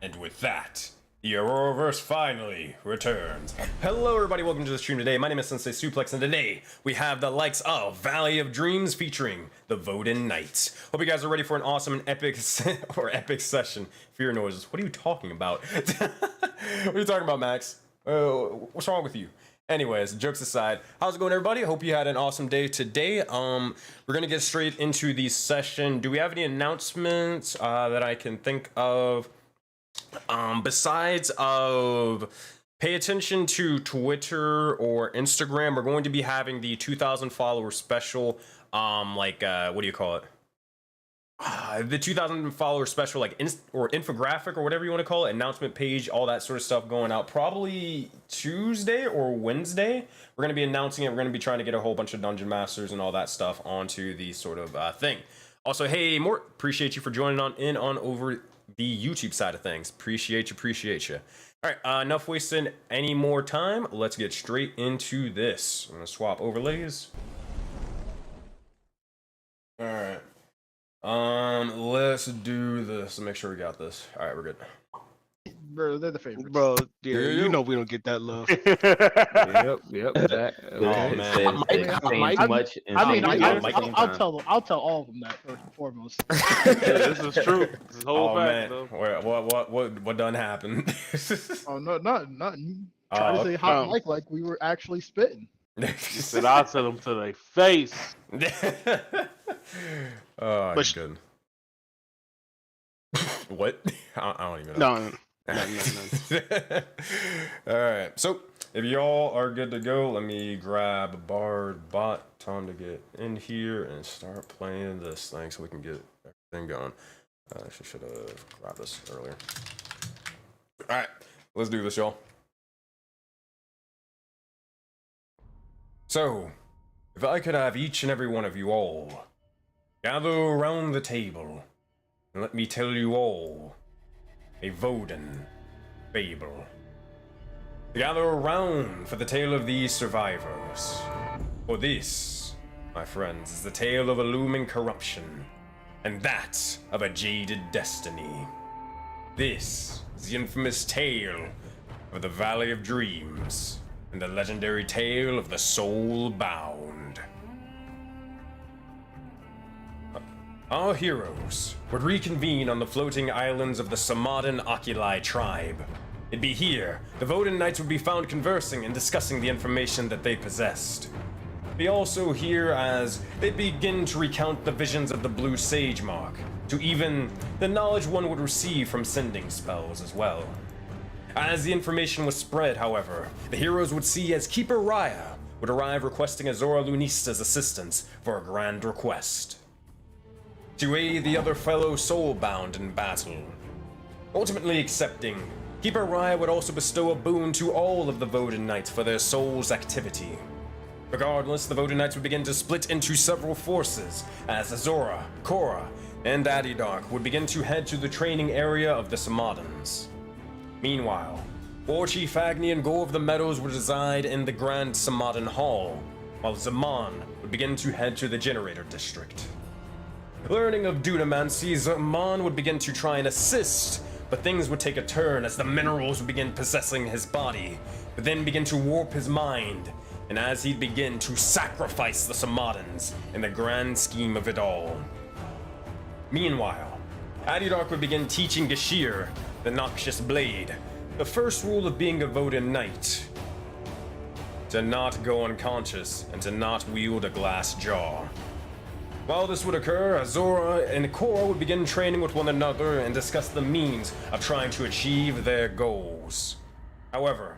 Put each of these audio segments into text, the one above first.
And with that, the Auroraverse finally returns. Hello everybody, welcome to the stream today. My name is SenseiSuplex, and today we have the likes of Valley of Dreams featuring the Voden Knights. Hope you guys are ready for an awesome and epic session. Fear noises. What are you talking about? What are you talking about, Max? What's wrong with you? Anyways, jokes aside, how's it going, everybody? Hope you had an awesome day today. We're gonna get straight into the session. Do we have any announcements that I can think of? Besides of pay attention to Twitter or Instagram, we're going to be having the 2,000 follower special. What do you call it? The 2,000 follower special, like or infographic or whatever you want to call it, announcement page, all that sort of stuff going out probably Tuesday or Wednesday. We're going to be announcing it. We're going to be trying to get a whole bunch of dungeon masters and all that stuff onto the sort of thing. Also, hey, Mort, appreciate you for joining on over the YouTube side of things. Appreciate you. All right, enough wasting any more time. Let's get straight into this. I'm gonna swap overlays. All right. Let's do this. Make sure we got this. All right, we're good. Bro, they're the favorites. Bro, yeah, you know we don't get that love. Yep. That, oh man, I'll tell all of them that first and foremost. Yeah, this is true. This is whole fact, man. What done happened? Oh no, nothing. Try to say hot mic like we were actually spitting. You said I'll tell them to their face. Oh, But good. What? I don't even know. No. All right, so if y'all are good to go, let me grab Bard Bot. Time to get in here and start playing this thing so we can get everything going. I should have grabbed this earlier. All right, let's do this, y'all. So, if I could have each and every one of you all gather around the table and let me tell you all a Voden fable. Gather around for the tale of these survivors. For this, my friends, is the tale of a looming corruption, and that of a jaded destiny. This is the infamous tale of the Valley of Dreams, and the legendary tale of the Soul Bound. Our heroes would reconvene on the floating islands of the Tsamadan Oculi tribe. It'd be here the Voden Knights would be found conversing and discussing the information that they possessed. Be also here as they begin to recount the visions of the Blue Sage Mark, to even the knowledge one would receive from sending spells as well. As the information was spread, however, the heroes would see as Keeper Raya would arrive requesting Azora Lunista's assistance for a grand request. To aid the other fellow soulbound in battle. Ultimately accepting, Keeper Raya would also bestow a boon to all of the Voden Knights for their soul's activity. Regardless, the Voden Knights would begin to split into several forces, as Azora, Korra, and Adidark would begin to head to the training area of the Tsamadans. Meanwhile, War Chief Agni and Go of the Meadows would reside in the Grand Tsamadan Hall, while Zaman would begin to head to the Generator District. Learning of Dunamancy, Zaman would begin to try and assist, but things would take a turn as the minerals would begin possessing his body, but then begin to warp his mind, and as he'd begin to sacrifice the Tsamadans in the grand scheme of it all. Meanwhile, Adidark would begin teaching Gashir, the Noxious Blade, the first rule of being a Voden Knight: to not go unconscious and to not wield a glass jaw. While this would occur, Azora and Korra would begin training with one another and discuss the means of trying to achieve their goals. However,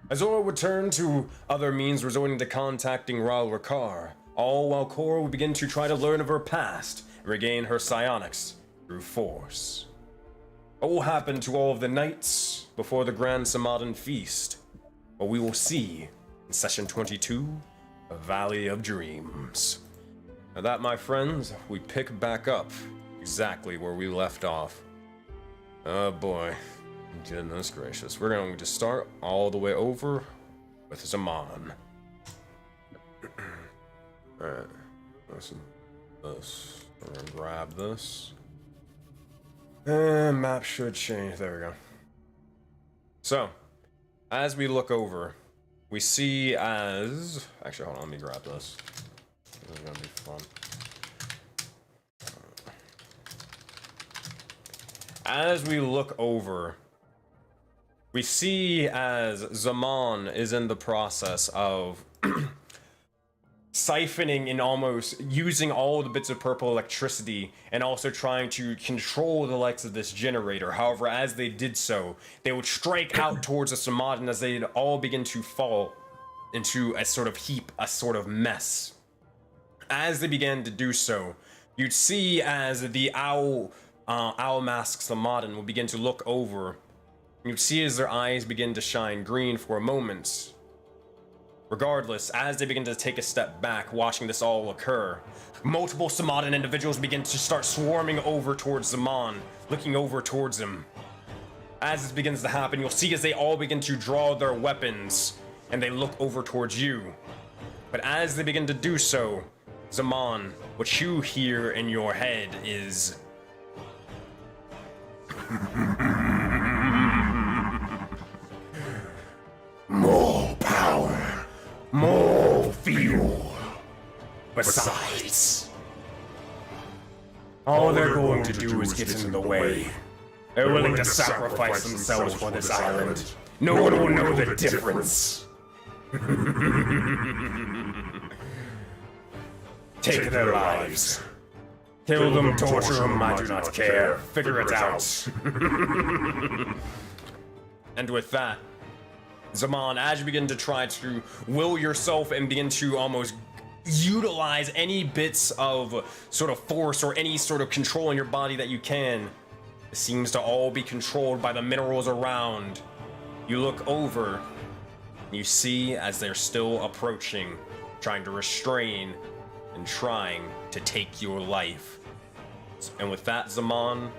Azora would turn to other means, resorting to contacting Ral Rakar, all while Korra would begin to try to learn of her past and regain her psionics through force. What will happen to all of the knights before the Grand Tsamadan Feast? Well, we will see in Session 22 of Valley of Dreams. Now that, my friends, we pick back up exactly where we left off. Oh boy, goodness gracious. We're going to start all the way over with Zaman. Alright, listen to this. We're gonna grab this. Map should change. There we go. So, as we look over, we see as... Actually, hold on, let me grab this. This is gonna be fun. As we look over, we see as Zaman is in the process of siphoning and almost using all the bits of purple electricity and also trying to control the likes of this generator. However, as they did so, they would strike out towards the Tsamadan as they'd all begin to fall into a sort of heap, a sort of mess. As they began to do so, you'd see as the owl mask Tsamadan will begin to look over. You'd see as their eyes begin to shine green for a moment. Regardless, as they begin to take a step back, watching this all occur, multiple Tsamadan individuals begin to start swarming over towards Zaman, looking over towards him. As this begins to happen, you'll see as they all begin to draw their weapons, and they look over towards you. But as they begin to do so, Zaman, what you hear in your head is... More power, more fuel. Besides, all they're going to do is get in the way. They're willing to sacrifice themselves for this island. No one will know the difference. Take their lives. Kill them, torture them, I do not care. Figure it out. And with that, Zaman, as you begin to try to will yourself and begin to almost utilize any bits of sort of force or any sort of control in your body that you can, it seems to all be controlled by the minerals around. You look over, and you see as they're still approaching, trying to restrain and trying to take your life. And with that, Zaman,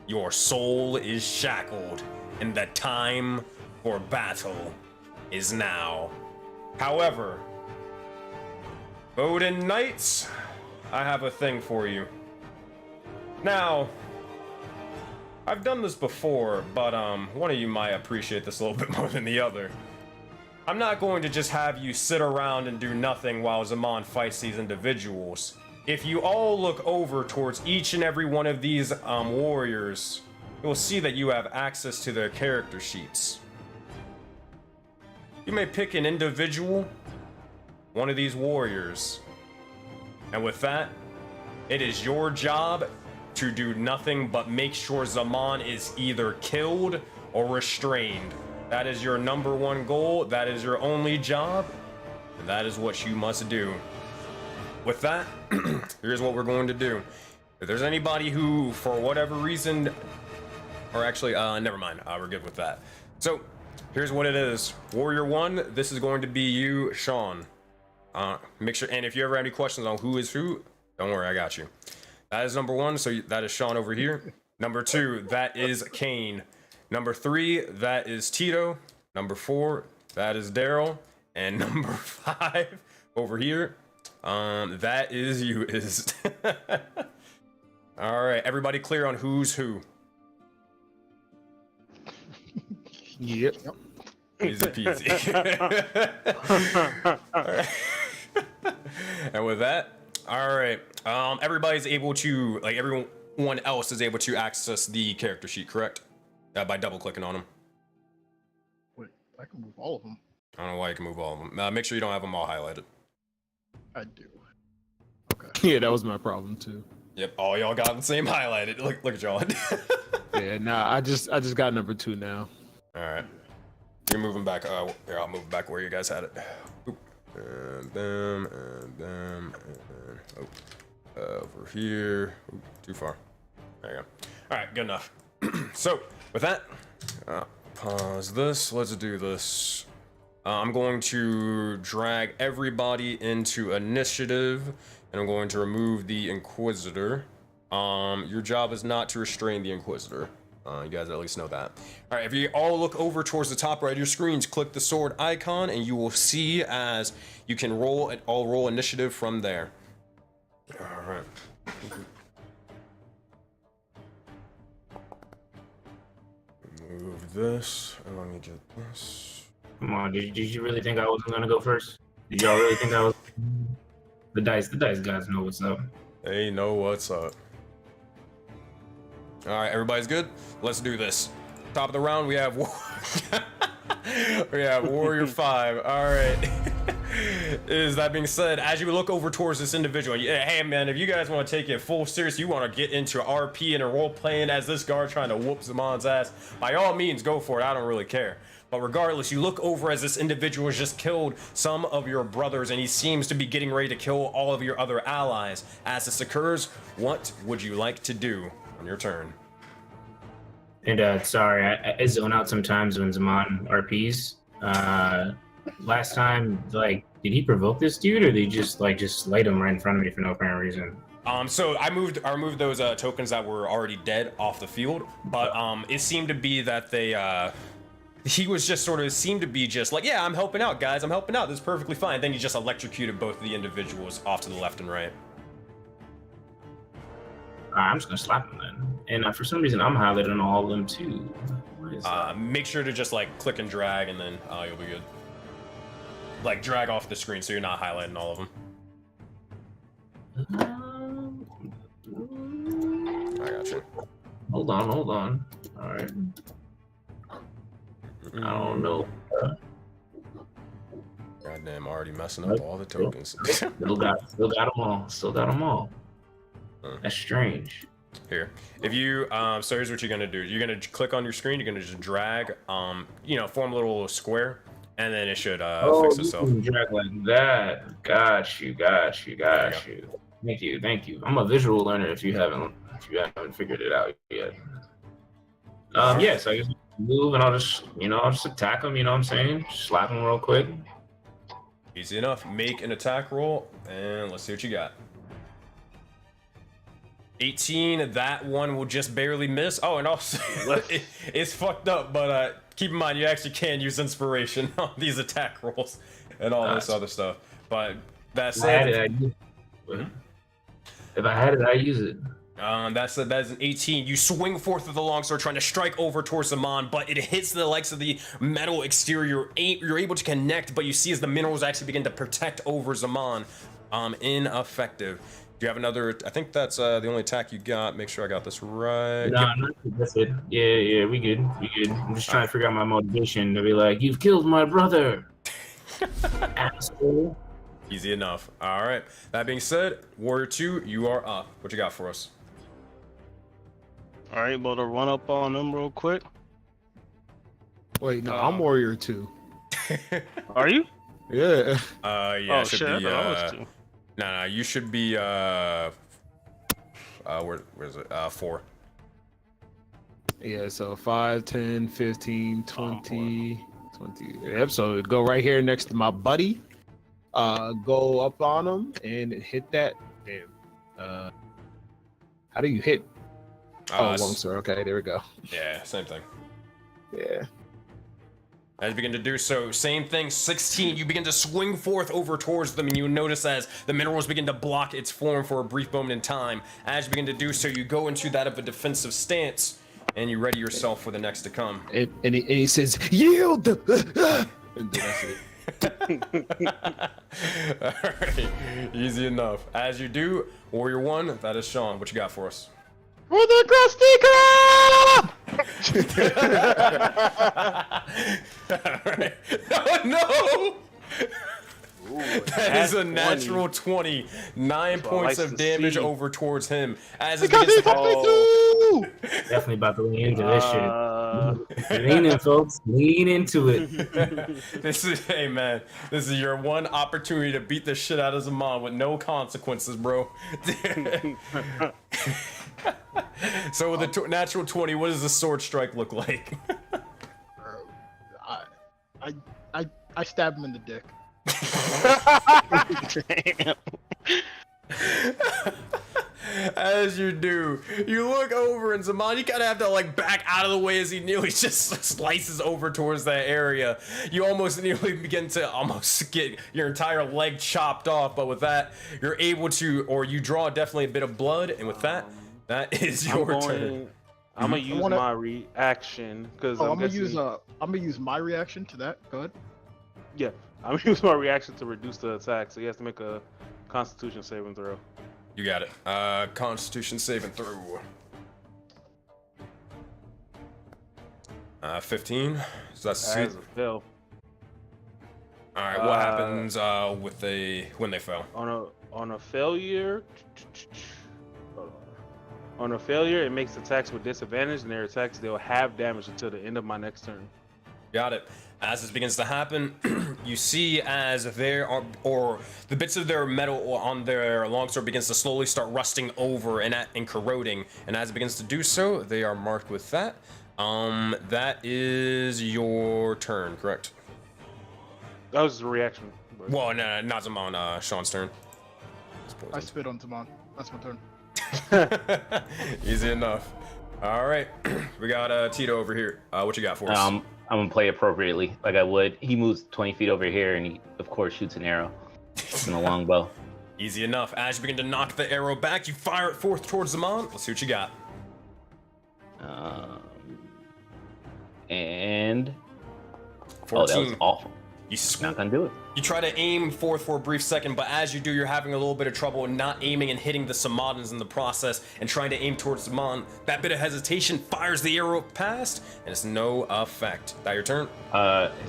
your soul is shackled, and the time for battle is now. However, Voden Knights, I have a thing for you. Now, I've done this before, but one of you might appreciate this a little bit more than the other. I'm not going to just have you sit around and do nothing while Zaman fights these individuals. If you all look over towards each and every one of these warriors, you'll see that you have access to their character sheets. You may pick an individual, one of these warriors, and with that, it is your job to do nothing but make sure Zaman is either killed or restrained. That is your number one goal, that is your only job, and that is what you must do. With that, here's what we're going to do. If there's anybody who, for whatever reason, or actually, never mind, we're good with that. So, here's what it is. Warrior 1, this is going to be you, Sean. Make sure, and if you ever have any questions on who is who, don't worry, I got you. That is number 1, so that is Sean over here. Number 2, that is Kane. Number 3, that is Tito. Number 4, that is Daryl. And number 5, over here, that is you. All right, everybody clear on who's who? Yep. Easy peasy. All right. And with that, all right, everybody's able to, like, everyone else is able to access the character sheet, correct? By double clicking on them. Wait, I can move all of them. I don't know why you can move all of them. Make sure you don't have them all highlighted. I do. Okay. Yeah, that was my problem too. Yep, all y'all got the same highlighted. Look at y'all. Yeah, nah, I just got number 2 now. All right, you're moving back. Here, I'll move back where you guys had it. Oop. And them, and them, and over here. Oop, too far. There you go. All right, good enough. So, with that, pause this. Let's do this. I'm going to drag everybody into initiative, and I'm going to remove the Inquisitor. Your job is not to restrain the Inquisitor. You guys at least know that. All right, if you all look over towards the top right of your screens, click the sword icon, and you will see as you can roll it. I'll roll initiative from there. All right. this, and let me get this. Come on, did you really think I wasn't gonna go first? Did y'all really think I was? The dice guys know what's up. They know what's up. All right, everybody's good. Let's do this. Top of the round, we have Warrior 5. All right. Is that being said, as you look over towards this individual, hey man, if you guys want to take it full serious, you want to get into RP and a role playing as this guard trying to whoop Zaman's ass, by all means go for it. I don't really care. But regardless, you look over as this individual has just killed some of your brothers, and he seems to be getting ready to kill all of your other allies. As this occurs, what would you like to do on your turn? And sorry, I zone out sometimes when Zaman RPs. Last time, like, did he provoke this dude, or did he just light him right in front of me for no apparent reason? So I removed those tokens that were already dead off the field, but it seemed to be that they he was just seemed to be just like, yeah, I'm helping out, guys, I'm helping out, this is perfectly fine. Then he just electrocuted both of the individuals off to the left and right. I'm just gonna slap him then. And for some reason, I'm highlighted on all of them too. Make sure to just like click and drag, and then you'll be good. Like drag off the screen so you're not highlighting all of them. I got you. Hold on. All right. I don't know. Goddamn, already messing up all the tokens. Still got them all. That's strange. Here, if you so here's what you're gonna do. You're gonna click on your screen. You're gonna just drag, form a little square, and then it should fix itself. You can drag like that. Got you. Thank you. I'm a visual learner. If you haven't figured it out yet. Yes, I guess move and I'll just attack him. You know what I'm saying? Just slap him real quick. Easy enough. Make an attack roll, and let's see what you got. 18, that one will just barely miss. Oh, and also, it's fucked up, but keep in mind, you actually can use inspiration on these attack rolls and all this other stuff. But that said, if I had it, I'd use it. That's an 18. You swing forth with the longsword, trying to strike over towards Zaman, but it hits the likes of the metal exterior. You're able to connect, but you see as the minerals actually begin to protect over Zaman. Ineffective. Do you have another? I think that's the only attack you got. Make sure I got this right. Nah, that's it. Yeah, we good. I'm just trying to figure out my motivation to be like, you've killed my brother. Asshole. Easy enough. All right. That being said, Warrior 2, you are up. What you got for us? All right, about to run up on them real quick. Wait, no, I'm Warrior 2. Are you? Yeah. Yeah. Oh shit! I thought I was 2. No, you should be where is it? 4. Yeah, so 5, 10, 15, 20, 20. Yep, so go right here next to my buddy. Go up on him and hit that. Damn. How do you hit? Longsword. Okay, there we go. Yeah, same thing. Yeah. As you begin to do so, same thing, 16, you begin to swing forth over towards them, and you notice as the minerals begin to block its form for a brief moment in time. As you begin to do so, you go into that of a defensive stance, and you ready yourself for the next to come. And he says, yield! And that's it. Alright, easy enough. As you do, Warrior 1, that is Sean. What you got for us? For the Crusty Alright. Oh no! That is a natural 20. 9 points of damage over towards him. As it begins to Definitely about to lean into this shit. Lean in, folks. Lean into it. Hey man, this is your one opportunity to beat the shit out of Zaman with no consequences, bro. So with a natural 20, what does the sword strike look like? I stab him in the dick. Damn. As you do, you look over and Zaman, you kind of have to like back out of the way as he nearly just slices over towards that area. You almost nearly begin to almost get your entire leg chopped off, but with that, you're able to, or you draw definitely a bit of blood, and with that, that is your turn. I'm gonna use my reaction because I'm gonna use my reaction to that. Go ahead. Yeah, I'm gonna use my reaction to reduce the attack. So he has to make a Constitution saving throw. You got it. Constitution saving throw. 15. So that's As a fail. All right. What happens when they fail? On a failure? Hold on. On a failure, it makes attacks with disadvantage, and their attacks they'll have damage until the end of my next turn. Got it. As this begins to happen, you see as the bits of their metal on their longsword begins to slowly start rusting over and corroding, and as it begins to do so, they are marked with that. That is your turn, correct? That was a reaction. But... Well, no, not Zaman. Sean's turn. I spit on Zaman. That's my turn. Easy enough. All right, we got Tito over here. What you got for us? I'm gonna play appropriately, like I would. He moves 20 feet over here, and he, of course, shoots an arrow and a longbow. Easy enough. As you begin to knock the arrow back, you fire it forth towards Zaman. Let's see what you got. And 14. oh, that was awful. Not gonna do it. You try to aim forth for a brief second, but as you do, you're having a little bit of trouble not aiming and hitting the Samadans in the process and trying to aim towards Zaman. That bit of hesitation fires the arrow past, and it's no effect. That your turn?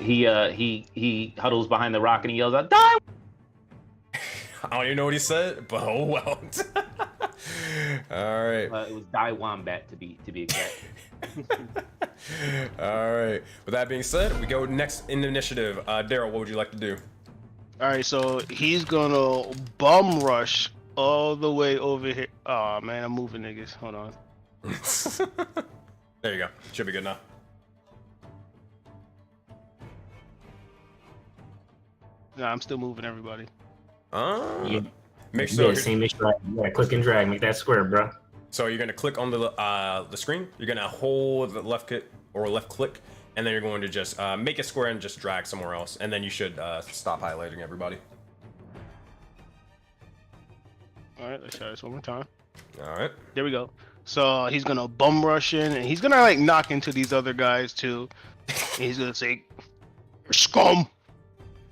He huddles behind the rock and he yells out, "Die!" I don't even know what he said, but oh well. All right. It was Die Wombat to be exact. All right. With that being said, we go next in the initiative. Daryl, what would you like to do? All right, so he's gonna bum rush all the way over here. Oh man, I'm moving niggas. Hold on. There you go. Should be good now. Nah, I'm still moving everybody. Yeah. Make sure sure. You gotta click and drag, make that square, bro. So you're gonna click on the screen. You're gonna hold the left click or left click, and then you're going to just make a square and just drag somewhere else, and then you should stop highlighting everybody. All right, let's try this one more time. All right. There we go. So he's gonna bum rush in, and he's gonna like knock into these other guys too. And he's gonna say, "Scum,"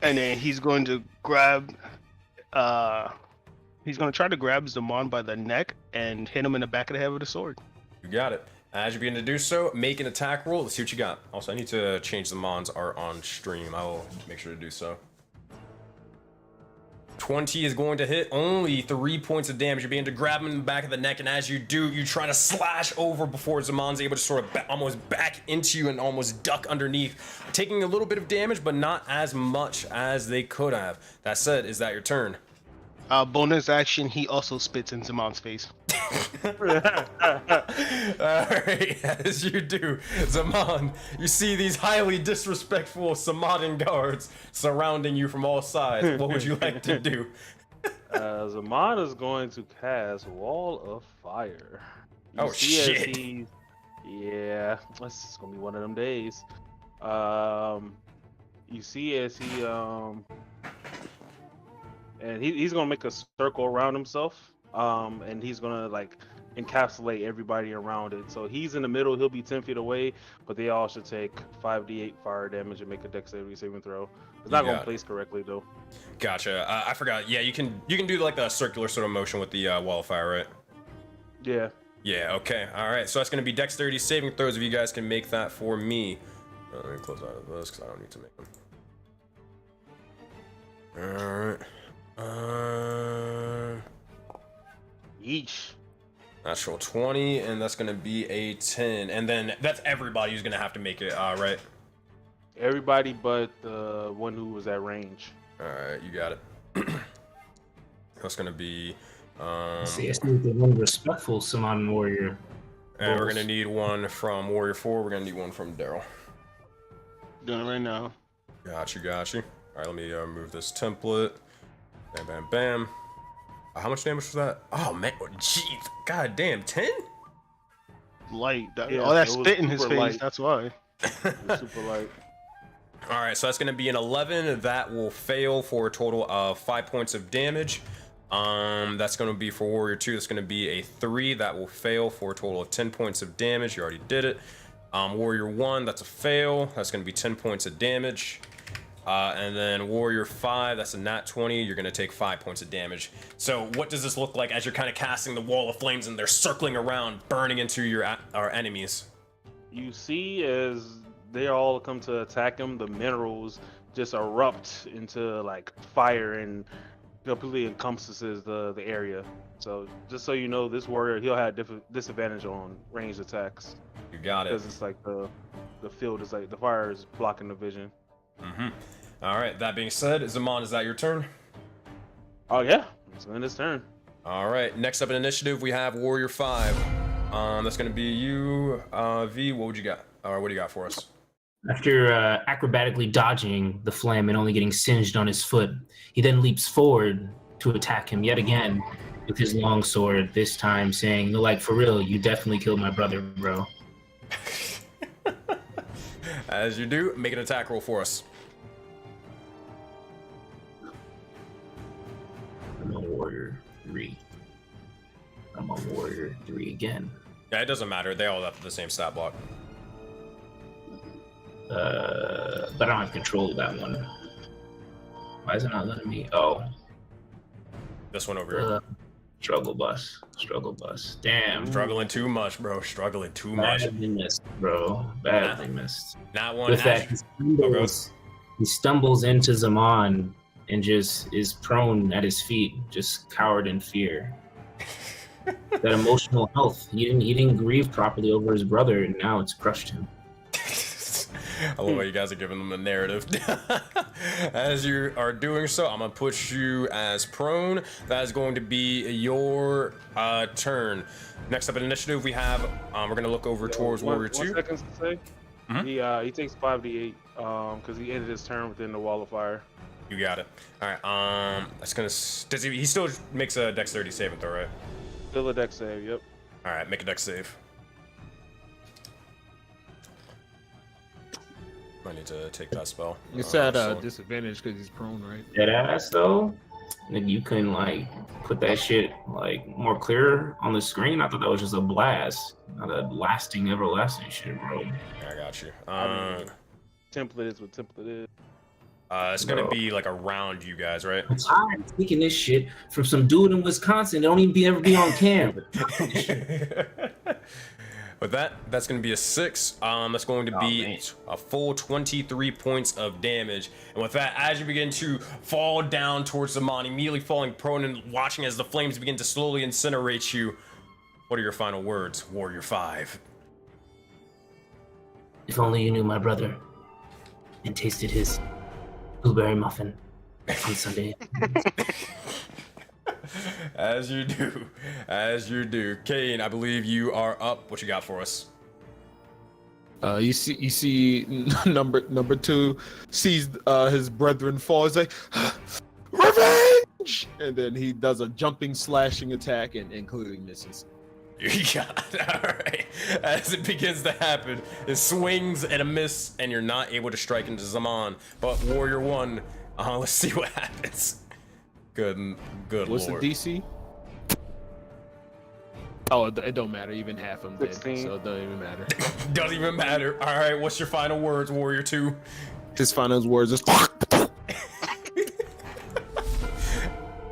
and then he's going to grab. He's gonna try to grab Zaman by the neck and hit him in the back of the head with a sword. You got it. As you begin to do so, make an attack roll. Let's see what you got. Also, I need to change the mons are on stream. I will make sure to do so. 20 is going to hit. Only 3 points of damage. You begin to grab him in the back of the neck, and as you do, you try to slash over before Zaman's able to sort of almost back into you and almost duck underneath, taking a little bit of damage, but not as much as they could have. That said, is that your turn? Bonus action, he also spits in Zaman's face. Alright, as you do, Zaman, you see these highly disrespectful Tsamadan guards surrounding you from all sides. What would you like to do? Zaman is going to cast Wall of Fire. Oh shit! Yeah, this is gonna be one of them days. You see as he and he's gonna make a circle around himself, and he's gonna like encapsulate everybody around it. So he's in the middle. He'll be 10 feet away, but they all should take 5d8 fire damage and make a dexterity saving throw. It's not gonna place correctly though. Gotcha. I forgot. Yeah, you can do like a circular sort of motion with the wall of fire, right? Yeah. Yeah. Okay. All right. So that's gonna be dexterity saving throws. If you guys can make that for me. Let me close out of this because I don't need to make them. All right. Each. Natural 20, and that's gonna be a 10, and then that's everybody who's gonna have to make it, right? Everybody but the one who was at range. All right, you got it. That's gonna be. See, it's the one respectful Tsamadan warrior. And we're gonna need one from Warrior 4. We're gonna need one from Daryl. Doing it right now. Got you. All right, let me move this template. Bam, bam, bam. How much damage was that? Oh man, jeez, god damn, 10? Light. Yeah, all that spit in his super face. light. That's why. Super light. All right, so that's gonna be an 11. That will fail for a total of 5 points of damage. That's going to be for Warrior 2. That's going to be a 3. That will fail for a total of 10 points of damage. You already did it. Warrior 1, that's a fail. That's going to be 10 points of damage. And then Warrior 5, that's a nat 20. You're going to take 5 points of damage. So what does this look like as you're kind of casting the wall of flames and they're circling around, burning into our enemies? You see, as they all come to attack him, the minerals just erupt into like fire and completely encompasses the area. So just so you know, this warrior, he'll have disadvantage on ranged attacks. You got it. Because it's like the field is like the fire is blocking the vision. All right, that being said, Zaman, is that your turn? Oh yeah, it's in his turn. All right, next up in initiative, we have Warrior 5. That's going to be you, V. What would you got? Or what do you got for us? After acrobatically dodging the flame and only getting singed on his foot, he then leaps forward to attack him yet again with his long sword, this time saying, like, for real, you definitely killed my brother, bro. As you do, make an attack roll for us. I'm on Warrior 3. I'm on Warrior 3 again. Yeah, it doesn't matter. They all have the same stat block. But I don't have control of that one. Why is it not letting me? Oh. This one over here. Struggle bus. Damn. Struggling too much, bro. Struggling too much. Badly missed, bro. Badly missed. Not one. With that, he stumbles into Zaman and just is prone at his feet, just cowered in fear. That emotional health. He didn't grieve properly over his brother, and now it's crushed him. I love how you guys are giving them the narrative. As you are doing so, I'm gonna put you as prone. That is going to be your turn. Next up in initiative, we have. We're gonna look over towards Warrior 2. 1 second to say. He takes 5d8 because he ended his turn within the wall of fire. You got it. All right. That's gonna. Does he still makes a dexterity saving throw, right? Still a dex save. Yep. All right. Make a dex save. I need to take that spell. It's at a disadvantage because he's prone, right? Dead ass though. Like you couldn't like put that shit like more clear on the screen. I thought that was just a blast, not a lasting, everlasting shit, bro. I got you. Template is what template is. It's gonna be like around you guys, right? I'm tired of taking this shit from some dude in Wisconsin that don't even ever be on camera. With that's going to be a 6. That's going to be a full 23 points of damage. And with that, as you begin to fall down towards Zaman, immediately falling prone and watching as the flames begin to slowly incinerate you, what are your final words, Warrior 5? If only you knew my brother and tasted his blueberry muffin on Sunday. As you do. Kane, I believe you are up. What you got for us? You see number 2 sees his brethren fall. He's like, revenge! And then he does a jumping, slashing attack and clearly misses. You got it. All right. As it begins to happen, it swings and a miss, and you're not able to strike into Zaman. But Warrior 1, let's see what happens. Good What's Lord. the DC? Oh, it don't matter. Even half of them did, 16. so it don't even matter. Doesn't even matter. All right, what's your final words, Warrior 2? His final words is.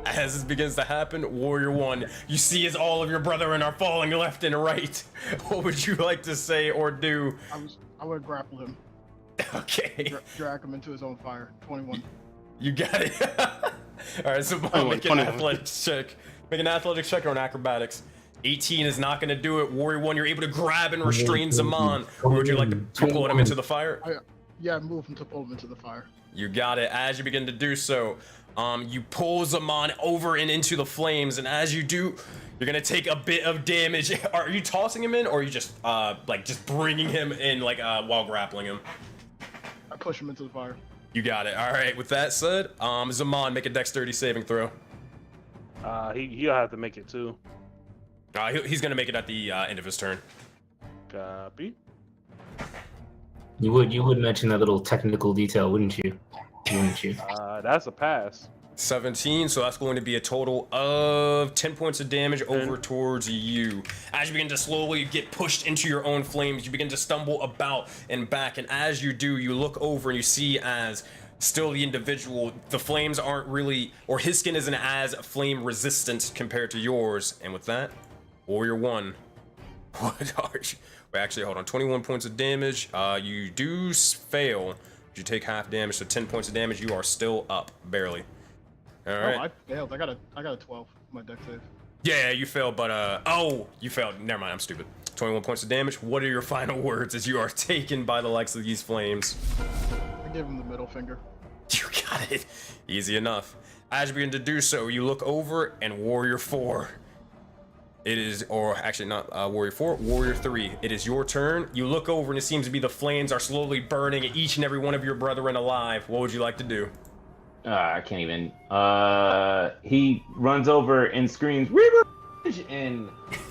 As this begins to happen, Warrior 1, you see as all of your brethren are falling left and right. What would you like to say or do? I would grapple him. Okay. Drag him into his own fire. 21. You got it. All right, so make an athletics check. Make an athletics check or an acrobatics. 18 is not going to do it. Warrior 1, you're able to grab and restrain Zaman. Or would you like to pull him into the fire? Move him to pull him into the fire. You got it. As you begin to do so, you pull Zaman over and into the flames, and as you do, you're gonna take a bit of damage. Are you tossing him in, or are you just just bringing him in while grappling him? I push him into the fire. You got it. All right. With that said, Zaman, make a dexterity saving throw. He'll have to make it too. He's gonna make it at the end of his turn. Copy. You would mention that little technical detail, wouldn't you? That's a pass. 17, so that's going to be a total of 10 points of damage over towards you. As you begin to slowly get pushed into your own flames, you begin to stumble about and back, and as you do, you look over and you see as still the individual, the flames aren't really, or his skin isn't as flame resistant compared to yours. And with that, Warrior 1, what are you? Wait, actually, hold on, 21 points of damage. You do fail. You take half damage, so 10 points of damage. You are still up, barely. All right. Oh, I failed. I got a 12. My deck save. Yeah, you failed, but oh, you failed. Never mind, I'm stupid. 21 points of damage. What are your final words as you are taken by the likes of these flames? I gave him the middle finger. You got it. Easy enough. As you begin to do so, you look over and Warrior 4. It is, or actually not Warrior 4, Warrior 3. It is your turn. You look over and it seems to be the flames are slowly burning each and every one of your brethren alive. What would you like to do? I can't even. He runs over and screams, "Revenge!" And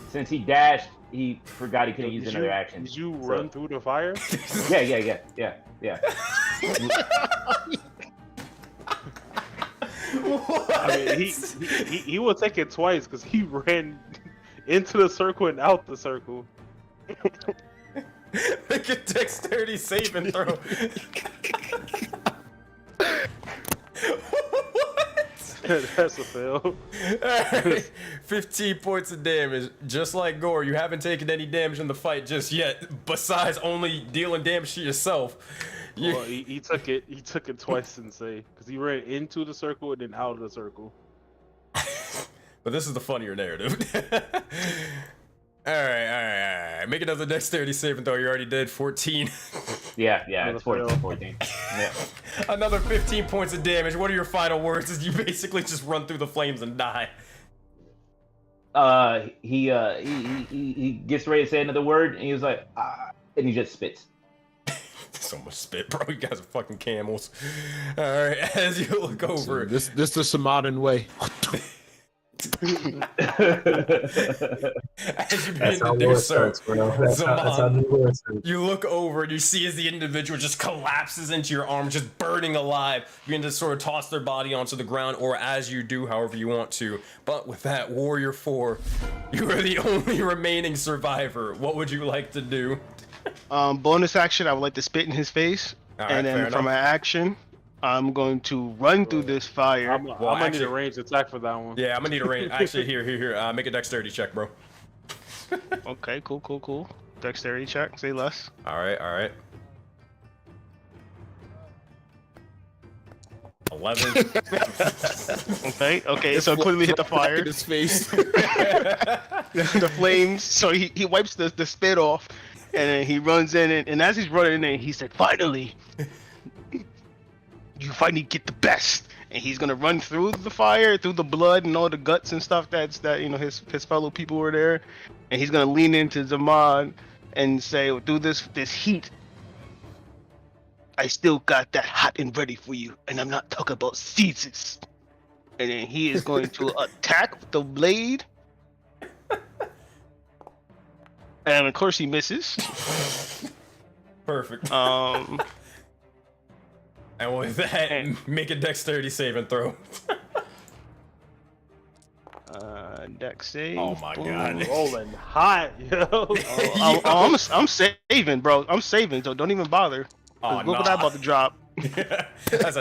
since he dashed, he forgot he couldn't use another action. Did you run through the fire? Yeah. I mean, he will take it twice because he ran into the circle and out the circle. Make a dexterity save and throw. That's a fail. Alright, 15 points of damage. Just like Gore, you haven't taken any damage in the fight just yet, besides only dealing damage to yourself. Well, he took it. He took it twice, Sensei, because he ran into the circle and then out of the circle. But this is the funnier narrative. Alright. Make another dexterity save and throw. You already did 14. Yeah, it's 14. Yeah. Another 15 points of damage. What are your final words as you basically just run through the flames and die? He gets ready to say another word, and he was like, and he just spits. So much spit, bro. You guys are fucking camels. Alright, as you look over. This the Tsamadan way. As you begin to do so, you look over and you see as the individual just collapses into your arm, just burning alive. You begin to sort of toss their body onto the ground, or as you do, however you want to. But with that, Warrior 4, you are the only remaining survivor. What would you like to do? Bonus action, I would like to spit in his face. All right, and then from an action, I'm going to run through this fire. I'm gonna need a ranged attack for that one. Yeah, I'm gonna need a range. Actually, here. Make a dexterity check, bro. Okay, cool. Dexterity check, say less. All right. 11. Okay, so clearly hit the fire. In his face. The flames. So he wipes the spit off, and then he runs in, and as he's running in, he said, "Finally, you finally get the best." And he's gonna run through the fire, through the blood and all the guts and stuff that his fellow people were there, and he's gonna lean into Zaman and say, "Through this heat, I still got that hot and ready for you, and I'm not talking about Caesars." And then he is going to attack with the blade. And of course he misses. Perfect. And with that, make a dexterity save and throw. Dex save. Oh my god. Rolling hot, yo. I'm saving, bro. I'm saving, so don't even bother. Oh, Look what I'm about to drop. That's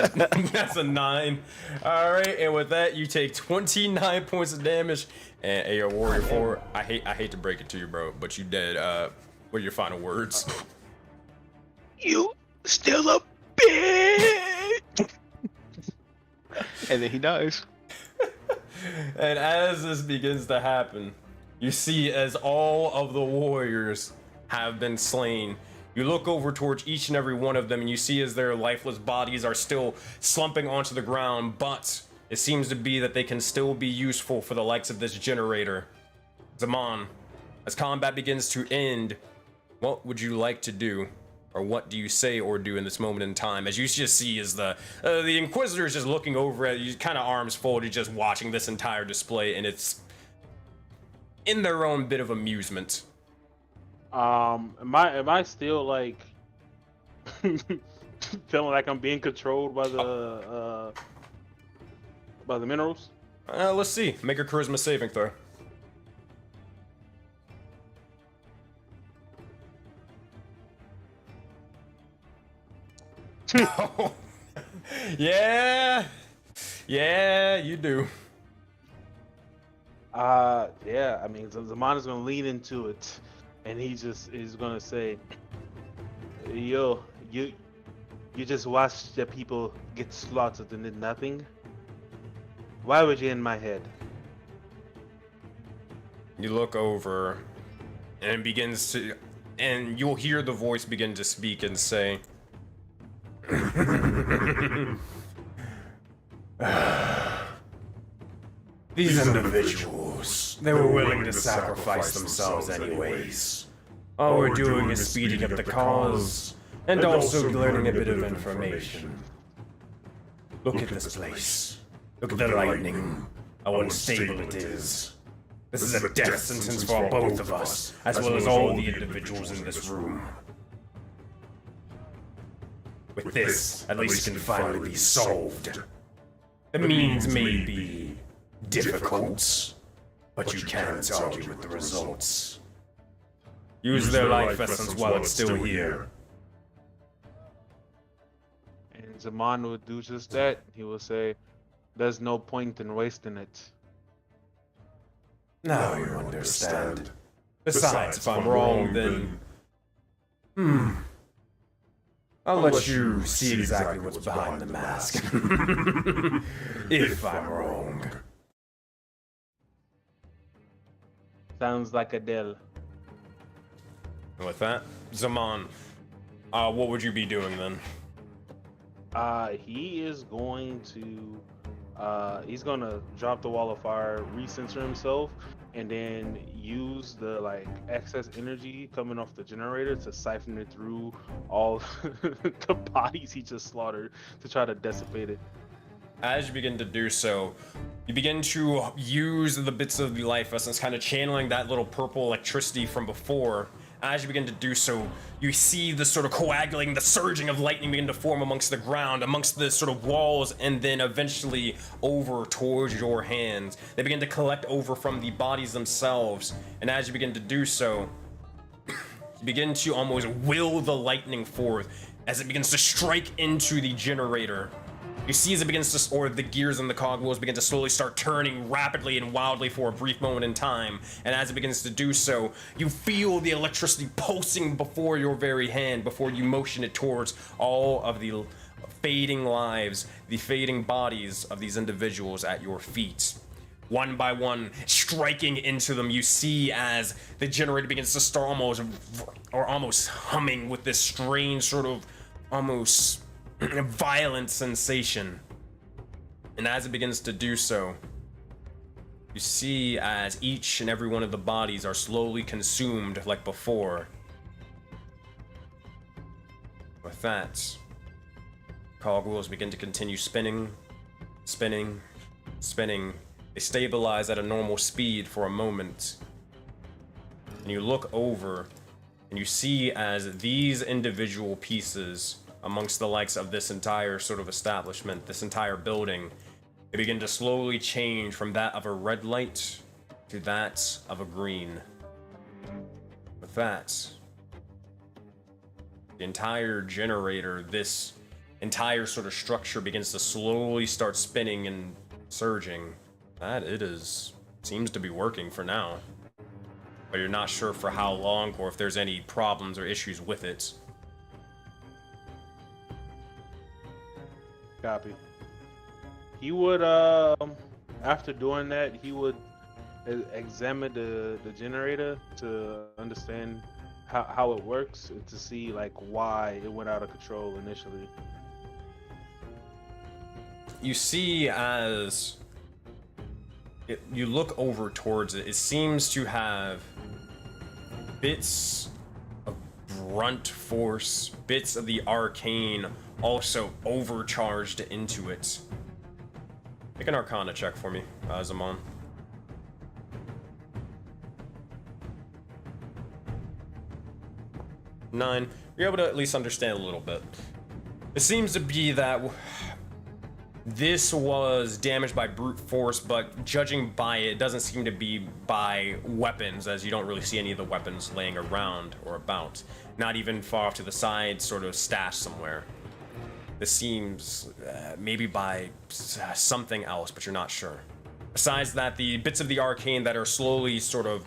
a 9. All right, and with that, you take 29 points of damage. And hey, Warrior 4, I hate to break it to you, bro, but you dead. What are your final words? You still a bitch. And then he dies. And as this begins to happen, you see as all of the warriors have been slain. You look over towards each and every one of them, and you see as their lifeless bodies are still slumping onto the ground, but it seems to be that they can still be useful for the likes of this generator. Zaman, as combat begins to end, what would you like to do? Or what do you say or do in this moment in time? As you just see as the Inquisitor is just looking over at you, kind of arms folded, just watching this entire display, and it's in their own bit of amusement. Am I still like feeling like I'm being controlled by the By the minerals? Let's see. Make a charisma saving throw. Yeah. Yeah, you do. Yeah, I mean, Zaman is gonna lean into it, and he's gonna say, "Yo, you just watched the people get slaughtered and did nothing. Why would you in my head?" You look over, and it begins to, and you'll hear the voice begin to speak and say, "These individuals, they were willing to sacrifice themselves anyways. All we're doing is speeding up the cause, and also learning a bit of information. Look at this place. Look at the lightning, how unstable it is. This is a death sentence for both of us, as well as all the individuals in this room. With this, at least it can finally be solved. The means may be difficult, but you can't argue with the results. Use their life essence while it's still here." And Zaman would do just that. He will say, "There's no point in wasting it." Now you understand. Besides, if I'm wrong, then... I'll let you see exactly what's behind the mask. If I'm wrong. Sounds like a deal. And with that, Zaman, what would you be doing then? He is going to he's gonna drop the wall of fire, recenter himself, and then use the excess energy coming off the generator to siphon it through all the bodies he just slaughtered to try to dissipate it. As you begin to do so, you begin to use the bits of the life essence, kind of channeling that little purple electricity from before. As you begin to do so, you see the sort of coagulating, the surging of lightning begin to form amongst the ground, amongst the sort of walls, and then eventually over towards your hands. They begin to collect over from the bodies themselves, and as you begin to do so, you begin to almost will the lightning forth as it begins to strike into the generator. You see as it begins to, or the gears and the cogwheels begin to slowly start turning rapidly and wildly for a brief moment in time, and as it begins to do so, you feel the electricity pulsing before your very hand, before you motion it towards all of the fading lives, the fading bodies of these individuals at your feet. One by one, striking into them, you see as the generator begins to start almost humming with this strange sort of almost violent sensation. And as it begins to do so, you see as each and every one of the bodies are slowly consumed like before. With that, cogwheels begin to continue spinning, spinning, spinning. They stabilize at a normal speed for a moment. And you look over and you see as these individual pieces amongst the likes of this entire sort of establishment, this entire building, they begin to slowly change from that of a red light to that of a green. With that, the entire generator, this entire sort of structure begins to slowly start spinning and surging. That seems to be working for now. But you're not sure for how long or if there's any problems or issues with it. Copy. He would, after doing that, he would examine the generator to understand how it works and to see why it went out of control initially. You see as you look over towards it, it seems to have bits of brunt force, bits of the arcane also overcharged into it. Make an Arcana check for me, Zaman. 9. You're able to at least understand a little bit. It seems to be that This was damaged by brute force, but judging by it, it doesn't seem to be by weapons, as you don't really see any of the weapons laying around or about. Not even far off to the side, sort of stashed somewhere. This seems maybe by something else, but you're not sure. Besides that, the bits of the arcane that are slowly sort of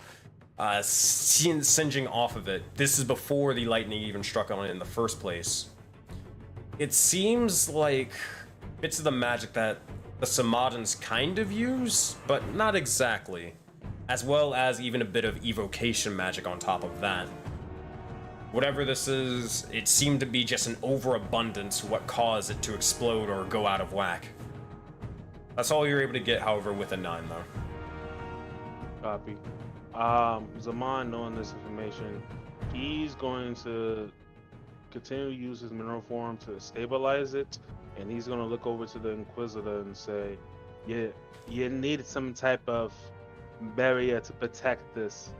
singeing off of it, this is before the lightning even struck on it in the first place. It seems like bits of the magic that the Tsamadans kind of use, but not exactly. As well as even a bit of evocation magic on top of that. Whatever this is, it seemed to be just an overabundance what caused it to explode or go out of whack. That's all you're able to get, however, with a 9, though. Copy. Zaman, knowing this information, he's going to continue to use his mineral form to stabilize it, and he's going to look over to the Inquisitor and say, you need some type of barrier to protect this.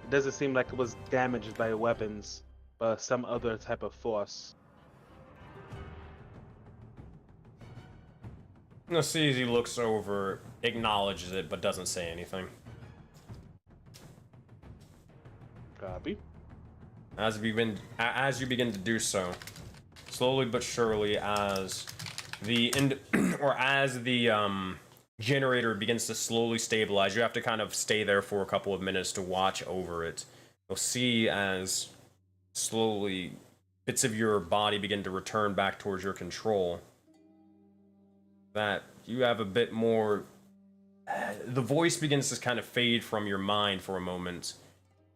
It doesn't seem like it was damaged by weapons, but some other type of force. You'll see as he looks over, acknowledges it, but doesn't say anything. Copy. As you begin to do so, slowly but surely, as the generator begins to slowly stabilize, you have to kind of stay there for a couple of minutes to watch over it. You'll see as slowly bits of your body begin to return back towards your control, that you have a bit more. The voice begins to kind of fade from your mind for a moment,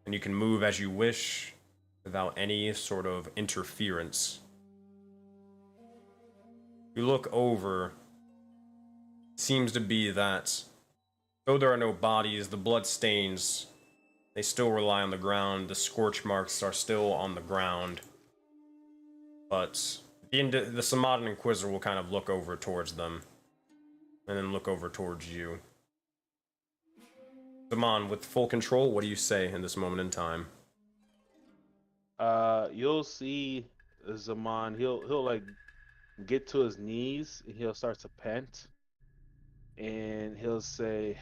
and you can move as you wish without any sort of interference. You look over. Seems to be that though there are no bodies, the blood stains, they still rely on the ground. The scorch marks are still on the ground. But the Tsamadan Inquisitor will kind of look over towards them, and then look over towards you. Zaman, with full control, what do you say in this moment in time? You'll see Zaman, he'll like get to his knees and he'll start to pant, and he'll say,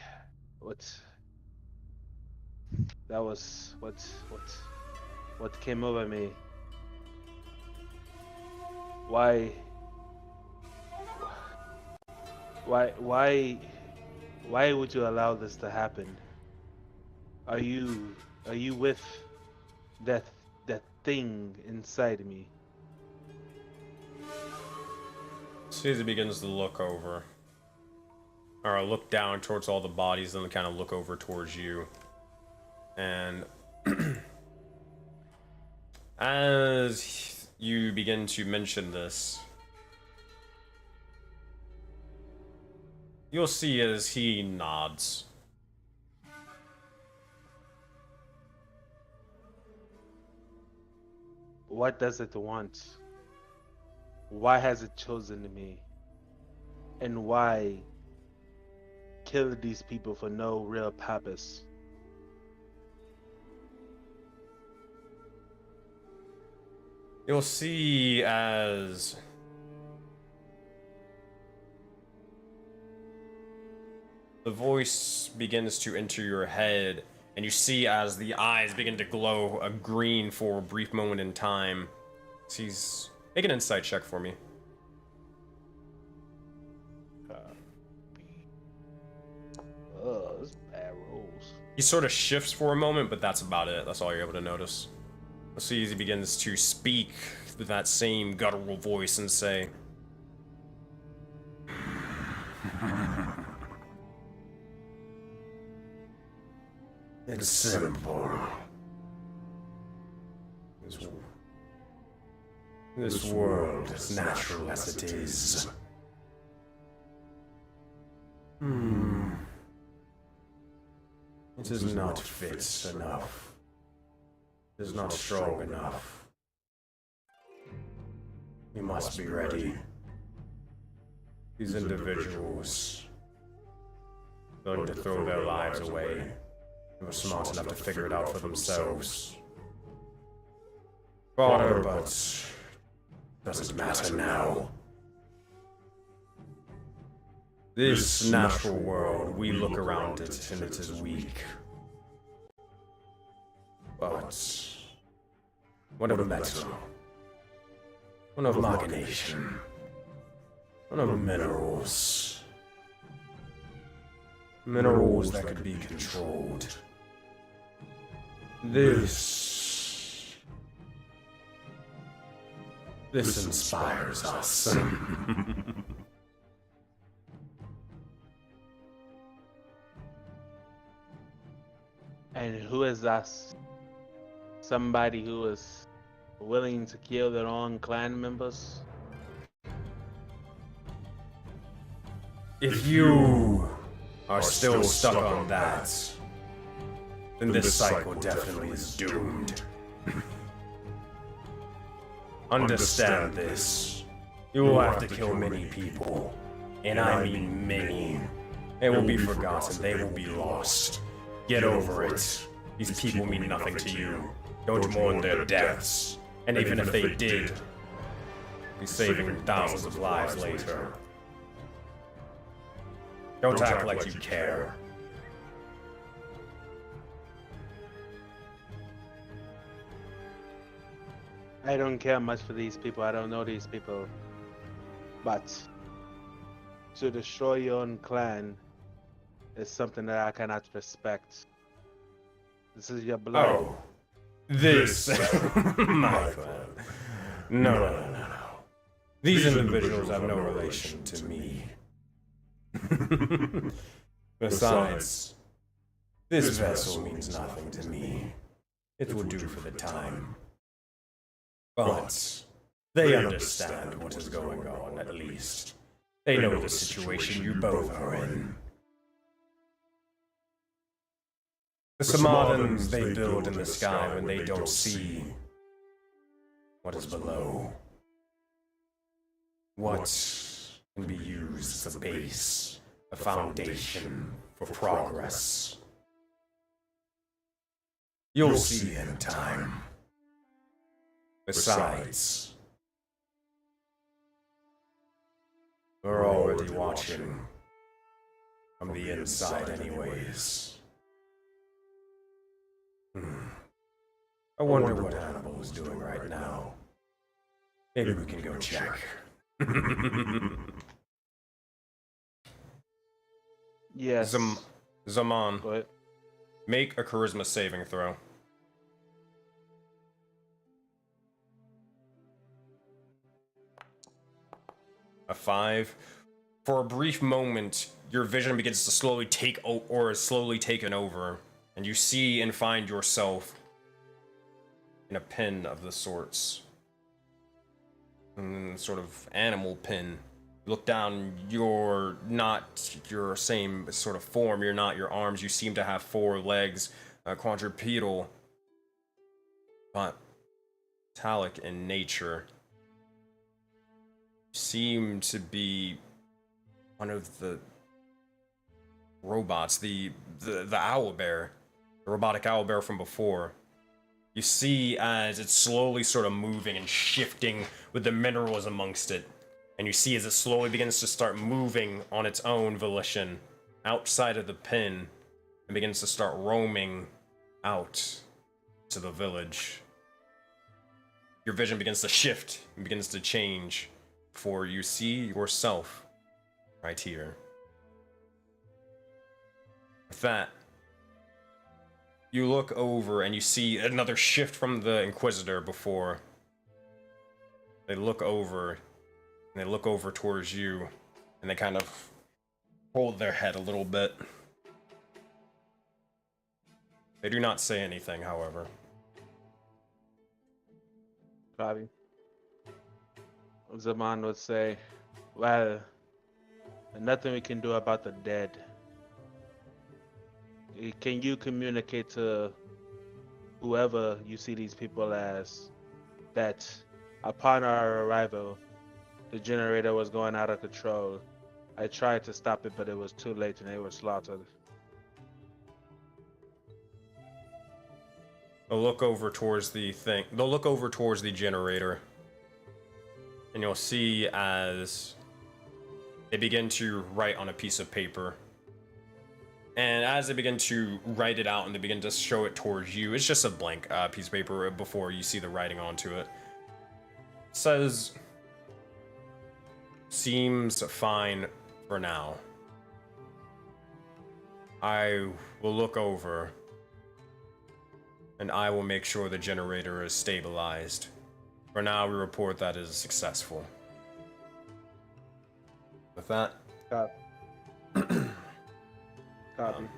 what came over me? Why would you allow this to happen? Are you with that thing inside me? Caesar begins to look over, or look down towards all the bodies, then kind of look over towards you. And as you begin to mention this, you'll see as he nods. What does it want? Why has it chosen me? And why kill these people for no real purpose? You'll see as the voice begins to enter your head, and you see as the eyes begin to glow a green for a brief moment in time. He's make an insight check for me. This is bad rolls. He sort of shifts for a moment, but that's about it. That's all you're able to notice. You'll see as he begins to speak with that same guttural voice and say, It's simple. This world is natural as it is. It is not fit enough. It is not strong enough. You must be ready. These individuals going to throw their lives away. They were smart enough to figure it out for themselves. But doesn't matter now. This natural world, we look around it and it is weak. But what of metal? What of machination? What of minerals? Minerals that could be controlled. This inspires us. And who is us? Somebody who is willing to kill their own clan members? If you are still stuck on that, then this cycle definitely is doomed. Understand this. You will have to kill many people. And I mean many. They will be forgotten. They will be lost. Get over it. These people mean nothing to you. Don't mourn their deaths. And even if they did, be saving thousands of lives later. Don't act like you care. I don't care much for these people. I don't know these people. But to destroy your own clan is something that I cannot respect. This is your blood. Oh. This. My clan. No. These individuals have no relation to me. Besides, this vessel means nothing to me. It will do for the time. But they understand what is going on, at least. They know the situation you both are in. The Samadans they build in the sky when they don't see what is below. What can be used as a base, a foundation for progress. You'll see in time. Besides, we're already watching from the inside anyways. I wonder what Hannibal is doing right now. Maybe we can go check. Yes. Zaman, Go ahead. make a charisma saving throw. A 5. For a brief moment, your vision begins to slowly is slowly taken over, and you see and find yourself in a pen of the sorts. Sort of animal pen. You look down, you're not your same sort of form, you're not your arms, you seem to have 4 legs, quadrupedal, but metallic in nature. You seem to be one of the robots, the owlbear, the robotic owlbear from before. You see as it's slowly sort of moving and shifting with the minerals amongst it. And you see as it slowly begins to start moving on its own volition outside of the pen and begins to start roaming out to the village. Your vision begins to shift and begins to change before you see yourself right here. With that, you look over and you see another shift from the Inquisitor before. They look over, and they look over towards you, and they kind of hold their head a little bit. They do not say anything, however. Bobby. Zaman would say, well, nothing we can do about the dead. Can you communicate to whoever you see these people as that upon our arrival, the generator was going out of control? I tried to stop it, but it was too late and they were slaughtered. They'll look over towards the thing. They'll look over towards the generator. And you'll see as they begin to write on a piece of paper. And as they begin to write it out and they begin to show it towards you, it's just a blank piece of paper before you see the writing onto it. It says, seems fine for now. I will look over and I will make sure the generator is stabilized. For now, we report that it is successful. With that, Copy.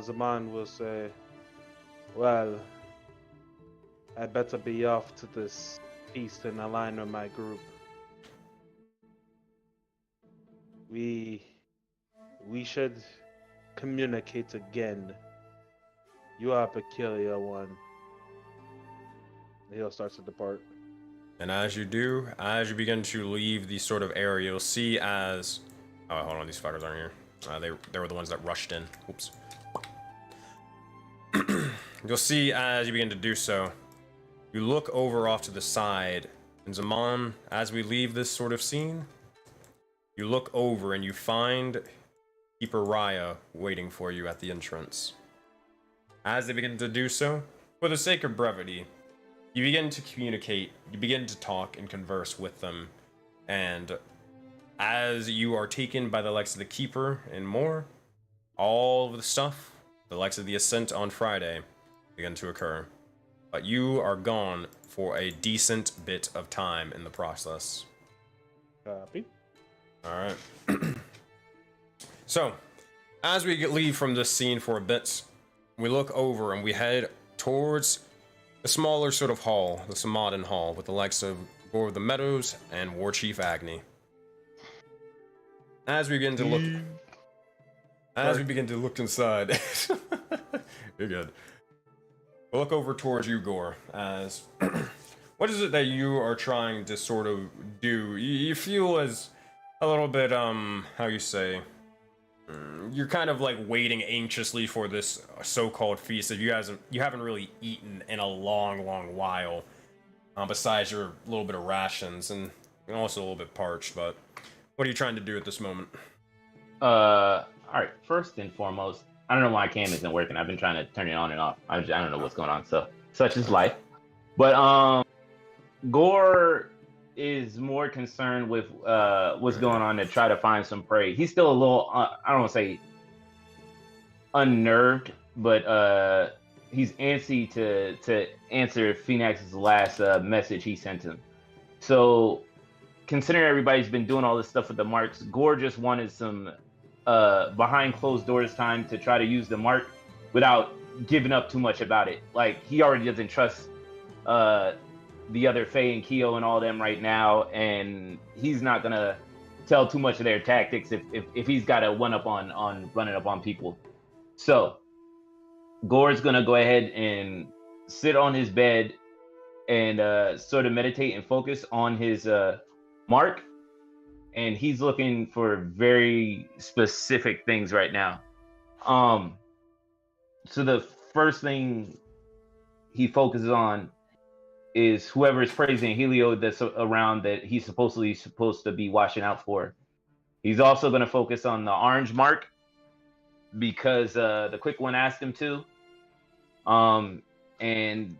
Zaman will say, well, I better be off to this feast and align with my group. We should communicate again. You are a peculiar one. He'll start to depart. and as you do, as you begin to leave the sort of area, you'll see as... Oh, hold on, these fuckers aren't here. They were the ones that rushed in. Oops. You'll see as you begin to do so, you look over off to the side, and Zaman, as we leave this sort of scene, you look over and you find Keeper Raya waiting for you at the entrance. As they begin to do so, for the sake of brevity, you begin to communicate, you begin to talk and converse with them, and as you are taken by the likes of the Keeper and more, all of the stuff, the likes of the Ascent on Friday, begin to occur. But you are gone for a decent bit of time in the process. Copy. Alright. So, as we leave from this scene for a bit, we look over and we head towards a smaller sort of hall, the Tsamadan Hall, with the likes of Gore of the Meadows and War Chief Agni. As we begin to look... As we begin to look inside... You're good. We'll look over towards you, Gore, as... What is it that you are trying to sort of do? You feel as a little bit, how you say... You're kind of like waiting anxiously for this so-called feast that you haven't really eaten in a long while. Besides your little bit of rations, and you're also a little bit parched, but... What are you trying to do at this moment? Alright, first and foremost, I don't know why cam isn't working. I've been trying to turn it on and off. I don't know what's going on, so such is life. But Gore is more concerned with what's going on to try to find some prey. He's still a little, I don't want to say unnerved, but he's antsy to answer Phoenix's last message he sent him. So, considering everybody's been doing all this stuff with the marks, Gore just wanted some behind closed doors time to try to use the mark without giving up too much about it. Like, he already doesn't trust the other Faye and Keo and all them right now, and he's not gonna tell too much of their tactics if he's got a one-up on running up on people. So Gore's gonna go ahead and sit on his bed and sort of meditate and focus on his mark, and he's looking for very specific things right now. So the first thing he focuses on is whoever is praising Helio that's around that he's supposed to be watching out for. He's also going to focus on the orange mark because the quick one asked him to. And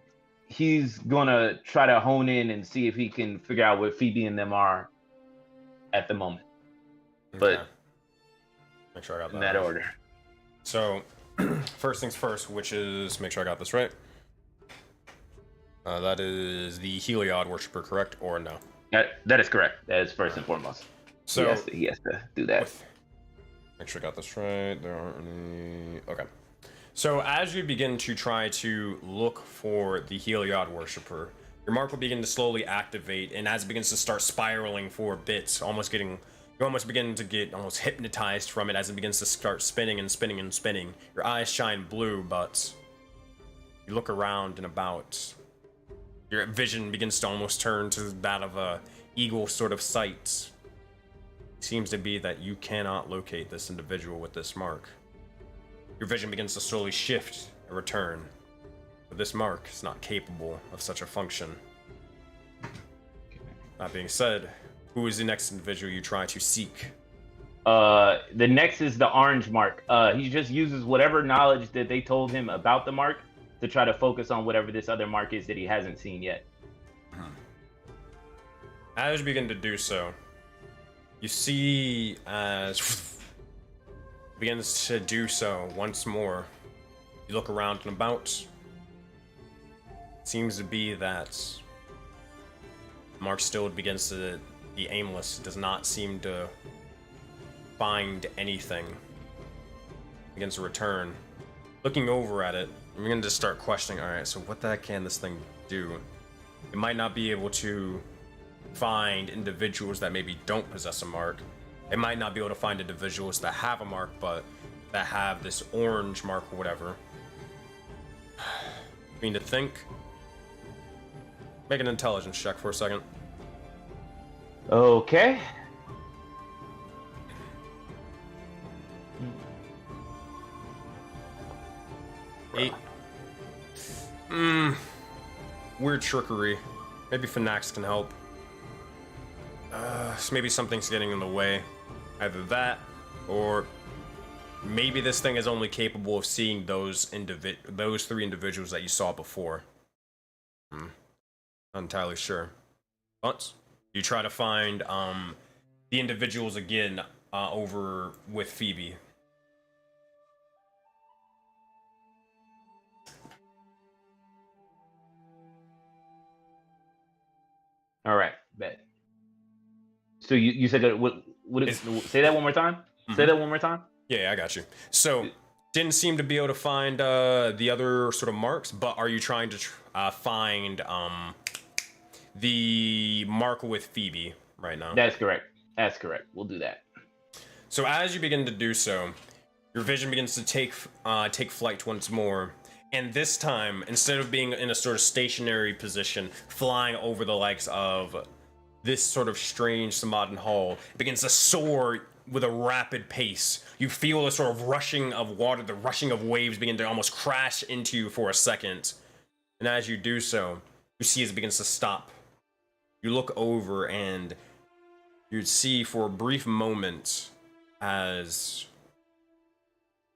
he's going to try to hone in and see if he can figure out where Phoebe and them are at the moment. Okay. But make sure I got that in that order. So, first things first, which is, make sure I got this right. That is the Heliod worshiper, correct, or no? That is correct. That is first and foremost. So he has to do that. Make sure I got this right. There aren't any... Okay. So as you begin to try to look for the Heliod worshiper, your mark will begin to slowly activate, and as it begins to start spiraling for bits, you almost begin to get almost hypnotized from it as it begins to start spinning and spinning and spinning. Your eyes shine blue, but you look around and about. Your vision begins to almost turn to that of a eagle sort of sight. It seems to be that you cannot locate this individual with this mark. Your vision begins to slowly shift and return, but this mark is not capable of such a function. That being said, who is the next individual you try to seek? The next is the orange mark. He just uses whatever knowledge that they told him about the mark to try to focus on whatever this other mark is that he hasn't seen yet. As you begin to do so, you see as begins to do so once more. You look around and about. It seems to be that Mark still begins to be aimless. Does not seem to find anything. Begins to return. Looking over at it, I'm going to start questioning. All right, so what the heck can this thing do? It might not be able to find individuals that maybe don't possess a mark. It might not be able to find individuals that have a mark, but that have this orange mark or whatever. I mean, to think. Make an intelligence check for a second. Okay. Eight. Weird trickery. Maybe Finax can help. So maybe something's getting in the way. Either that, or maybe this thing is only capable of seeing those three individuals that you saw before. Not entirely sure. But you try to find the individuals again over with Phoebe. All right, bet. So you said that say that one more time? Mm-hmm. Say that one more time? Yeah, I got you. So didn't seem to be able to find the other sort of marks, but are you trying to find the mark with Phoebe right now? That's correct. That's correct. We'll do that. So as you begin to do so, your vision begins to take flight once more. And this time, instead of being in a sort of stationary position, flying over the likes of this sort of strange Tsamadan hall, it begins to soar with a rapid pace. You feel a sort of rushing of water, the rushing of waves begin to almost crash into you for a second. And as you do so, you see as it begins to stop. You look over and you'd see for a brief moment as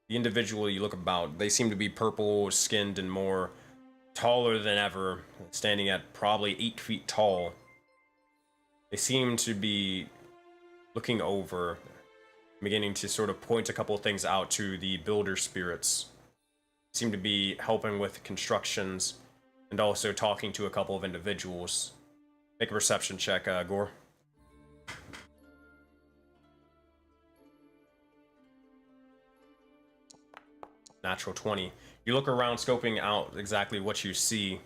the individual you look about, they seem to be purple skinned and more taller than ever, standing at probably 8 feet tall. They seem to be looking over, beginning to sort of point a couple of things out to the builder spirits. Seem to be helping with constructions and also talking to a couple of individuals. Make a perception check, Gore. Natural 20. You look around, scoping out exactly what you see.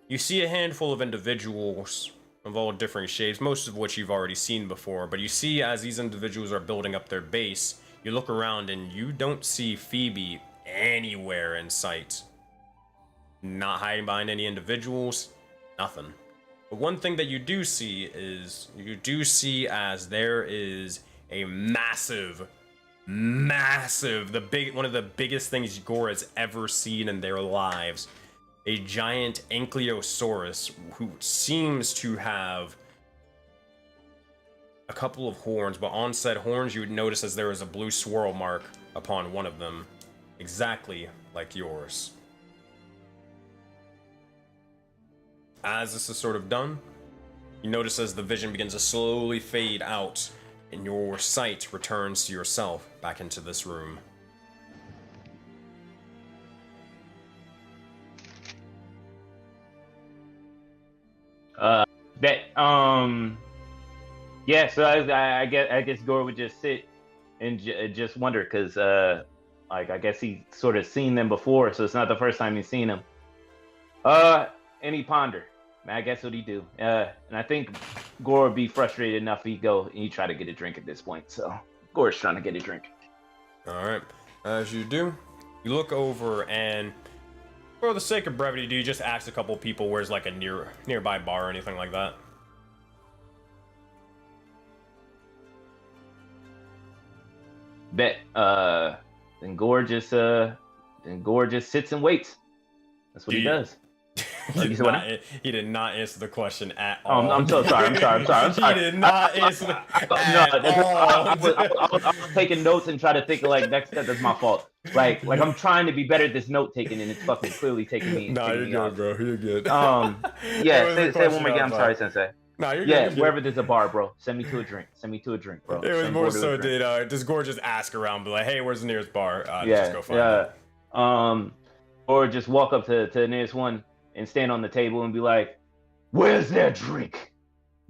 You see a handful of individuals of all different shapes, most of which you've already seen before, but you see as these individuals are building up their base, you look around and you don't see Phoebe anywhere in sight. Not hiding behind any individuals, nothing. But one thing that you do see is, as there is a massive, one of the biggest things Gore has ever seen in their lives. A giant ankylosaurus who seems to have a couple of horns, but on said horns you would notice as there is a blue swirl mark upon one of them, exactly like yours. As this is sort of done, you notice as the vision begins to slowly fade out and your sight returns to yourself back into this room. Yeah, so I guess Gore would just sit and just wonder, because like I guess he's sort of seen them before, so it's not the first time he's seen them. And he ponder. I guess what he do. And I think Gore would be frustrated enough if he go and he try to get a drink at this point. So Gore's trying to get a drink. All right, as you do, you look over and, for the sake of brevity, do you just ask a couple people where's like a nearby bar or anything like that? Bet. Then Gore just sits and waits. That's what he does. He did not answer the question at Oh, all. I'm so sorry. I'm sorry. He did not answer the I was taking notes and trying to think of like next step. That's my fault. Like I'm trying to be better at this note taking, and it's fucking clearly taking me. Nah, taking you're me good, off. bro. You're good. Yeah. Say it one more again. I'm sorry, Sensei. Nah, you're Yeah, good. wherever there's a bar, bro. Send me to a drink. Send me to a drink, bro. It was Send more Gore to a so drink. does Gore just ask around, be like, hey, where's the nearest bar? Yeah, Just go find it. Or just walk up to the nearest one and stand on the table and be like, "Where's their drink?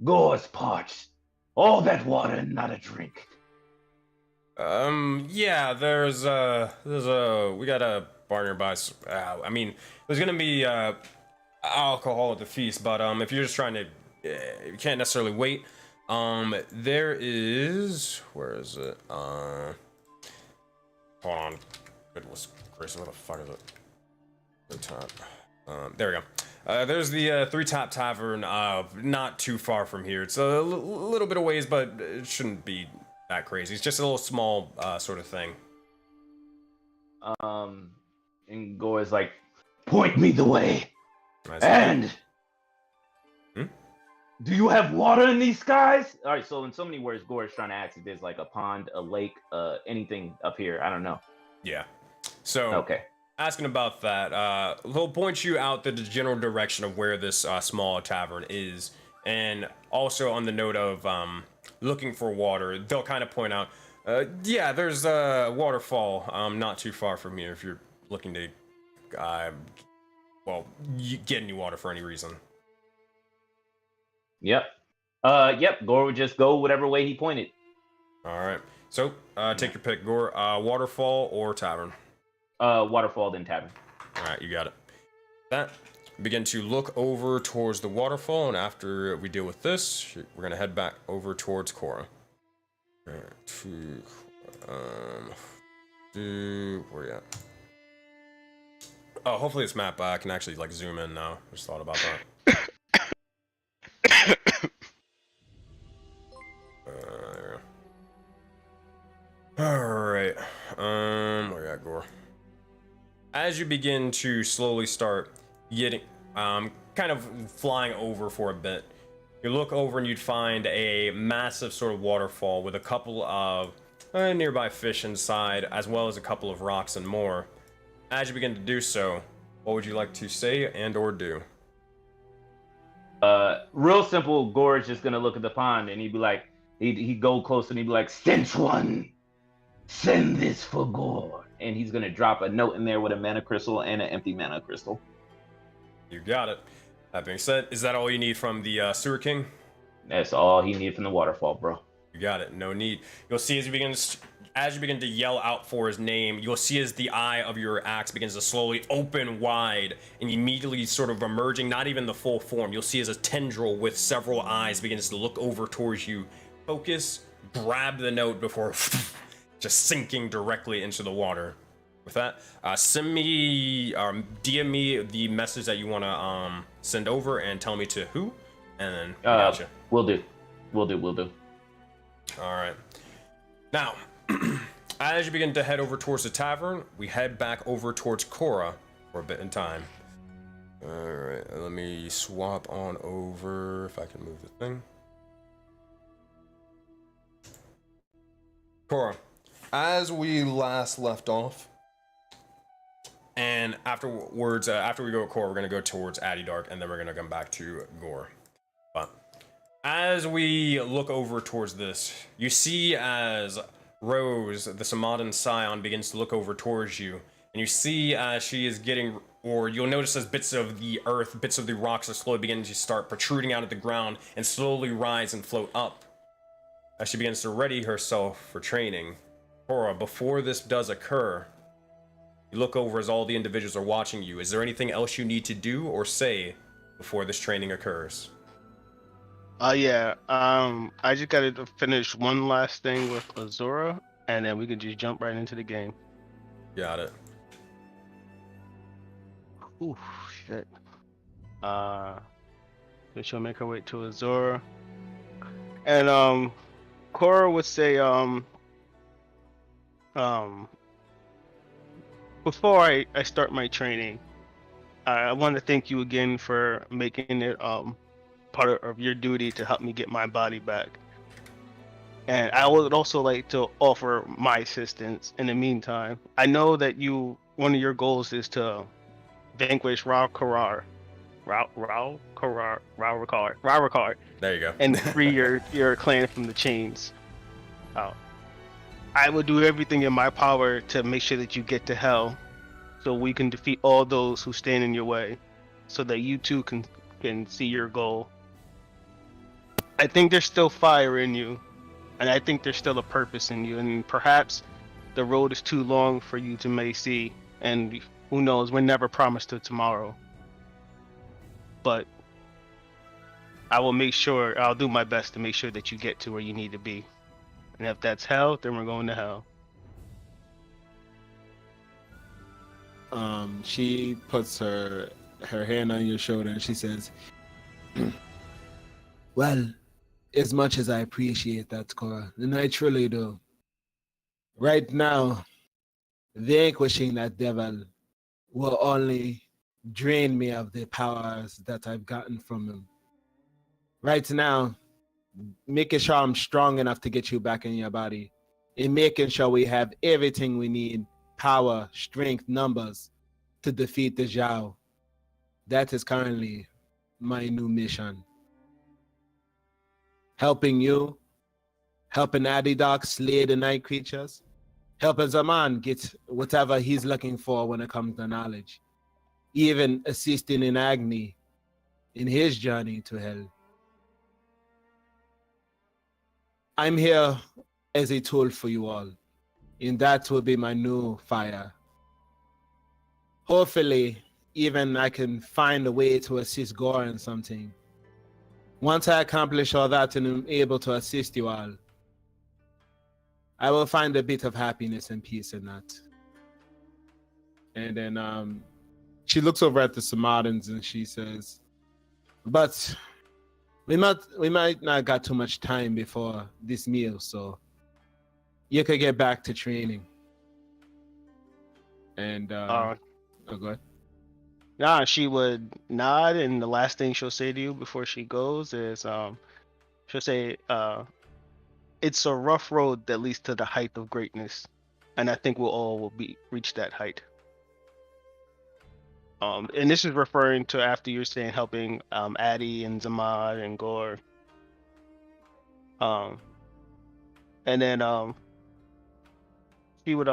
Gore's parched. All that water and not a drink." Yeah, there's we got a bar nearby. I mean, there's gonna be alcohol at the feast, but if you're just trying to, you can't necessarily wait. There is, where is it? Hold on. Goodness gracious, where the fuck is it? The top. There we go. There's the Three Top Tavern, not too far from here. It's a little bit of ways, but it shouldn't be that crazy. It's just a little small sort of thing. And Gore is like, "Point me the way." I see. And do you have water in these skies? All right, so in so many words, Gore is trying to ask if there's like a pond, a lake, anything up here. I don't know. Yeah. So Okay. asking about that, he'll point you out the general direction of where this small tavern is, and also on the note of looking for water, they'll kind of point out, yeah, there's a waterfall not too far from here if you're looking to, get any water for any reason. Yep. Yep. Gore would just go whatever way he pointed. All right. So take your pick, Gore. Waterfall or tavern? Waterfall, then tavern. All right, you got it. That. Begin to look over towards the waterfall, and after we deal with this, we're gonna head back over towards Cora. Where you at? Oh, hopefully this map I can actually like zoom in now. Just thought about that. There we go. All right. Where you at, Gore? As you begin to slowly start getting, kind of flying over for a bit, you look over and you'd find a massive sort of waterfall with a couple of nearby fish inside, as well as a couple of rocks and more. As you begin to do so, what would you like to say and or do? Real simple. Gore is just gonna look at the pond and he'd be like, he'd go close and he'd be like, "Sense one, send this for Gore." And he's gonna drop a note in there with a mana crystal and an empty mana crystal. You got it. That being said, is that all you need from the Sewer King? That's all he needed from the waterfall, bro. You got it. No need. You'll see as you begin to yell out for his name, you'll see as the eye of your axe begins to slowly open wide and immediately sort of emerging, not even the full form. You'll see as a tendril with several eyes begins to look over towards you. Focus, grab the note before just sinking directly into the water. With that, send me, DM me the message that you want to send over and tell me to who, and then gotcha. Will do. Will do. All right. Now, as you begin to head over towards the tavern, we head back over towards Cora for a bit in time. All right, let me swap on over if I can move the thing. Cora, as we last left off, and afterwards, after we go to Cora, we're gonna go towards Addy Dark, and then we're gonna come back to Gore. But as we look over towards this, you see as Rose, the Tsamadan scion, begins to look over towards you, and you see as she is getting, or you'll notice as bits of the earth, bits of the rocks are slowly beginning to start protruding out of the ground and slowly rise and float up. As she begins to ready herself for training. Cora, before this does occur, you look over as all the individuals are watching you. Is there anything else you need to do or say before this training occurs? Yeah. I just gotta finish one last thing with Aurora, and then we can just jump right into the game. Got it. Ooh, shit. So she'll make her way to Aurora, and Cora would say, before I start my training, I want to thank you again for making it part of your duty to help me get my body back. And I would also like to offer my assistance in the meantime. I know that one of your goals is to vanquish Raurakar, There you go. and free your clan from the chains. I will do everything in my power to make sure that you get to hell, so we can defeat all those who stand in your way, so that you too can see your goal. I think there's still fire in you, and I think there's still a purpose in you, and perhaps the road is too long for you to may see, and who knows, we're never promised to tomorrow. But I'll do my best to make sure that you get to where you need to be. And if that's hell, then we're going to hell. She puts her hand on your shoulder and she says, well, as much as I appreciate that, Cora, and I truly do, right now, vanquishing that devil will only drain me of the powers that I've gotten from him. Right now, making sure I'm strong enough to get you back in your body, and making sure we have everything we need, power, strength, numbers, to defeat the Zhao. That is currently my new mission. Helping you, helping Adidoc slay the night creatures, helping Zaman get whatever he's looking for when it comes to knowledge, even assisting in Agni in his journey to hell. I'm here as a tool for you all, and that will be my new fire. Hopefully, even I can find a way to assist Gore in something. Once I accomplish all that and am able to assist you all, I will find a bit of happiness and peace in that. And then she looks over at the Tsamadans and she says, but we might not got too much time before this meal, so you could get back to training. And go ahead. Nah, she would nod, and the last thing she'll say to you before she goes is, she'll say, it's a rough road that leads to the height of greatness, and I think we'll all reach that height. And this is referring to after you're saying helping Addy and Zamad and Gore. And then she would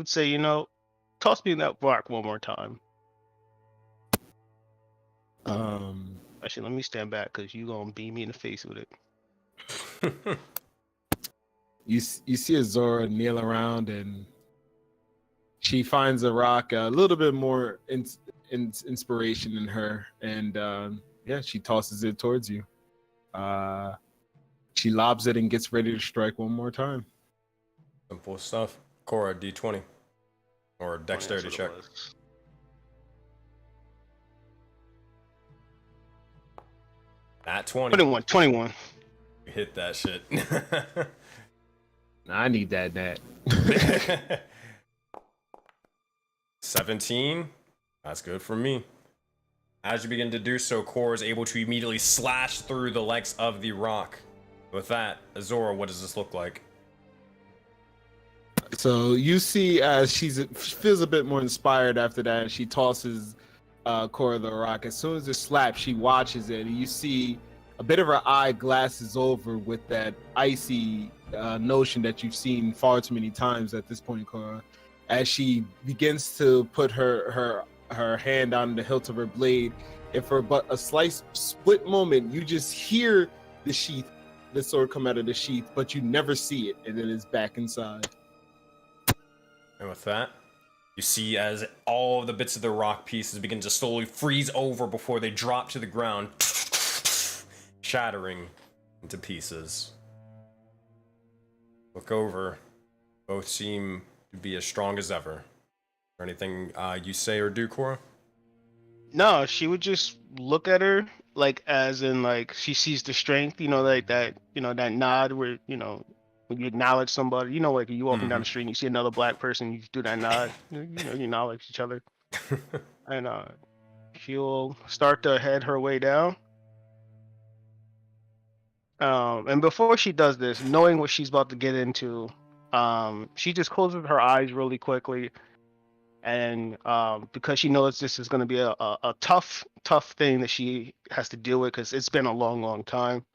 say, toss me that rock one more time. Actually, let me stand back because you're gonna beat me in the face with it. You see Azora kneel around and she finds a rock a little bit more inspiration in her, and she tosses it towards you. She lobs it and gets ready to strike one more time. Simple stuff. Cora, D20. Or dexterity check. At 20. 21. You hit that shit. I need that. 17. That's good for me. As you begin to do so, Cora is able to immediately slash through the legs of the rock. With that, Azora, what does this look like? So you see as she feels a bit more inspired after that, she tosses Cora the rock. As soon as it slaps, she watches it, and you see a bit of her eye glasses over with that icy notion that you've seen far too many times at this point, Cora. As she begins to put her hand on the hilt of her blade, and for but a split moment, you just hear the sword come out of the sheath, but you never see it, and then it's back inside. And with that, you see as all of the bits of the rock pieces begin to slowly freeze over before they drop to the ground, shattering into pieces. Look over. Both seem to be as strong as ever. Or anything you say or do, Cora? No, she would just look at her as in she sees the strength, like that, that nod where, when you acknowledge somebody, like you're walking down the street and you see another black person, you do that nod, you acknowledge each other. And she'll start to head her way down. And before she does this, knowing what she's about to get into, she just closes her eyes really quickly. And because she knows this is going to be a tough thing that she has to deal with, because it's been a long time.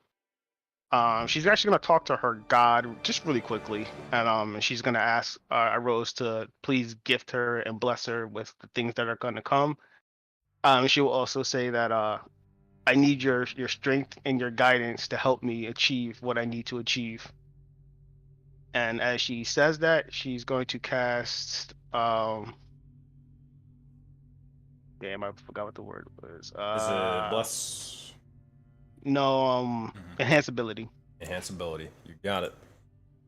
She's actually going to talk to her god just really quickly, and she's going to ask Rose to please gift her and bless her with the things that are going to come. She will also say that I need your strength and your guidance to help me achieve what I need to achieve. And as she says that, she's going to cast damn, I forgot what the word was. Is it bless? No, enhance ability. Enhance ability. You got it.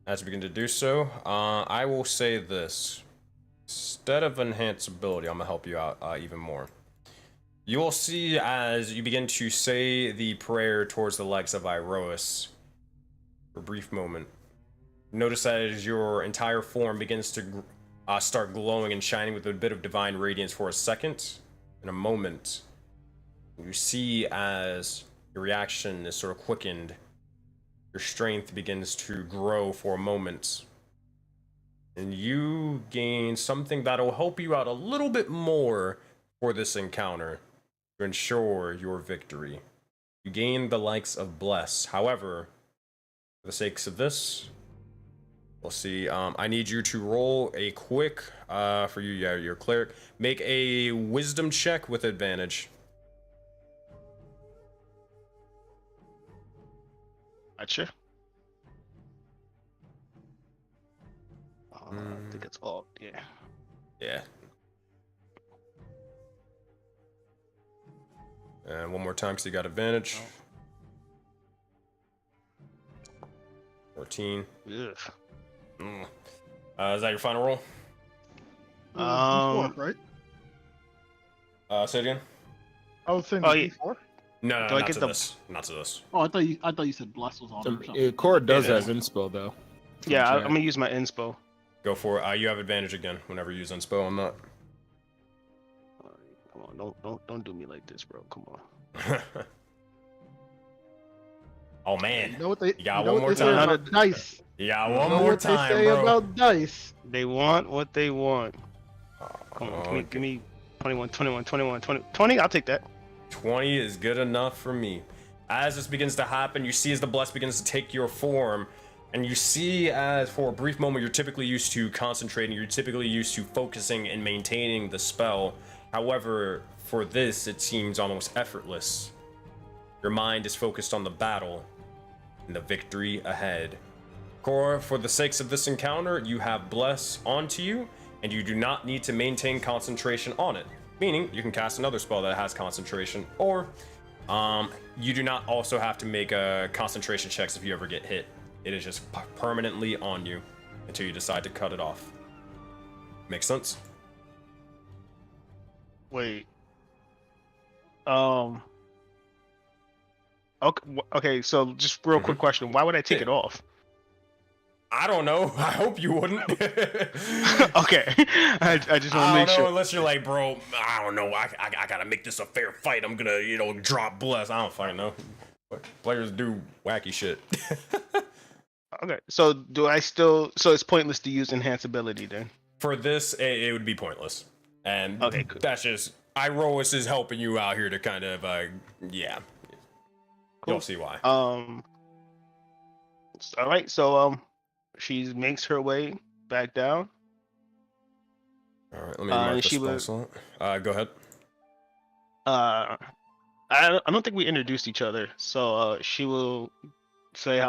As you begin to do so, I will say this. Instead of enhance ability, I'm gonna help you out even more. You will see as you begin to say the prayer towards the likes of Iroas for a brief moment. Notice that as your entire form begins to start glowing and shining with a bit of divine radiance for a second. In a moment, you see as your reaction is sort of quickened, your strength begins to grow for a moment. And you gain something that'll help you out a little bit more for this encounter to ensure your victory. You gain the likes of Bless. However, for the sakes of this, we'll see. I need you to roll a quick, for you, yeah, your cleric, make a wisdom check with advantage. Gotcha. I think it's all, yeah. Yeah. And one more time because you got advantage. 14. Ugh. Is that your final roll? D4, right? Say it again. I was saying Oh, D4. No, Do I not get to the- this. Not to this. Oh, I thought you said Bless was on it or something. Core does Yeah. have inspo though. Yeah, From I'm chat. gonna use my inspo. Go for it. You have advantage again whenever you use inspo. I'm not. Come on, don't do me like this, bro. Come on. Oh man. You know what they, You got you know one what more they say time. about dice. You got You one know more what time, they say bro. about dice. They want what they want. Come on, Oh, give me 21, 20. I'll take that. 20 is good enough for me. As this begins to happen, you see as the bless begins to take your form, and you see as for a brief moment you're typically used to concentrating, you're typically used to focusing and maintaining the spell. However, for this, it seems almost effortless. Your mind is focused on the battle and the victory ahead. Cora, for the sakes of this encounter, you have Bless onto you, and you do not need to maintain concentration on it. Meaning, you can cast another spell that has concentration, or you do not also have to make concentration checks if you ever get hit. It is just permanently on you until you decide to cut it off. Make sense? Wait. Okay. So just real quick question: why would I take it off? I don't know. I hope you wouldn't. Okay. I just want to I make don't know, sure. unless you're like, bro, I don't know. I gotta make this a fair fight. I'm gonna, drop Bless. I don't fucking know. Players do wacky shit. Okay. So do I still? So it's pointless to use enhance ability then. For this, it would be pointless. And Okay, cool. that's just Iroas is helping you out here to kind of yeah. Cool. You'll see why. All right. So she makes her way back down. All right, let me mark the she spell was- slot. Go ahead. I don't think we introduced each other. So she will say,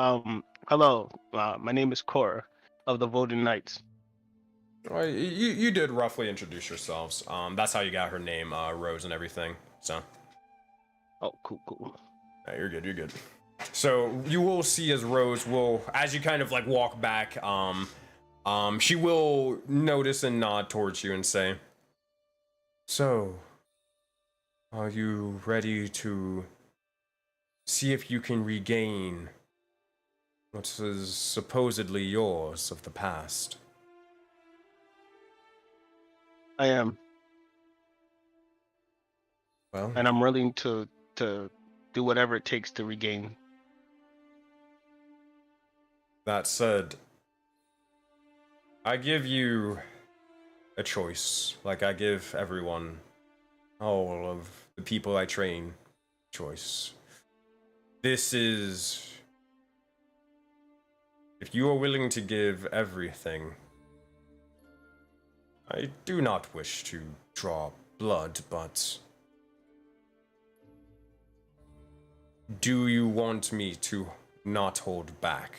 hello, my name is Cora of the Voden Knights. Well, you did roughly introduce yourselves. That's how you got her name, Rose, and everything. So. Oh, cool. Yeah, you're good. So you will see as Rose will, as you kind of like walk back, she will notice and nod towards you and say, "So, are you ready to see if you can regain what is supposedly yours of the past?" I am. Well, and I'm willing to do whatever it takes to regain. that said, I give you a choice, like I give everyone, all of the people I train, choice. This is... If you are willing to give everything, I do not wish to draw blood, but... Do you want me to not hold back?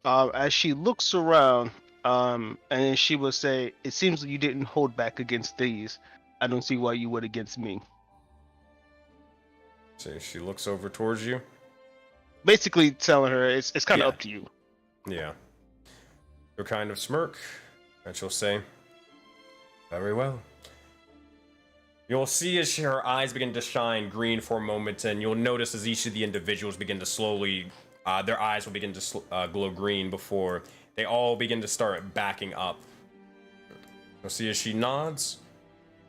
As she looks around, and then she will say, "It seems like you didn't hold back against these. I don't see why you would against me." So she looks over towards you. Basically, telling her it's kind of Yeah. up to you. Yeah. She'll kind of smirk, and she'll say, "Very well." You'll see as her eyes begin to shine green for a moment, and you'll notice as each of the individuals begin to slowly, their eyes will begin to glow green before they all begin to start backing up. You'll see as she nods,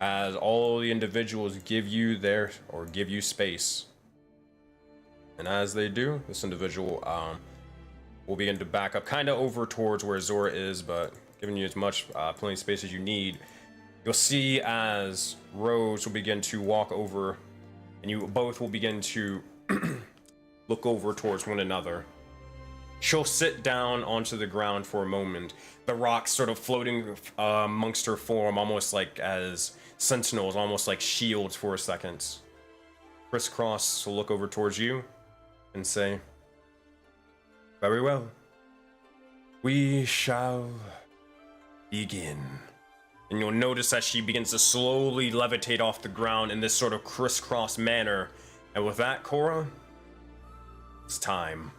as all the individuals give you space. And as they do, this individual will begin to back up, kind of over towards where Zora is, but giving you as much plenty of space as you need. You'll see as Rose will begin to walk over, and you both will begin to look over towards one another. She'll sit down onto the ground for a moment, the rocks sort of floating amongst her form, almost like as sentinels, almost like shields for a second. Crisscross will look over towards you and say, "Very well. We shall begin." And you'll notice that she begins to slowly levitate off the ground in this sort of crisscross manner. And with that, Cora, it's time.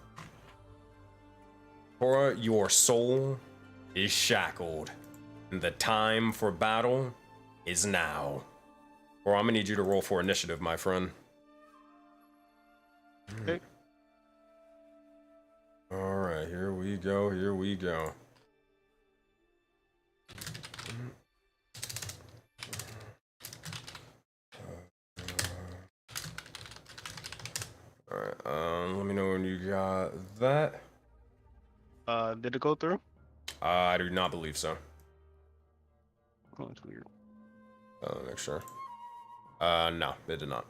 Cora, your soul is shackled, and the time for battle is now. Cora, I'm gonna need you to roll for initiative, my friend. Okay. Alright, here we go, here we go. Alright, let me know when you got that. Did it go through? I do not believe so. Oh, it's weird. Make sure. No, it did not.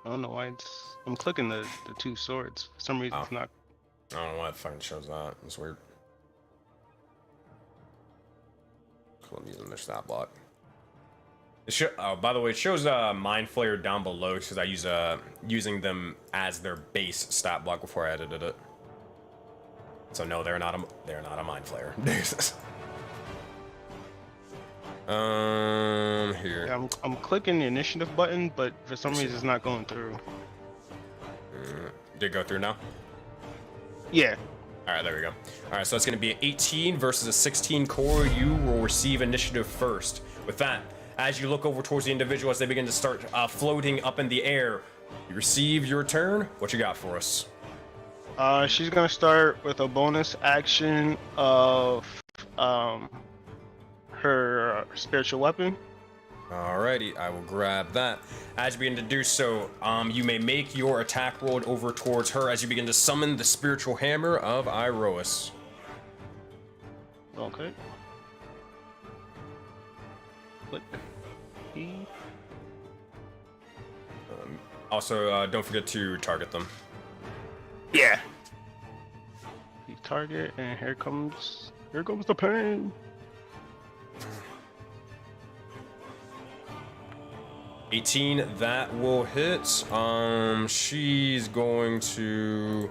I don't know why I'm clicking the two swords. For some reason, it's not. I don't know why it fucking shows that. It's weird. So I'm using their stat block. By the way, it shows Mind Flayer down below because I use using them as their base stat block before I edited it. So no, they're not a Mind Flayer. Here. Yeah, I'm clicking the initiative button, but for some reason it's not going through. Did it go through now? Yeah. Alright, there we go. Alright, so it's going to be an 18 versus a 16 core. You will receive initiative first. With that, as you look over towards the individual as they begin to start floating up in the air, you receive your turn. What you got for us? She's gonna start with a bonus action of her spiritual weapon. Alrighty, I will grab that. As you begin to do so, you may make your attack roll over towards her as you begin to summon the spiritual hammer of Iroas. Okay. Click. E. Also, don't forget to target them. Yeah. The target, and here comes the pain. 18, that will hit. She's going to,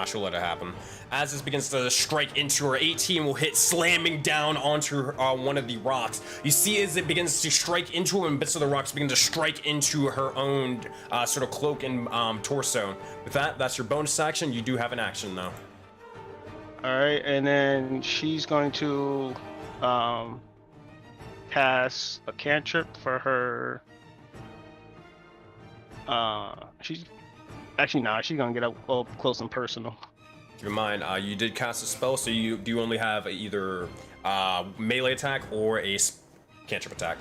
she'll let it happen. As this begins to strike into her, 18 will hit, slamming down onto her, one of the rocks. You see as it begins to strike into her, and bits of the rocks begin to strike into her own sort of cloak and torso. With that, that's your bonus action. You do have an action, though. Alright, and then she's going to cast a cantrip for her. Actually, nah, she's gonna get up close and personal. Keep in mind, you did cast a spell, so you only have either melee attack or a cantrip attack.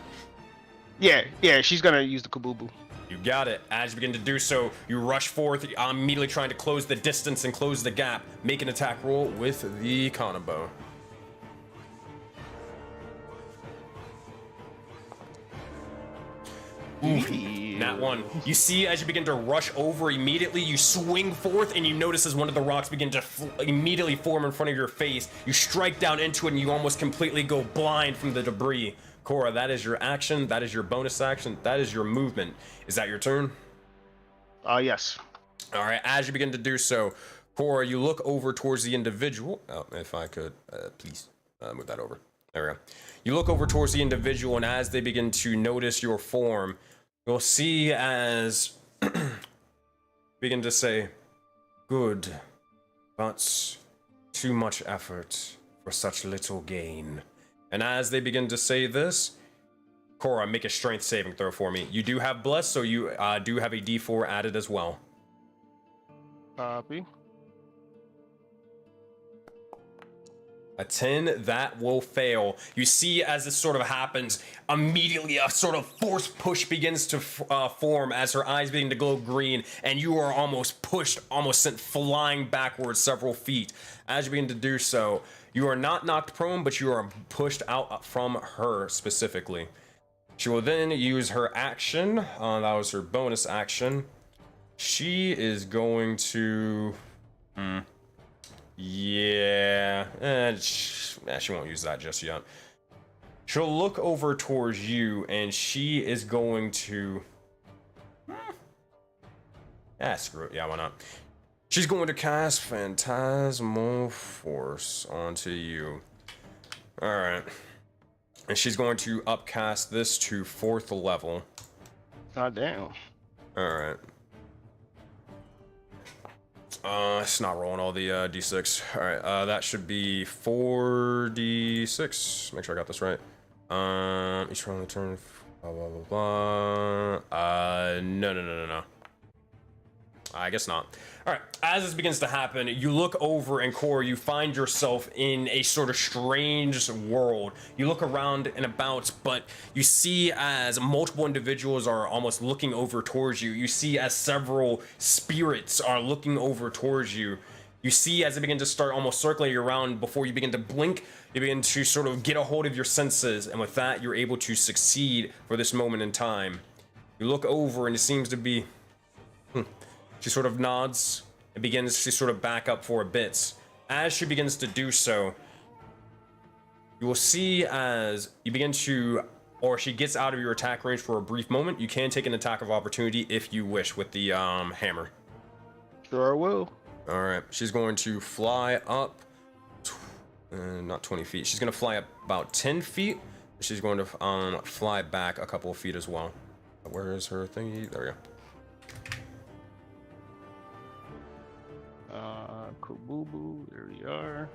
Yeah, she's gonna use the kabubu. You got it. As you begin to do so, you rush forth, immediately trying to close the distance and close the gap. Make an attack roll with the Kanabo. That one. You see, as you begin to rush over, immediately you swing forth, and you notice as one of the rocks begin to immediately form in front of your face. You strike down into it, and you almost completely go blind from the debris. Cora, that is your action. That is your bonus action. That is your movement. Is that your turn? Yes. All right. As you begin to do so, Cora, you look over towards the individual. Oh, if I could, please move that over. There we go. You look over towards the individual, and as they begin to notice your form, you'll see as begin to say, "Good, but too much effort for such little gain." And as they begin to say this, Cora, make a strength saving throw for me. You do have bless, so you do have a D4 added as well. Copy. A 10, that will fail. You see, as this sort of happens, immediately a sort of force push begins to form as her eyes begin to glow green, and you are almost pushed, almost sent flying backwards several feet. As you begin to do so, you are not knocked prone, but you are pushed out from her specifically. She will then use her action. That was her bonus action. She is going to... Yeah, she won't use that just yet. She'll look over towards you, and she is going to... screw it. Yeah, why not? She's going to cast Phantasmal Force onto you. Alright. And she's going to upcast this to 4th level. God damn. Alright. It's not rolling all the d6. Alright, that should be 4d6. Make sure I got this right. Each round of the turn. Blah, blah, blah, blah. No. I guess not. Alright, as this begins to happen, you look over, and Cora, you find yourself in a sort of strange world. You look around and about, but you see as multiple individuals are almost looking over towards you. You see as several spirits are looking over towards you. You see as they begin to start almost circling around. Before you begin to blink, you begin to sort of get a hold of your senses, and with that, you're able to succeed for this moment in time. You look over, and it seems to be... She sort of nods and begins to sort of back up for a bit. As she begins to do so, you will see as you begin to, or she gets out of your attack range for a brief moment. You can take an attack of opportunity if you wish with the hammer. Sure I will. All right, she's going to fly up, not 20 feet. She's going to fly up about 10 feet. She's going to fly back a couple of feet as well. Where is her thingy? There we go. Kabubu, there we are.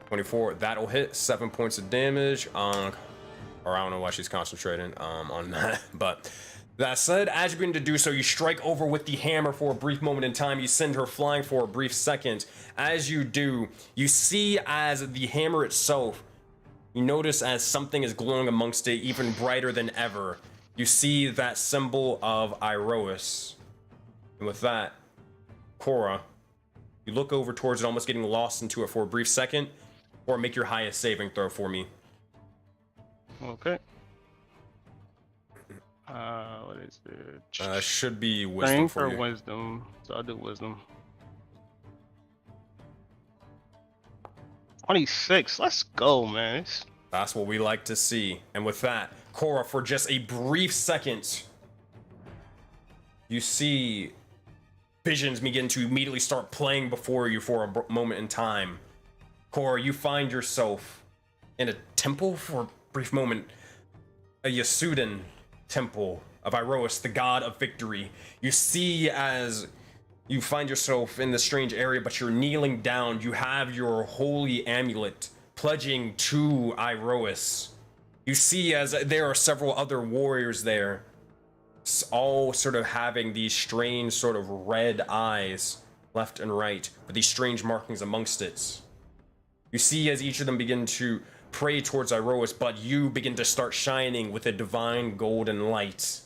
.24, that'll hit. 7 points of damage. Or I don't know why she's concentrating on that. But that said, as you begin to do so, you strike over with the hammer for a brief moment in time. You send her flying for a brief second. As you do, you see as the hammer itself, you notice as something is glowing amongst it, even brighter than ever. You see that symbol of Auroraverse. And with that, Cora, you look over towards it, almost getting lost into it for a brief second, or make your highest saving throw for me. Okay. What is it? Should be wisdom for you. Wisdom. So I'll do wisdom. 26. Let's go, man. That's what we like to see. And with that, Cora, for just a brief second, you see visions begin to immediately start playing before you for a moment in time. Cora, you find yourself in a temple for a brief moment, a Yasudan temple of Auroraverse, the god of victory. You see as you find yourself in this strange area, but you're kneeling down. You have your holy amulet pledging to Auroraverse. You see as there are several other warriors there, all sort of having these strange sort of red eyes left and right, with these strange markings amongst it. You see as each of them begin to pray towards Iroas, but you begin to start shining with a divine golden light.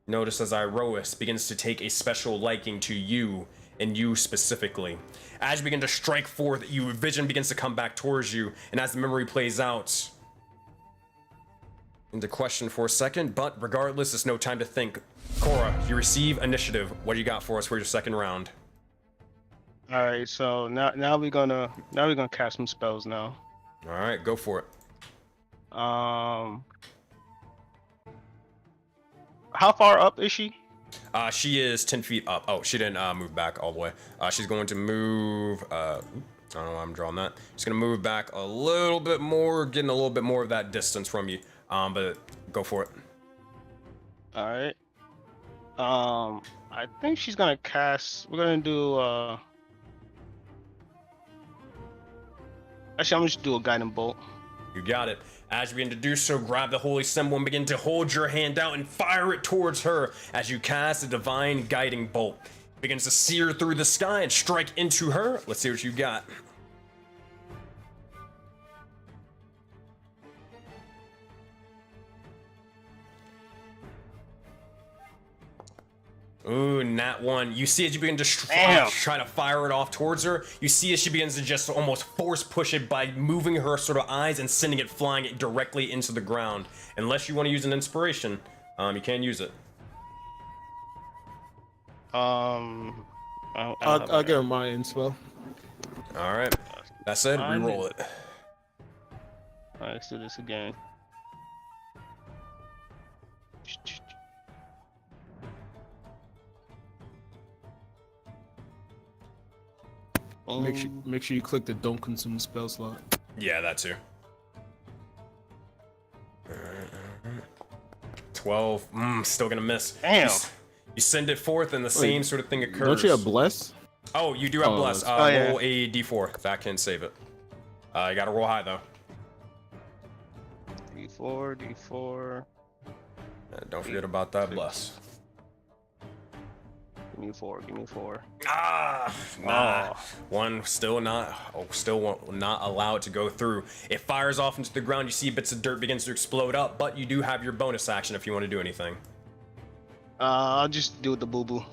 Notice as Iroas begins to take a special liking to you, and you specifically. As you begin to strike forth, your vision begins to come back towards you, and as the memory plays out, into question for a second, but regardless, it's no time to think. Cora, you receive initiative. What do you got for us for your second round? All right, so now we're gonna cast some spells now. All right, go for it. How far up is she? She is 10 feet up. Oh, she didn't move back all the way. She's going to move. I don't know why I'm drawing that. She's gonna move back a little bit more, getting a little bit more of that distance from you. But go for it. All right. I think she's gonna cast. We're gonna do. Actually, I'm just do a guiding bolt. You got it. As you begin to do so, grab the holy symbol and begin to hold your hand out and fire it towards her as you cast a divine guiding bolt. It begins to sear through the sky and strike into her. Let's see what you got. Ooh, nat one. You see as you begin to try to fire it off towards her, you see as she begins to just almost force push it by moving her sort of eyes and sending it flying directly into the ground. Unless you want to use an inspiration, you can use it. I'll give her my inspo. All right. That said, re-roll it. All right, let's do this again. Make sure you click the don't consume spell slot. Yeah, that too. 12. Still gonna miss. Damn. You send it forth and the same sort of thing occurs. Don't you have bless? Oh, you do have bless. yeah. Roll a d4. That can save it. You gotta roll high though. D4. Don't forget about that bless. Give me four. Nah. One still not allowed to go through. It fires off into the ground. You see bits of dirt begins to explode up, but you do have your bonus action if you want to do anything. I'll just do the boo boo.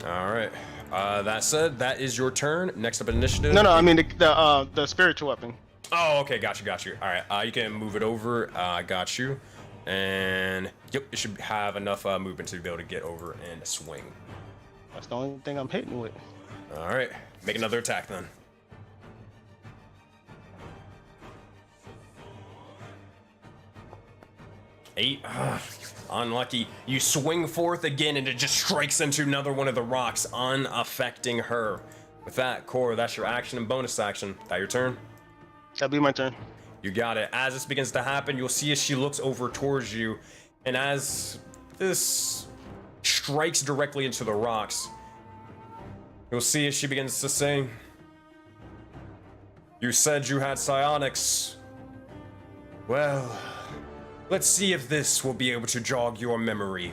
All right. That said, that is your turn. Next up, initiative. No, I mean the spiritual weapon. Oh, okay, got you. All right, you can move it over. I got you, and yep, it should have enough movement to be able to get over and swing. That's the only thing I'm hitting with. All right, make another attack then. Eight. Unlucky. You swing forth again, and it just strikes into another one of the rocks, unaffecting her. With that, Cora, that's your action and bonus action. That your turn? That'll be my turn. You got it. As this begins to happen, you'll see as she looks over towards you, and as this strikes directly into the rocks, you'll see as she begins to sing, "You said you had psionics. Well, let's see if this will be able to jog your memory."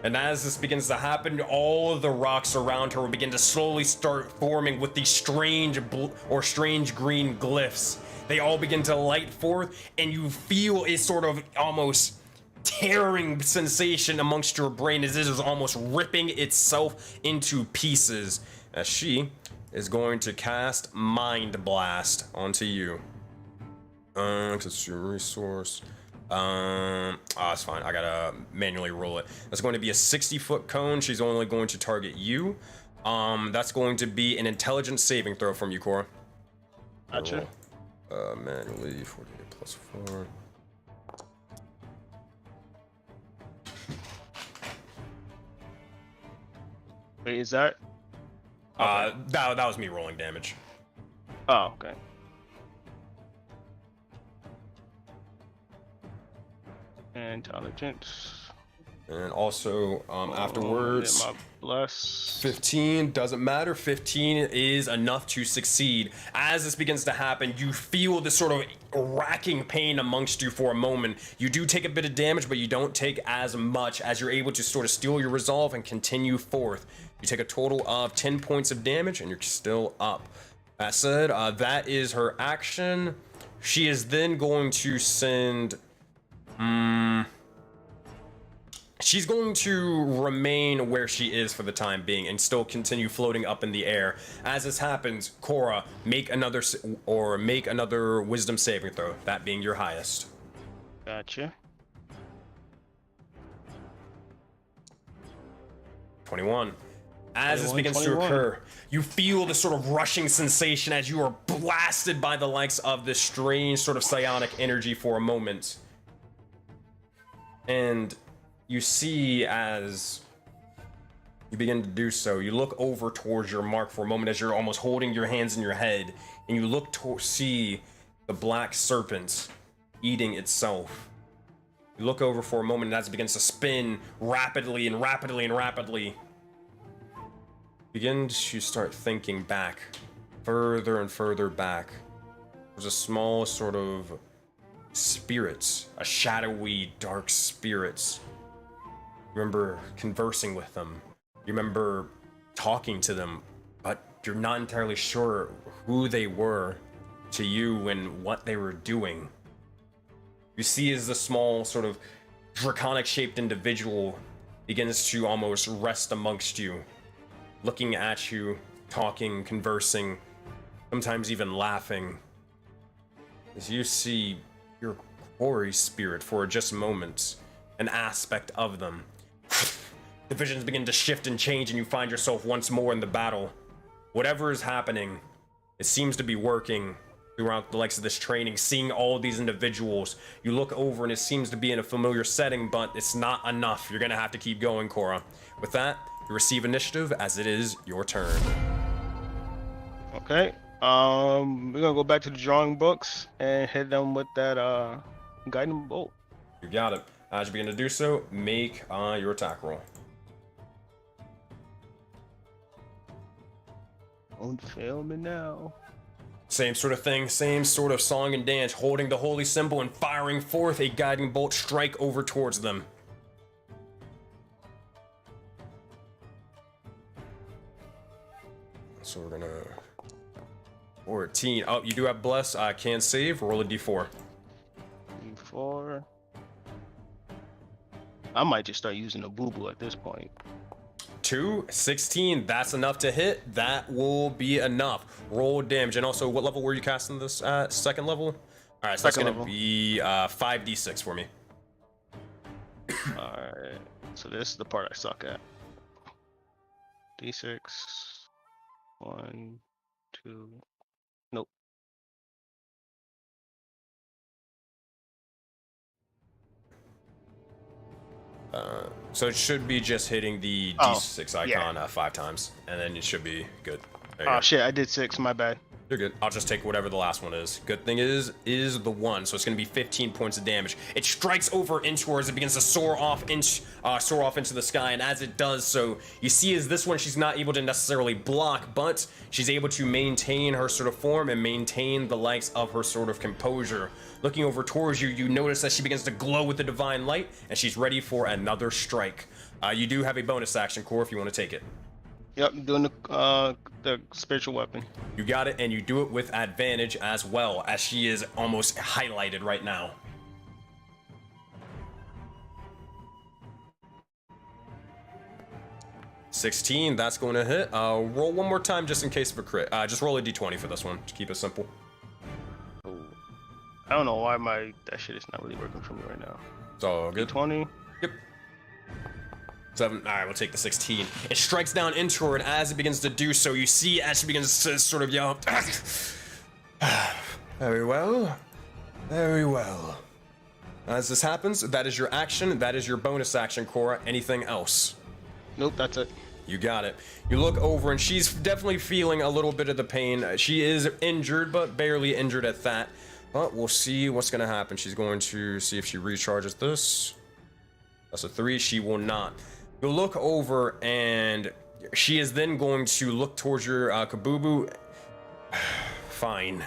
And as this begins to happen, all of the rocks around her will begin to slowly start forming with these strange green glyphs. They all begin to light forth, and you feel a sort of almost tearing sensation amongst your brain as it is almost ripping itself into pieces. As she is going to cast Mind Blast onto you. It's your resource. It's fine. I gotta manually roll it. That's going to be a 60-foot cone. She's only going to target you. That's going to be an intelligence saving throw from you, Cora. Gotcha. Manually 48 plus 4. Wait, is that? That was me rolling damage. Oh, okay. Intelligence. And also, afterwards, my bless. 15 doesn't matter. 15 is enough to succeed. As this begins to happen, you feel this sort of racking pain amongst you for a moment. You do take a bit of damage, but you don't take as much as you're able to sort of steal your resolve and continue forth. You take a total of 10 points of damage, and you're still up. That said, that is her action. She is then going to send... She's going to remain where she is for the time being and still continue floating up in the air. As this happens, Cora, make another wisdom saving throw, that being your highest. Gotcha. 21. As this begins to occur, you feel this sort of rushing sensation as you are blasted by the likes of this strange sort of psionic energy for a moment. And you see, as you begin to do so, you look over towards your mark for a moment as you're almost holding your hands in your head, and you look to see the black serpent eating itself. You look over for a moment, and as it begins to spin rapidly and rapidly and rapidly, begin to start thinking back, further and further back. There's a small sort of spirit, a shadowy, dark spirit. You remember conversing with them. You remember talking to them, but you're not entirely sure who they were to you and what they were doing. You see as the small sort of draconic shaped individual begins to almost rest amongst you, looking at you, talking, conversing, sometimes even laughing. As you see your quarry spirit for just moments, an aspect of them. The visions begin to shift and change, and you find yourself once more in the battle. Whatever is happening, it seems to be working throughout the likes of this training, seeing all these individuals. You look over and it seems to be in a familiar setting, but it's not enough. You're gonna have to keep going, Cora. With that, you receive initiative as it is your turn. Okay. We're gonna go back to the drawing books and hit them with that guiding bolt. You got it. As you begin to do so, make your attack roll. Don't fail me now. Same sort of thing, same sort of song and dance, holding the holy symbol and firing forth a guiding bolt strike over towards them. So we're gonna 14. Oh, you do have bless. I can save. Roll a d4. D4. I might just start using a boo-boo at this point. 2, 16. That's enough to hit. That will be enough. Roll damage. And also, what level were you casting this at? Second level? All right, so that's gonna be 5d6 for me. All right. So this is the part I suck at. D6. 1, 2. Nope. So it should be just hitting the D6 icon 5 times, and then it should be good. There you go. Shit, I did 6, my bad. You're good. I'll just take whatever the last one is. Good thing is the 1, so it's going to be 15 points of damage. It strikes over into her as it begins to soar off into the sky, and as it does so, you see as this one she's not able to necessarily block, but she's able to maintain her sort of form and maintain the likes of her sort of composure. Looking over towards you, you notice that she begins to glow with the divine light, and she's ready for another strike. You do have a bonus action, Core, if you want to take it. Yep, I'm doing the spiritual weapon. You got it, and you do it with advantage as well, as she is almost highlighted right now. $16, that's going to hit. Roll one more time just in case of a crit. Just roll a d20 for this one to keep it simple. Oh, I don't know why that shit is not really working for me right now. It's all good. D20. Yep. 7. All right, we'll take the 16. It strikes down into her, and as it begins to do so, you see as she begins to sort of yell, very well, very well. As this happens, that is your action. That is your bonus action, Cora. Anything else? Nope, that's it. You got it. You look over, and she's definitely feeling a little bit of the pain. She is injured, but barely injured at that. But we'll see what's going to happen. She's going to see if she recharges this. That's a 3. She will not. You'll look over, and she is then going to look towards your Kabubu. Fine.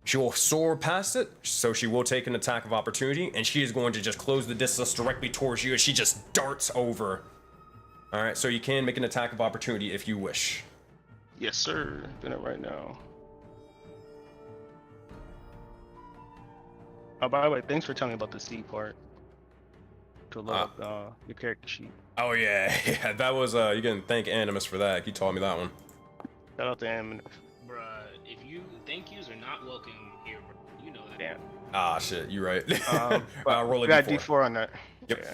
She will soar past it, so she will take an attack of opportunity, and she is going to just close the distance directly towards you as she just darts over. All right, so you can make an attack of opportunity if you wish. Yes, sir. Doing it right now. Oh, by the way, thanks for telling me about the C part. To load up your character sheet. Oh yeah, yeah, that was you can thank Animus for that. He taught me that one. Shout out to Animus. Bruh, if you thank yous are not welcome here, bro. You know that. Damn. Ah shit, you right. But roll a we got d4. D4 on that. Yep. Yeah.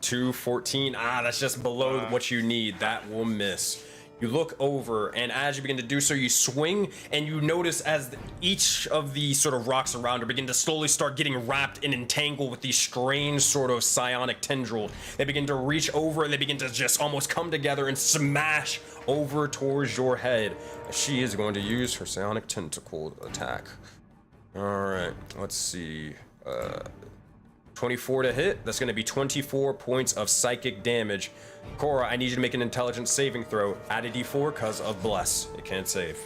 2, 14. That's just below what you need. That will miss. You look over, and as you begin to do so, you swing, and you notice as each of the sort of rocks around her begin to slowly start getting wrapped and entangled with these strange sort of psionic tendrils. They begin to reach over, and they begin to just almost come together and smash over towards your head. She is going to use her psionic tentacle attack. All right, let's see. 24 to hit. That's going to be 24 points of psychic damage. Cora, I need you to make an intelligence saving throw. Add a d4 because of bless. It can't save.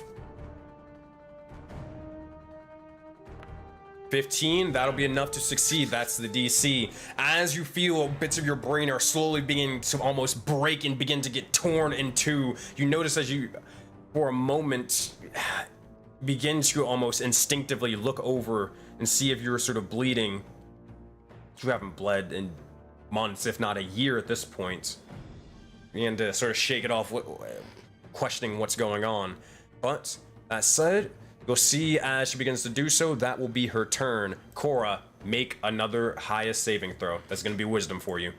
15, that'll be enough to succeed. That's the DC. As you feel bits of your brain are slowly beginning to almost break and begin to get torn in two, you notice as you, for a moment, begin to almost instinctively look over and see if you're sort of bleeding. You haven't bled in months, if not a year at this point. Begin to sort of shake it off, questioning what's going on. But that said, you'll see as she begins to do so, that will be her turn. Cora, make another highest saving throw. That's going to be wisdom for you.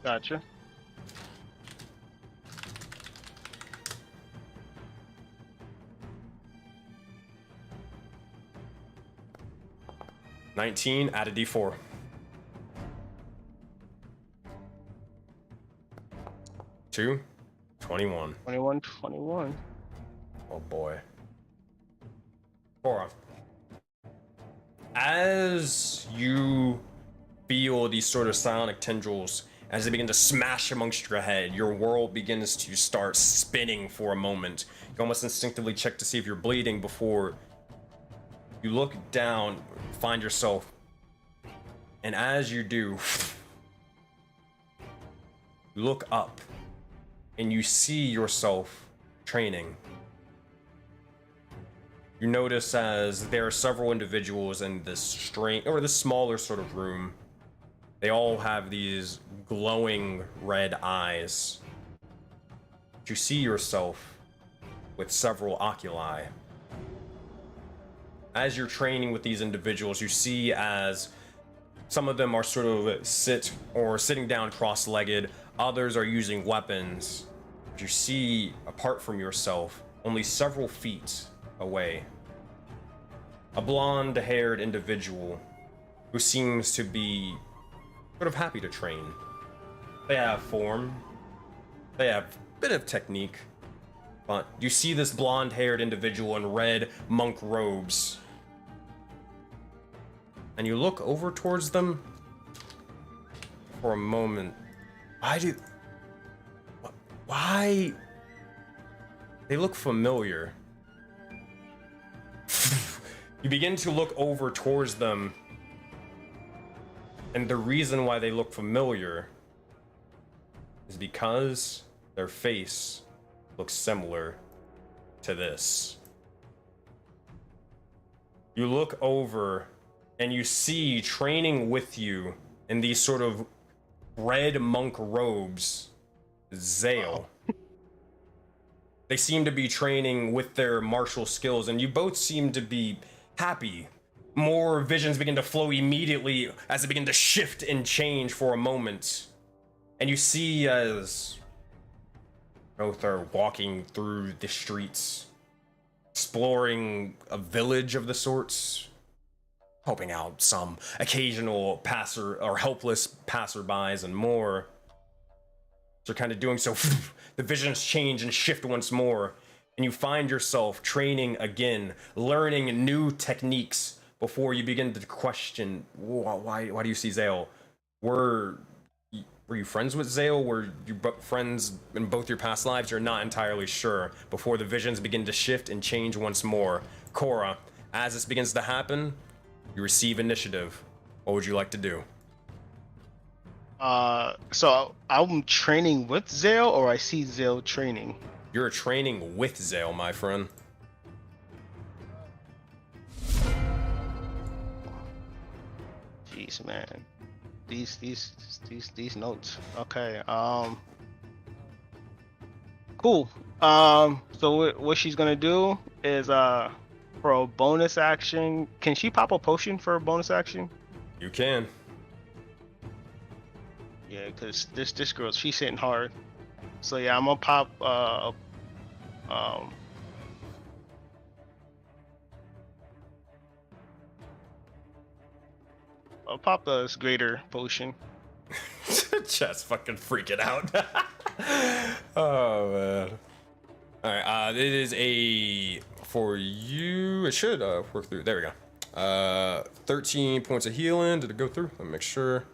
Gotcha. $19, add a d4. 2, 21. 21. Oh boy. Cora, as you feel these sort of psionic tendrils, as they begin to smash amongst your head, your world begins to start spinning for a moment. You almost instinctively check to see if you're bleeding before you look down, find yourself, and as you do, you look up and you see yourself training. You notice as there are several individuals in this this smaller sort of room. They all have these glowing red eyes. You see yourself with several oculi. As you're training with these individuals, you see as some of them are sort of sitting down cross-legged, others are using weapons. You see, apart from yourself, only several feet away, a blonde-haired individual who seems to be sort of happy to train. They have form, they have a bit of technique, but you see this blonde-haired individual in red monk robes, and you look over towards them for a moment. Why? They look familiar. You begin to look over towards them, and the reason why they look familiar is because their face looks similar to this. You look over and you see training with you in these sort of red monk robes, Zale. They seem to be training with their martial skills, and you both seem to be happy. More visions begin to flow immediately as they begin to shift and change for a moment. And you see as both are walking through the streets, exploring a village of the sorts, helping out some occasional passer or helpless passerbys and more. So kind of doing so, the visions change and shift once more, and you find yourself training again, learning new techniques before you begin to question why do you see Zale? Were you friends with Zale? Were you friends in both your past lives? You're not entirely sure before the visions begin to shift and change once more. Cora, as this begins to happen, you receive initiative. What would you like to do? So I'm training with Zale, or I see Zale training? You're training with Zale, my friend. Jeez, man. These notes. Okay. Cool. So what she's gonna do is for a bonus action, can she pop a potion for a bonus action? You can. Yeah, because this girl, she's hitting hard. So yeah, I'm gonna pop I'll pop this greater potion. Just fucking freaking out. Oh man. Alright, it is a for you. It should work through. There we go. 13 points of healing. Did it go through? Let me make sure.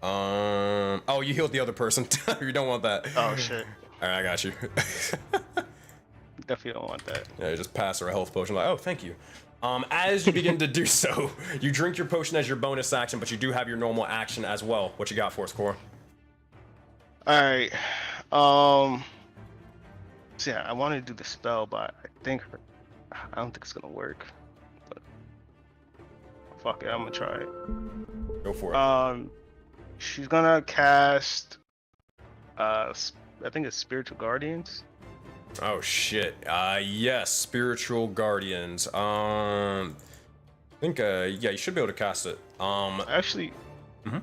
Oh, you healed the other person. You don't want that. Oh shit. Alright, I got you. Definitely don't want that. Yeah, you just pass her a health potion. Like, oh, thank you. As you begin to do so, you drink your potion as your bonus action, but you do have your normal action as well. What you got for us, Cora? All right. So yeah, I wanted to do the spell, but I don't think it's gonna work. But fuck it, I'm gonna try it. Go for it. She's gonna cast I think it's Spiritual Guardians. Oh shit. Yes, Spiritual Guardians. I think yeah, you should be able to cast it. Actually, Mhm.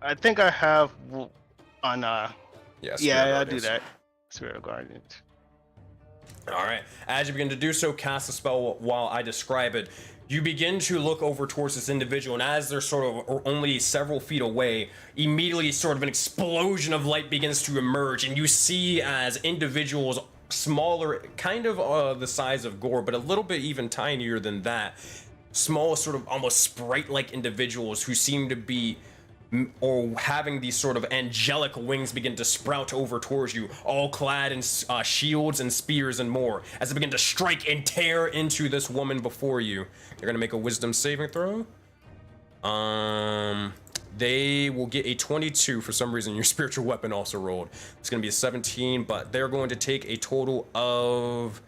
I think I have on yeah, I'll do that. Spiritual Guardians. All right. As you begin to do so, cast the spell while I describe it. You begin to look over towards this individual, and as they're sort of only several feet away, immediately sort of an explosion of light begins to emerge, and you see as individuals smaller, kind of the size of Gore, but a little bit even tinier than that, small, sort of almost sprite-like individuals who seem to be or having these sort of angelic wings begin to sprout over towards you, all clad in shields and spears and more, as they begin to strike and tear into this woman before you. They're gonna make a wisdom saving throw. They will get a 22. For some reason, your spiritual weapon also rolled. It's gonna be a 17, but they're going to take a total of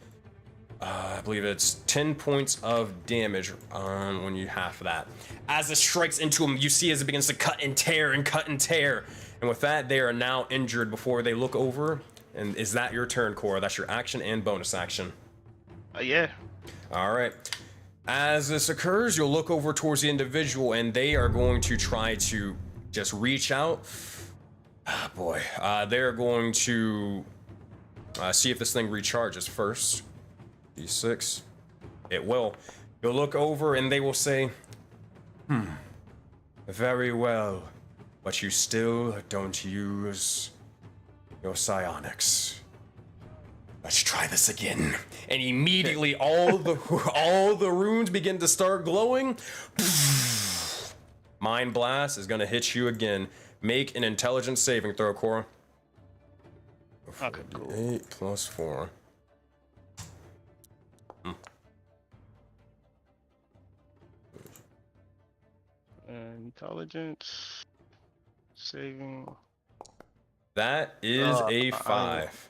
I believe it's 10 points of damage when you half that. As it strikes into him, you see as it begins to cut and tear and cut and tear. And with that, they are now injured before they look over. And is that your turn, Cora? That's your action and bonus action. Yeah. All right. As this occurs, you'll look over towards the individual, and they are going to try to just reach out. Ah, boy. They're going to see if this thing recharges first. D6. It will. You'll look over and they will say, very well, but you still don't use your psionics. Let's try this again. And immediately all the runes begin to start glowing. Mind Blast is gonna hit you again. Make an intelligence saving throw, Cora. Okay, cool. 8 plus 4. Intelligence saving. That is a 5.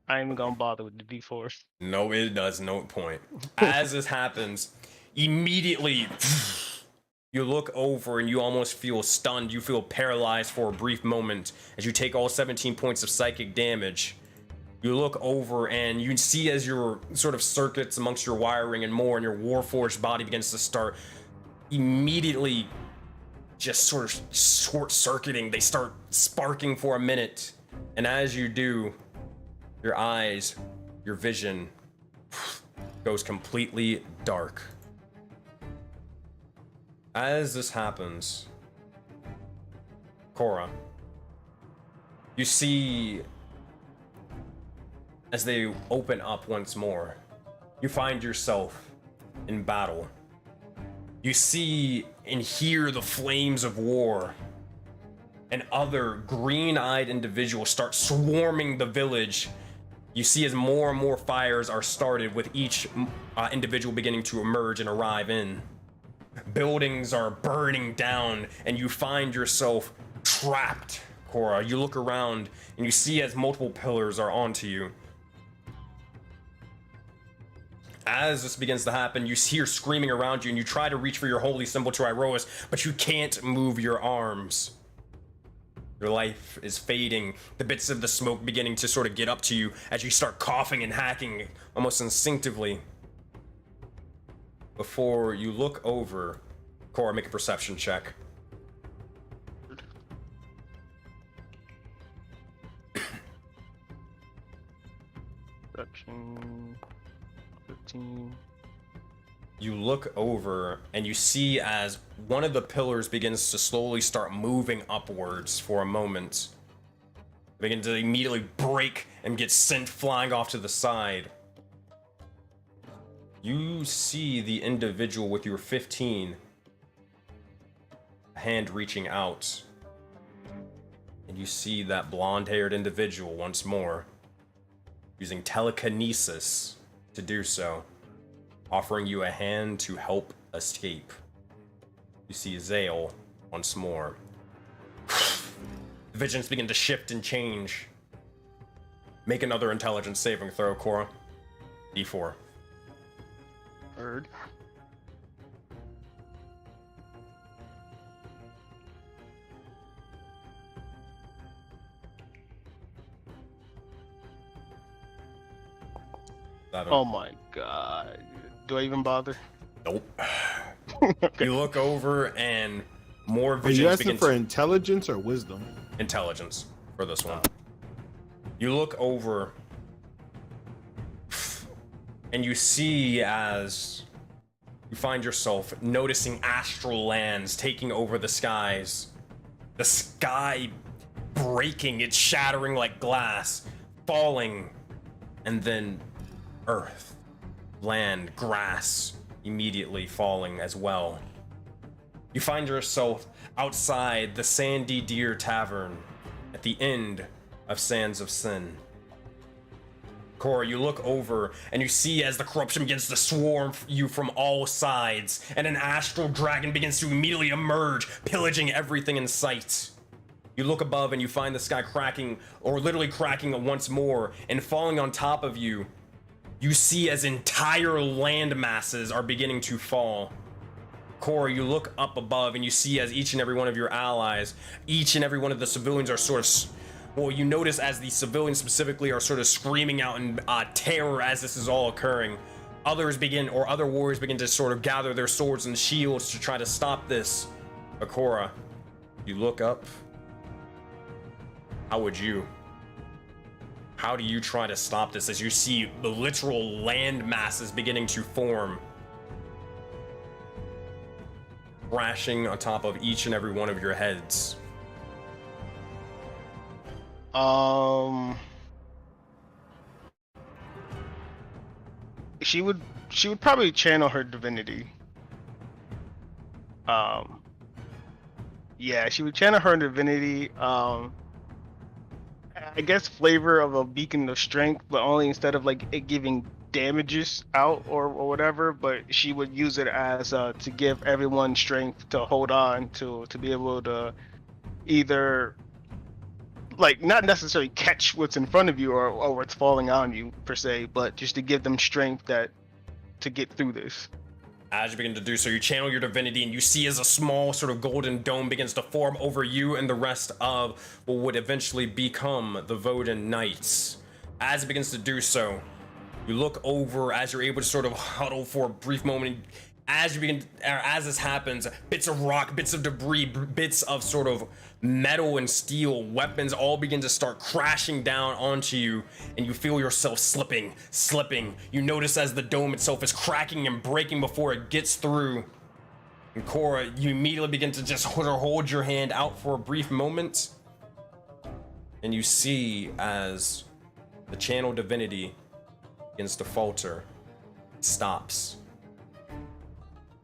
I ain't even gonna bother with the D4. No, it does no point. As this happens, immediately you look over and you almost feel stunned. You feel paralyzed for a brief moment as you take all 17 points of psychic damage. You look over and you see as your sort of circuits amongst your wiring and more, and your Warforged body begins to start immediately just sort of short-circuiting. They start sparking for a minute, and as you do, your eyes, your vision goes completely dark. As this happens, Cora, you see as they open up once more, You find yourself in battle. You see and hear the flames of war, and other green-eyed individuals start swarming the village. You see as more and more fires are started, with each individual beginning to emerge and arrive in. Buildings are burning down, and you find yourself trapped, Cora. You look around, and you see as multiple pillars are onto you. As this begins to happen, you hear screaming around you, and you try to reach for your holy symbol to Iroas, but you can't move your arms. Your life is fading, the bits of the smoke beginning to sort of get up to you as you start coughing and hacking almost instinctively. Before you look over, Cora, make a perception check. Perception 15. You look over and you see as one of the pillars begins to slowly start moving upwards for a moment. It begins to immediately break and get sent flying off to the side. You see the individual with your 15, hand reaching out. And you see that blonde-haired individual once more, using telekinesis to do so, offering you a hand to help escape. You see Zale once more. The visions begin to shift and change. Make another intelligence saving throw, Cora. D4. Heard. Oh my god. Do I even bother? Nope. Okay. You look over and more Are you visions asking begin for to... intelligence or wisdom? Intelligence for this one. You look over and you see as you find yourself noticing astral lands taking over the skies. The sky breaking, it's shattering like glass, falling, and then earth, land, grass immediately falling as well. You find yourself outside the Sandy Deer Tavern at the end of Sands of Sin. Cora, you look over and you see as the corruption begins to swarm you from all sides, and an astral dragon begins to immediately emerge, pillaging everything in sight. You look above and you find the sky cracking, or literally cracking once more, and falling on top of you, you see as entire land masses are beginning to fall. Cora, you look up above and you see as each and every one of your allies, each and every one of the civilians are sort of, well, you notice as the civilians specifically are sort of screaming out in terror as this is all occurring. Others begin, or other warriors begin to sort of gather their swords and shields to try to stop this. But Cora, you look up. How do you try to stop this as you see the literal land masses beginning to form, crashing on top of each and every one of your heads? She would probably channel her divinity. Yeah, she would channel her divinity. I guess flavor of a beacon of strength, but only instead of like it giving damages out or whatever, but she would use it as to give everyone strength to hold on to be able to either like not necessarily catch what's in front of you or what's falling on you per se, but just to give them strength that to get through this. As you begin to do so, you channel your divinity and you see as a small sort of golden dome begins to form over you and the rest of what would eventually become the Voden Knights. As it begins to do so, you look over as you're able to sort of huddle for a brief moment. As this happens, bits of rock, bits of debris, bits of sort of metal and steel weapons all begin to start crashing down onto you, and you feel yourself slipping. You notice as the dome itself is cracking and breaking before it gets through. And Cora, you immediately begin to just hold your hand out for a brief moment, and you see as the channel divinity begins to falter. stops.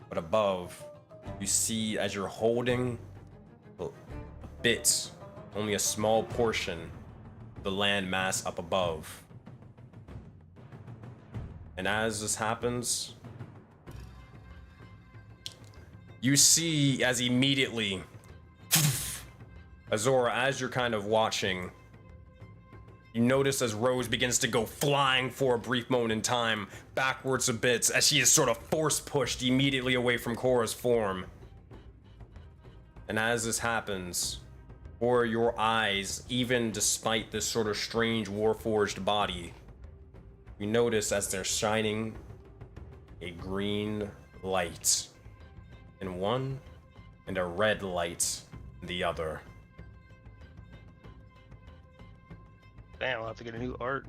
But above, you see as you're holding a bit, only a small portion of the land mass up above. And as this happens, you see as immediately, Azora, as you're kind of watching, you notice as Rose begins to go flying for a brief moment in time, backwards a bit, as she is sort of force pushed immediately away from Korra's form. And as this happens, for your eyes, even despite this sort of strange warforged body, you notice as they're shining a green light in one and a red light in the other. Damn, I'll have to get a new art.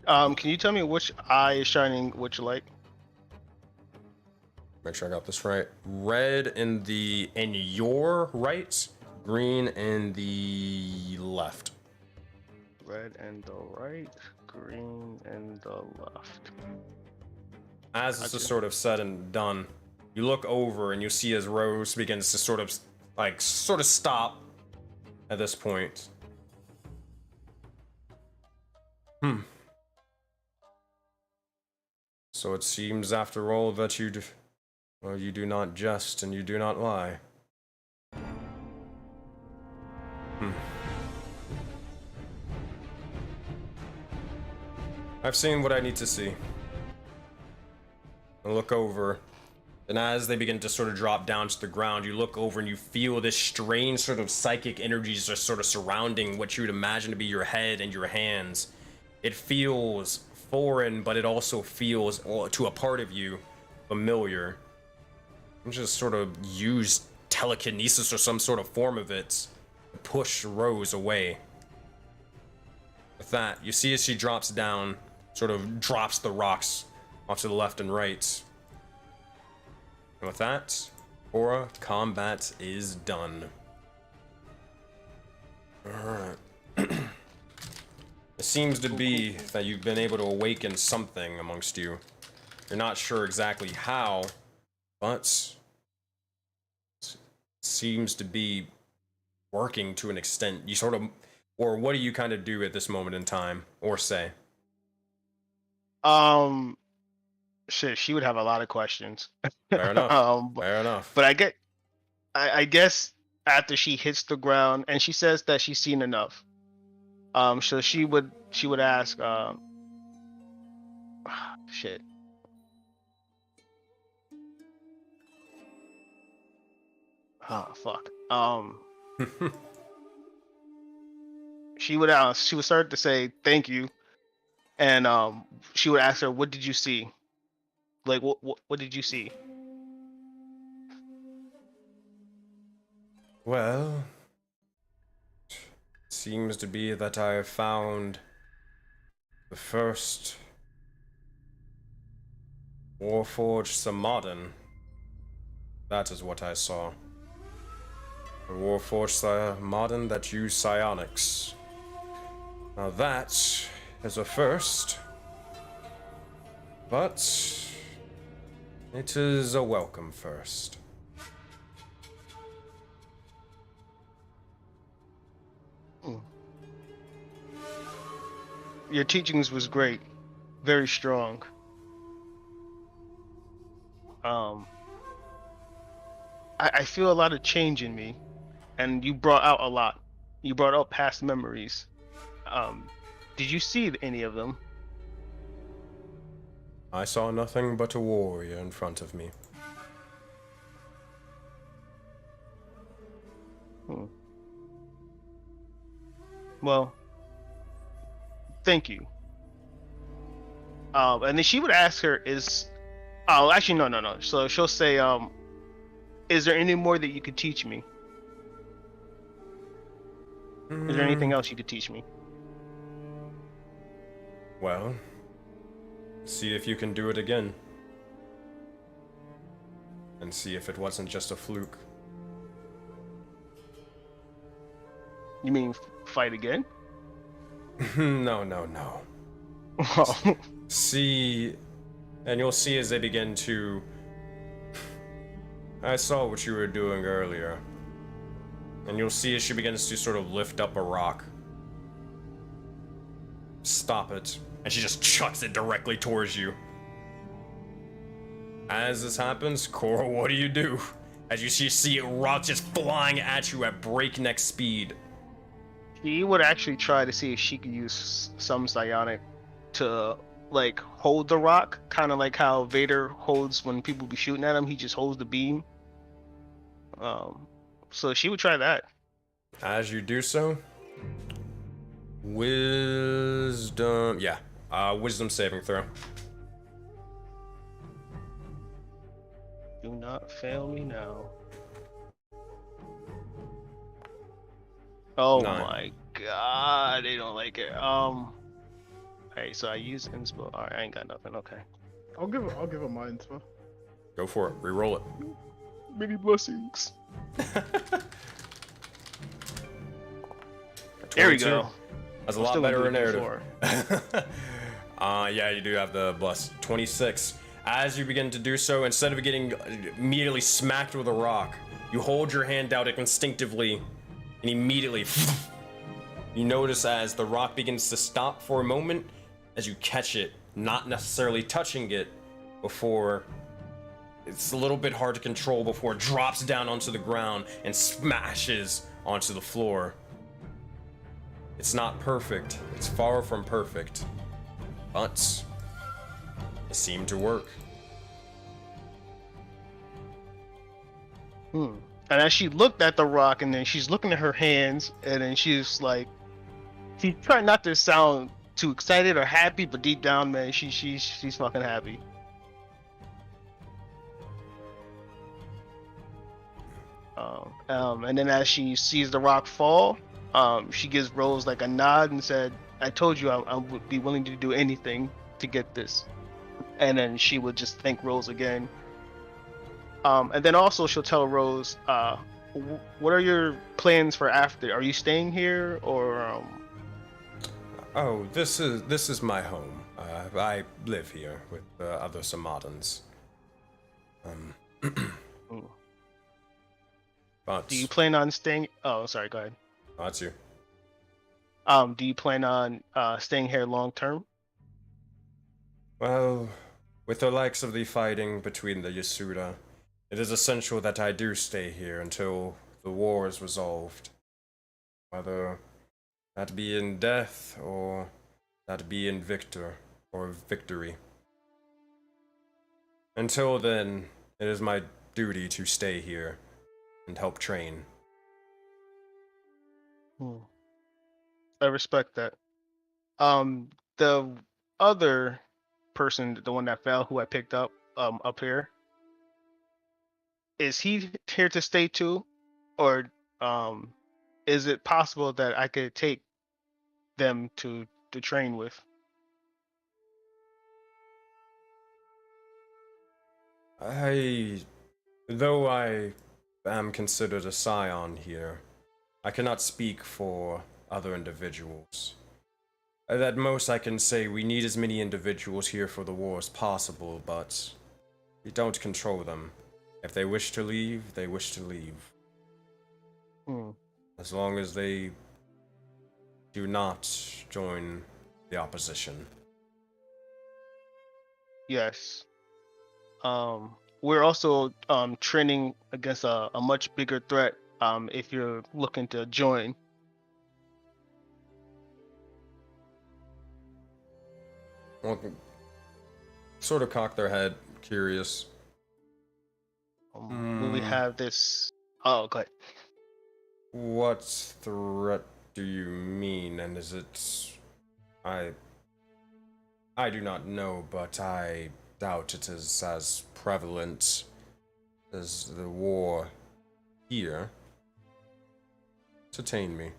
Can you tell me which eye is shining which light? Make sure I got this right. Red in your right, green in the left. Red and the right, green and the left. As this is sort of said and done, you look over and you see as Rose begins to sort of stop at this point. So it seems after all that you do not jest and you do not lie. I've seen what I need to see. I look over, and as they begin to sort of drop down to the ground, you look over and you feel this strange sort of psychic energies are sort of surrounding what you would imagine to be your head and your hands. It feels foreign, but it also feels, to a part of you, familiar. You just sort of use telekinesis or some sort of form of it to push Rose away. With that, you see as she drops down, sort of drops the rocks off to the left and right. And with that, Aura, combat is done. Alright. It seems to be that you've been able to awaken something amongst you. You're not sure exactly how, but it seems to be working to an extent. You sort of, or what do you kind of do at this moment in time, or say? Shit, she would have a lot of questions. Fair enough. Fair enough. But I guess after she hits the ground and she says that she's seen enough, so she would ask, shit. Oh fuck. She would start to say thank you, and she would ask her, "What did you see? Like, what did you see?" Well, it seems to be that I have found the first Warforged Tsamadan. That is what I saw. A Warforged Tsamadan that used psionics. Now that is a first, but it is a welcome first. Your teachings was great, very strong. I feel a lot of change in me, and you brought out a lot. You brought out past memories. Did you see any of them? I saw nothing but a warrior in front of me. Well, thank you. And then she would ask her, actually, no. So she'll say, is there any more that you could teach me? Is there anything else you could teach me? Well, see if you can do it again. And see if it wasn't just a fluke. You mean fight again? No. see, and you'll see as they begin to. I saw what you were doing earlier. And you'll see as she begins to sort of lift up a rock. Stop it. And she just chucks it directly towards you. As this happens, Cora, what do? As you see a rock just flying at you at breakneck speed. She would actually try to see if she could use some psionic to, like, hold the rock. Kind of like how Vader holds when people be shooting at him. He just holds the beam. So she would try that. As you do so, wisdom, wisdom saving throw. Do not fail me now. Oh 9. my god, they don't like it. Alright, so I use inspo. Alright, I ain't got nothing. Okay. I'll give her my inspo. Go for it. Reroll it. Many blessings. There we go. That's a lot better narrative. Yeah, you do have the bless. 26. As you begin to do so, instead of getting immediately smacked with a rock, you hold your hand out instinctively, and immediately you notice as the rock begins to stop for a moment, as you catch it, not necessarily touching it, before it's a little bit hard to control before it drops down onto the ground and smashes onto the floor. It's not perfect. It's far from perfect. But it seemed to work. And as she looked at the rock, and then she's looking at her hands, and then she's like, she's trying not to sound too excited or happy, but deep down, man, she's fucking happy. And then as she sees the rock fall, she gives Rose like a nod and said, I told you I would be willing to do anything to get this. And then she would just thank Rose again. And then also she'll tell Rose, what are your plans for after? Are you staying here or? Oh, this is my home. I live here with other Samadans. But do you plan on staying? Oh, sorry. Go ahead. That's you. Do you plan on staying here long term? Well, with the likes of the fighting between the Yasuda, it is essential that I do stay here until the war is resolved. Whether that be in death or that be in victory. Until then, it is my duty to stay here and help train. I respect that. The other person, the one that fell, who I picked up here, is he here to stay too, or is it possible that I could take them to train with? Though I am considered a scion here, I cannot speak for other individuals. At most I can say we need as many individuals here for the war as possible, but we don't control them. If they wish to leave, they wish to leave. As long as they do not join the opposition. Yes. We're also training against a much bigger threat if you're looking to join. Well, sort of cock their head, curious. We have this. Oh, go ahead. What threat do you mean? And is it? I do not know, but I doubt it is as prevalent as the war here. Entertain me.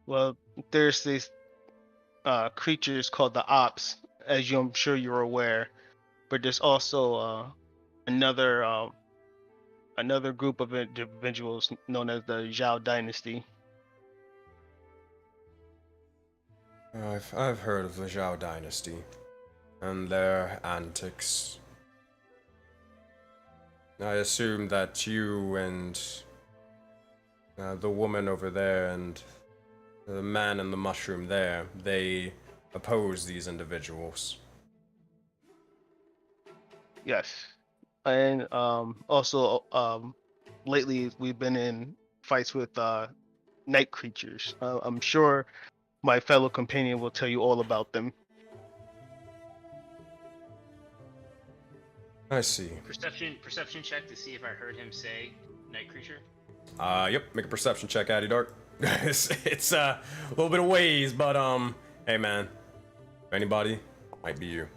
Well, there's these creatures called the Ops, as I'm sure you're aware, but there's also another group of individuals known as the Zhao Dynasty. I've heard of the Zhao dynasty and their antics. I assume that you and the woman over there and the man in the mushroom there, they oppose these individuals. Yes, and also lately we've been in fights with night creatures. I'm sure my fellow companion will tell you all about them. I see. Perception check to see if I heard him say night creature. Yep, make a perception check, Addy Dark. it's a little bit of ways, but hey man, if anybody, might be you.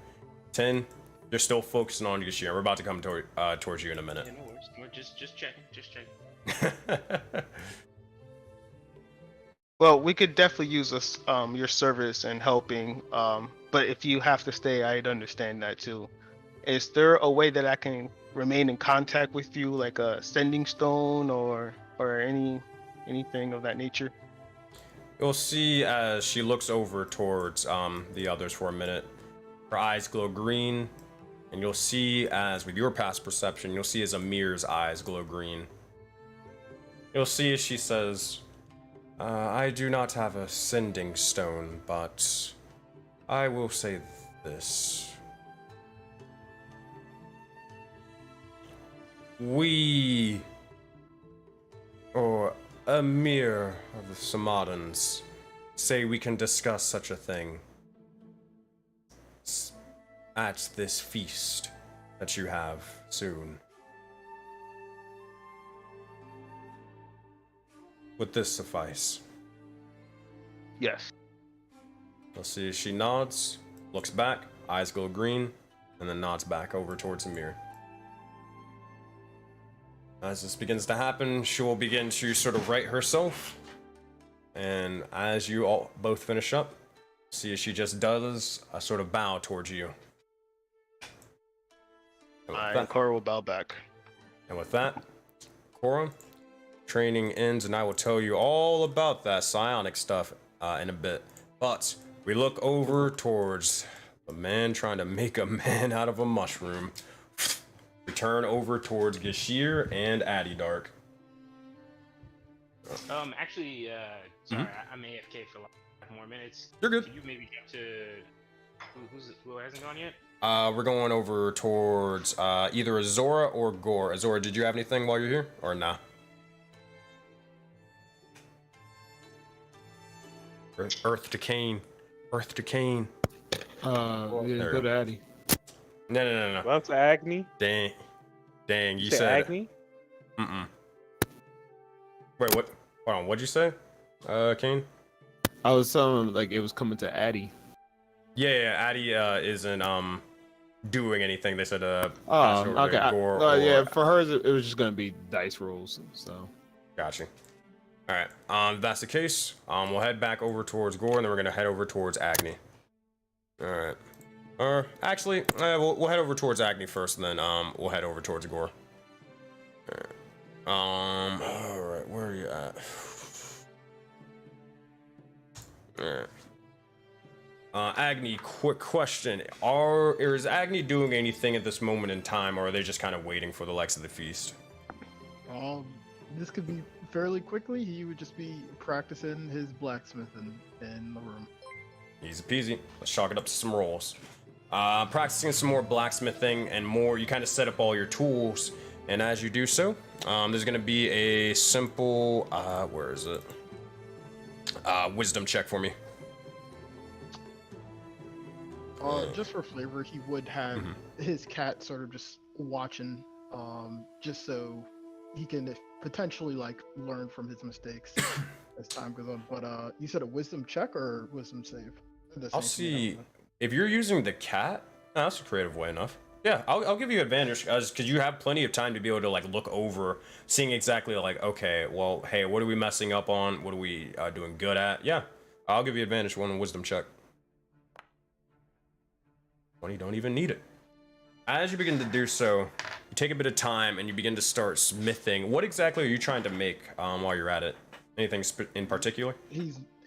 10, you're still focusing on Yashir. We're about to come towards you in a minute. Yeah, no worries. We're just checking. Well, we could definitely use us your service and helping. But if you have to stay, I'd understand that too. Is there a way that I can remain in contact with you, like a sending stone or anything of that nature? You'll see as she looks over towards the others for a minute, her eyes glow green, and you'll see as with your past perception, you'll see as Amir's eyes glow green. You'll see as she says, I do not have a sending stone, but I will say this. We, or Amir of the Samadans, say we can discuss such a thing at this feast that you have soon. Would this suffice? Yes. You'll see she nods, looks back, eyes go green, and then nods back over towards Amir. As this begins to happen, she will begin to sort of right herself. And as you all both finish up, see as she just does a sort of bow towards you. And Cora will bow back. And with that, Cora, training ends, and I will tell you all about that psionic stuff in a bit. But we look over towards a man trying to make a man out of a mushroom. Return over towards Gashir and Addy Dark. Actually, sorry, I'm AFK for like 5 more minutes. You're good. Can you maybe jump to who hasn't gone yet? We're going over towards either Azora or Gore. Azora, did you have anything while you're here, or nah? Earth to Cain. Earth to Cain. Yeah, go to Addy. No. Well, to Agni. Dang, you Say said Agni? Mm-mm. Wait, what? Hold on, what'd you say, Kane? I was telling him like it was coming to Addy. Yeah, Addy isn't doing anything. They said pass Oh, over okay. to Gore Yeah, or- for hers it was just gonna be dice rolls. So. Gotcha. All right. If that's the case, we'll head back over towards Gore, and then we're gonna head over towards Agni. All right. Actually, we'll head over towards Agni first, and then we'll head over towards Gore. All right. Where are you at? All right. Agni, quick question: is Agni doing anything at this moment in time, or are they just kind of waiting for the likes of the feast? This could be fairly quickly. He would just be practicing his blacksmithing in the room. Easy peasy. Let's chalk it up to some rolls. Practicing some more blacksmithing and more. You kind of set up all your tools, and as you do so, there's going to be a simple. Where is it? Wisdom check for me. Just for flavor, he would have his cat sort of just watching, just so he can potentially like learn from his mistakes as time goes on. But you said a wisdom check or wisdom save? I'll see if you're using the cat. That's a creative way enough. Yeah, I'll give you advantage because you have plenty of time to be able to like look over, seeing exactly like, okay, well, hey, what are we messing up on? What are we doing good at? Yeah, I'll give you advantage for one wisdom check. Well, you don't even need it. As you begin to do so, you take a bit of time and you begin to start smithing. What exactly are you trying to make while you're at it? Anything in particular?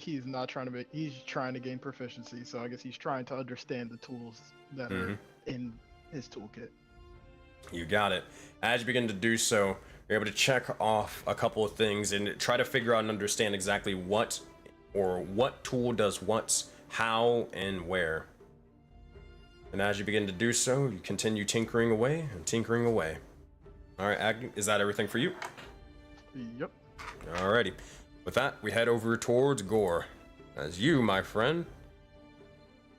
he's not trying to make. He's trying to gain proficiency. So I guess he's trying to understand the tools that are in his toolkit. You got it. As you begin to do so, you're able to check off a couple of things and try to figure out and understand exactly what tool does what, how, and where. And as you begin to do so, you continue tinkering away and tinkering away. All right, is that everything for you? Yep. Alrighty. With that, we head over towards Gore. As you, my friend,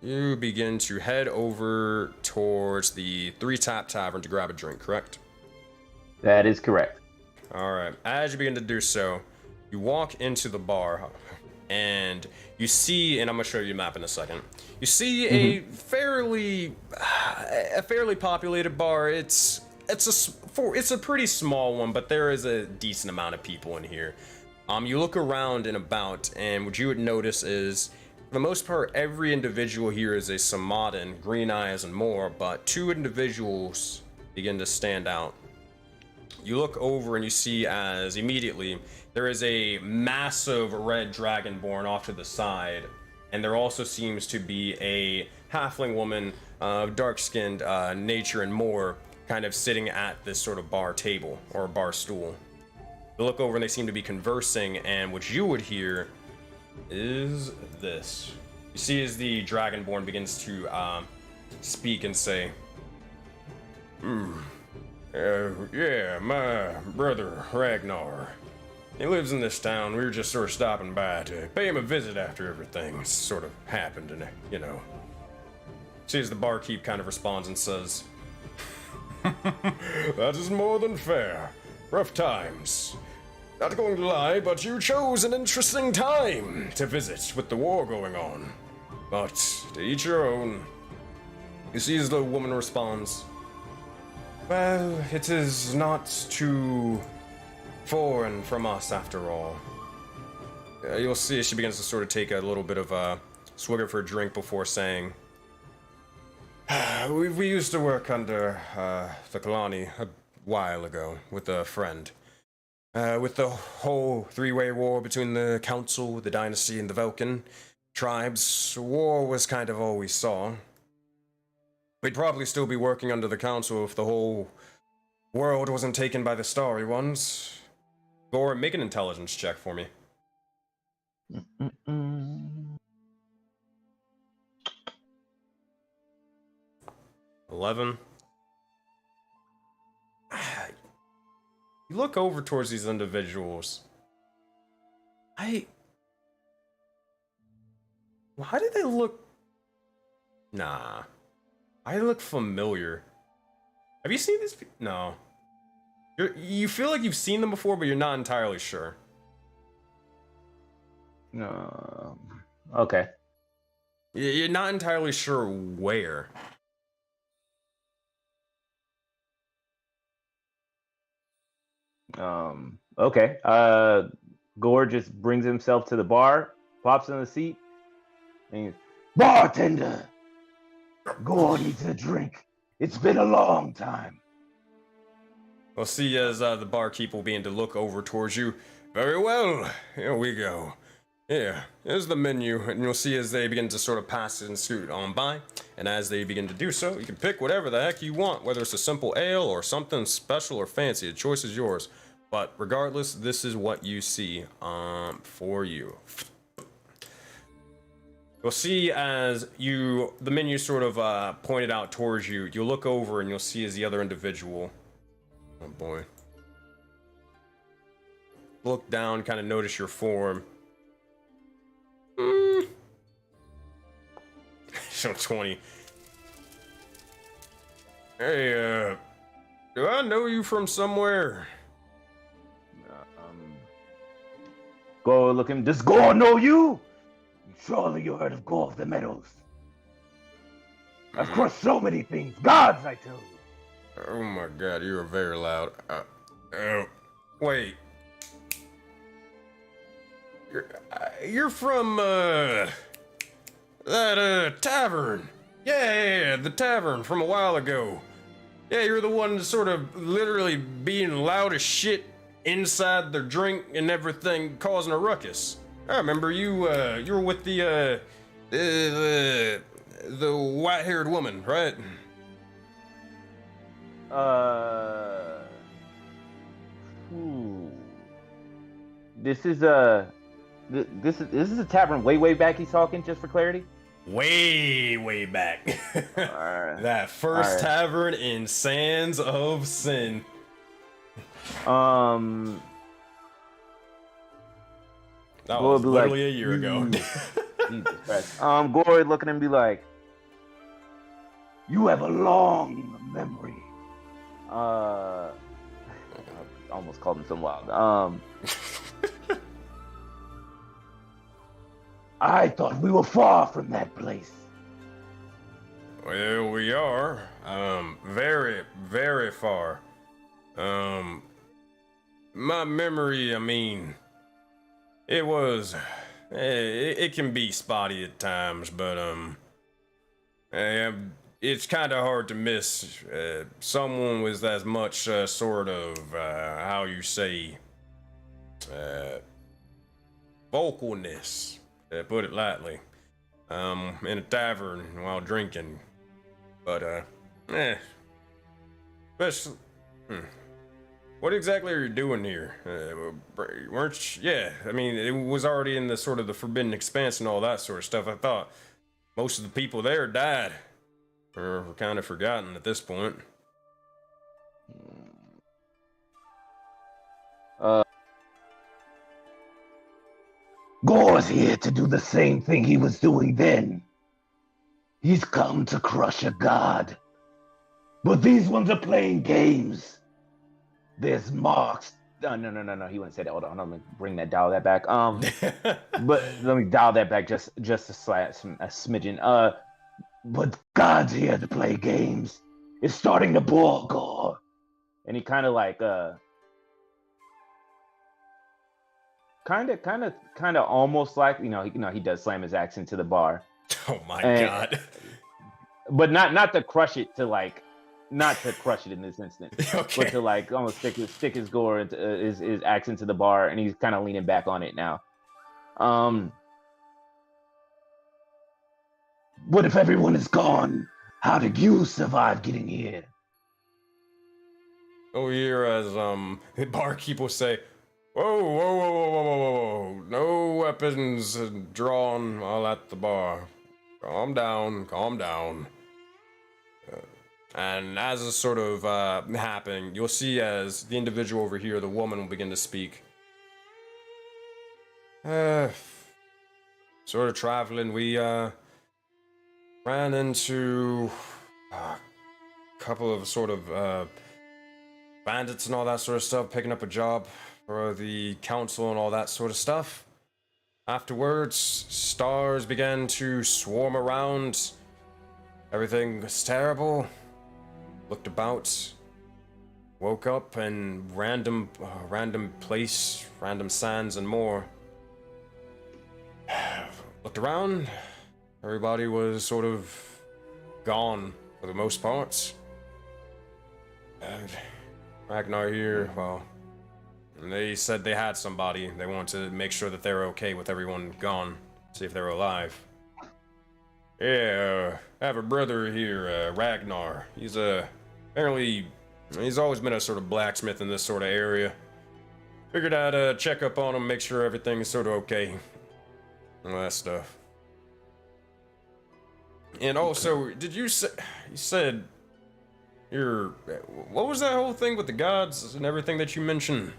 you begin to head over towards the 3 Tap Tavern to grab a drink, correct? That is correct. Alright, as you begin to do so, you walk into the bar, and you see, and I'm going to show you a map in a second, you see a fairly populated bar. It's a pretty small one, but there is a decent amount of people in here. You look around and about, and what you would notice is, for the most part, every individual here is a Tsamadan, green eyes and more, but 2 individuals begin to stand out. You look over and you see as immediately there is a massive red dragonborn off to the side, and there also seems to be a halfling woman of dark-skinned nature and more, kind of sitting at this sort of bar table or bar stool. You look over and they seem to be conversing, and what you would hear is this. You see as the dragonborn begins to speak and say, yeah, my brother Ragnar. He lives in this town. We were just sort of stopping by to pay him a visit after everything sort of happened, and See as the barkeep kind of responds and says, that is more than fair. Rough times. Not going to lie, but you chose an interesting time to visit with the war going on. But to each your own. You see as the woman responds, well, it is not too foreign from us after all. You'll see she begins to sort of take a little bit of a swig of her drink before saying, we used to work under the colony a while ago with a friend. With the whole 3-way war between the council, the dynasty, and the Vulcan tribes, war was kind of all we saw. We'd probably still be working under the council if the whole world wasn't taken by the starry ones. Gore, make an intelligence check for me. 11. You look over towards these individuals. Why do they look... Nah. I look familiar. Have you seen this? No. You feel like you've seen them before, but you're not entirely sure. Okay. You're not entirely sure where. Okay. Gore just brings himself to the bar, pops in the seat, and he's, bartender! Gore needs a drink. It's been a long time. We'll see as the barkeep will begin to look over towards you. Very well. Here we go. Here, here's the menu, and you'll see as they begin to sort of pass it and scoot on by. And as they begin to do so, you can pick whatever the heck you want, whether it's a simple ale or something special or fancy. The choice is yours. But regardless, this is what you see for you. You'll see as the menu sort of pointed out towards you, you'll look over and you'll see as the other individual, oh boy, look down, kind of notice your form. So 20. Hey, do I know you from somewhere? Gore looking, does Gore know you? Surely you heard of Gore of the Meadows. I've crushed so many things. Gods, I tell you. Oh my god, you are very loud. Wait. You're from, that, tavern. Yeah, the tavern from a while ago. Yeah, you're the one sort of literally being loud as shit inside their drink and everything, causing a ruckus. I remember you. You were with the white-haired woman, right? This is this is a tavern way back. He's talking, just for clarity. Way back. That first tavern in Sands of Sin. That was literally a year ago. Jesus Christ. Gore would look at him and be like, "You have a long memory." I almost called him something loud. I thought we were far from that place. Well, we are. Very far. My memory, I mean, it was, it can be spotty at times, but, it's kind of hard to miss, someone with as much, sort of, how you say, vocalness, to put it lightly, in a tavern while drinking, but, especially, What exactly are you doing here? Weren't you? Yeah, I mean, it was already in the sort of the Forbidden Expanse and all that sort of stuff. I thought most of the people there died, or were kind of forgotten at this point. Gore's here to do the same thing he was doing then. He's come to crush a god. But these ones are playing games. There's marks. No, he wouldn't say that. Hold on, let me bring that, dial that back. But let me dial that back just a smidgen. But God's here to play games. It's starting to bore Gore. And he kind of like, kind of almost like, he does slam his axe into the bar. Oh my God. But not to crush it, to like, not to crush it in this instant, Okay. but to like almost stick his gore into, his axe into the bar, and he's kind of leaning back on it now. What if everyone is gone? How did you survive getting here? Oh, here as the barkeep will say, whoa, no weapons drawn while at the bar. Calm down. And as this sort of happening, you'll see as the individual over here, the woman, will begin to speak. Sort of traveling, we ran into a couple of sort of bandits and all that sort of stuff, picking up a job for the council and all that sort of stuff. Afterwards, stars began to swarm around. Everything was terrible. Looked about, woke up in random place, random sands and more. Looked around, everybody was sort of gone for the most part. Ragnar here, well, they said they had somebody. They wanted to make sure that they were okay with everyone gone, see if they were alive. Yeah, I have a brother here, Ragnar. He's apparently, he's always been a sort of blacksmith in this sort of area. Figured I'd check up on him, make sure everything's sort of okay. All that stuff. And also, did you say, you said what was that whole thing with the gods and everything that you mentioned?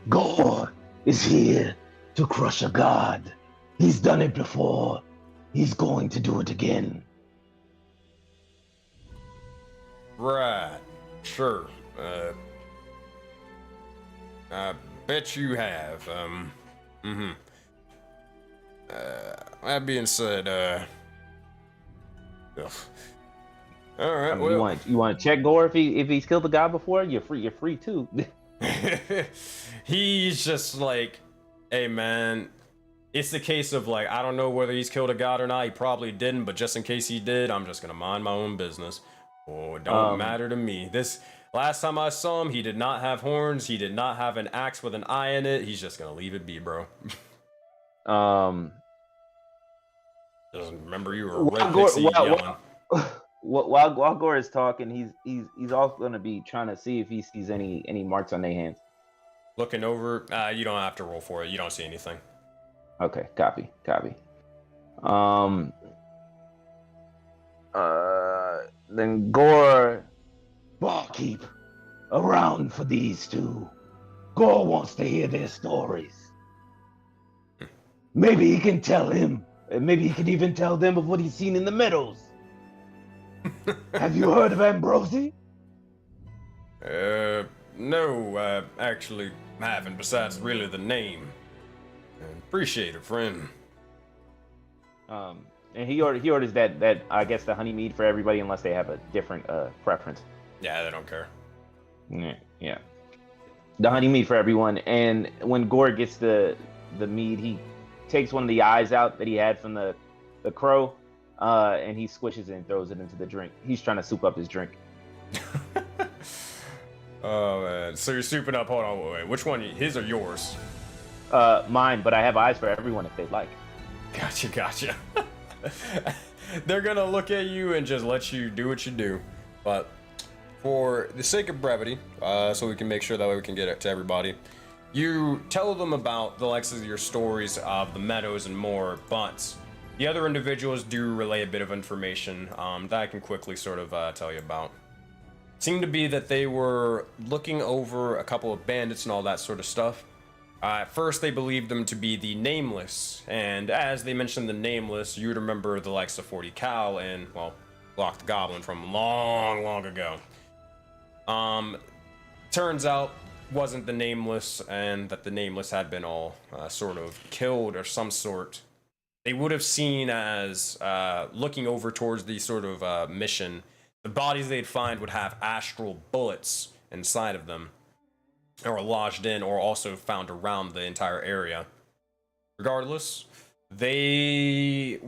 Gore is here to crush a god. He's done it before. He's going to do it again. Right. Sure. I bet you have. That being said, all right. I mean, you want to check Gore if he's killed the god before? You're free too. He's just like, hey man, it's the case of like, I don't know whether he's killed a god or not. He probably didn't, but just in case he did, I'm just gonna mind my own business. Oh, it don't matter to me. This, Last time I saw him, he did not have horns. He did not have an axe with an eye in it. He's just gonna leave it be, bro. Doesn't remember you were a red pixie yelling. While Gore is talking, he's also gonna be trying to see if he sees any marks on their hands. Looking over, you don't have to roll for it. You don't see anything. Okay, copy. Then Gore, barkeep, around for these two. Gore wants to hear their stories. Maybe he can tell him, and maybe he can even tell them of what he's seen in the meadows. Have you heard of Ambrosi? No, actually haven't, besides really the name. Appreciate it, friend. And he orders that I guess the honey mead for everybody unless they have a different preference. Yeah, they don't care. Yeah. The honey mead for everyone, and when Gore gets the mead, he takes one of the eyes out that he had from the crow, and he squishes it and throws it into the drink. He's trying to soup up his drink. Oh man, so you're souping up. Hold on, wait. Which one? His or yours? Mine, but I have eyes for everyone if they'd like. Gotcha. They're gonna look at you and just let you do what you do, but for the sake of brevity, so we can make sure that way we can get it to everybody, you tell them about the likes of your stories of the meadows and more, but the other individuals do relay a bit of information that I can quickly sort of tell you about. It seemed to be that they were looking over a couple of bandits and all that sort of stuff. At first, they believed them to be the Nameless, and as they mentioned the Nameless, you would remember the likes of 40 Cal and, well, Lock the Goblin from long ago. Turns out, wasn't the Nameless, and that the Nameless had been all sort of killed or some sort. They would have seen as, looking over towards the sort of mission, the bodies they'd find would have astral bullets inside of them, or lodged in, or also found around the entire area. Regardless, they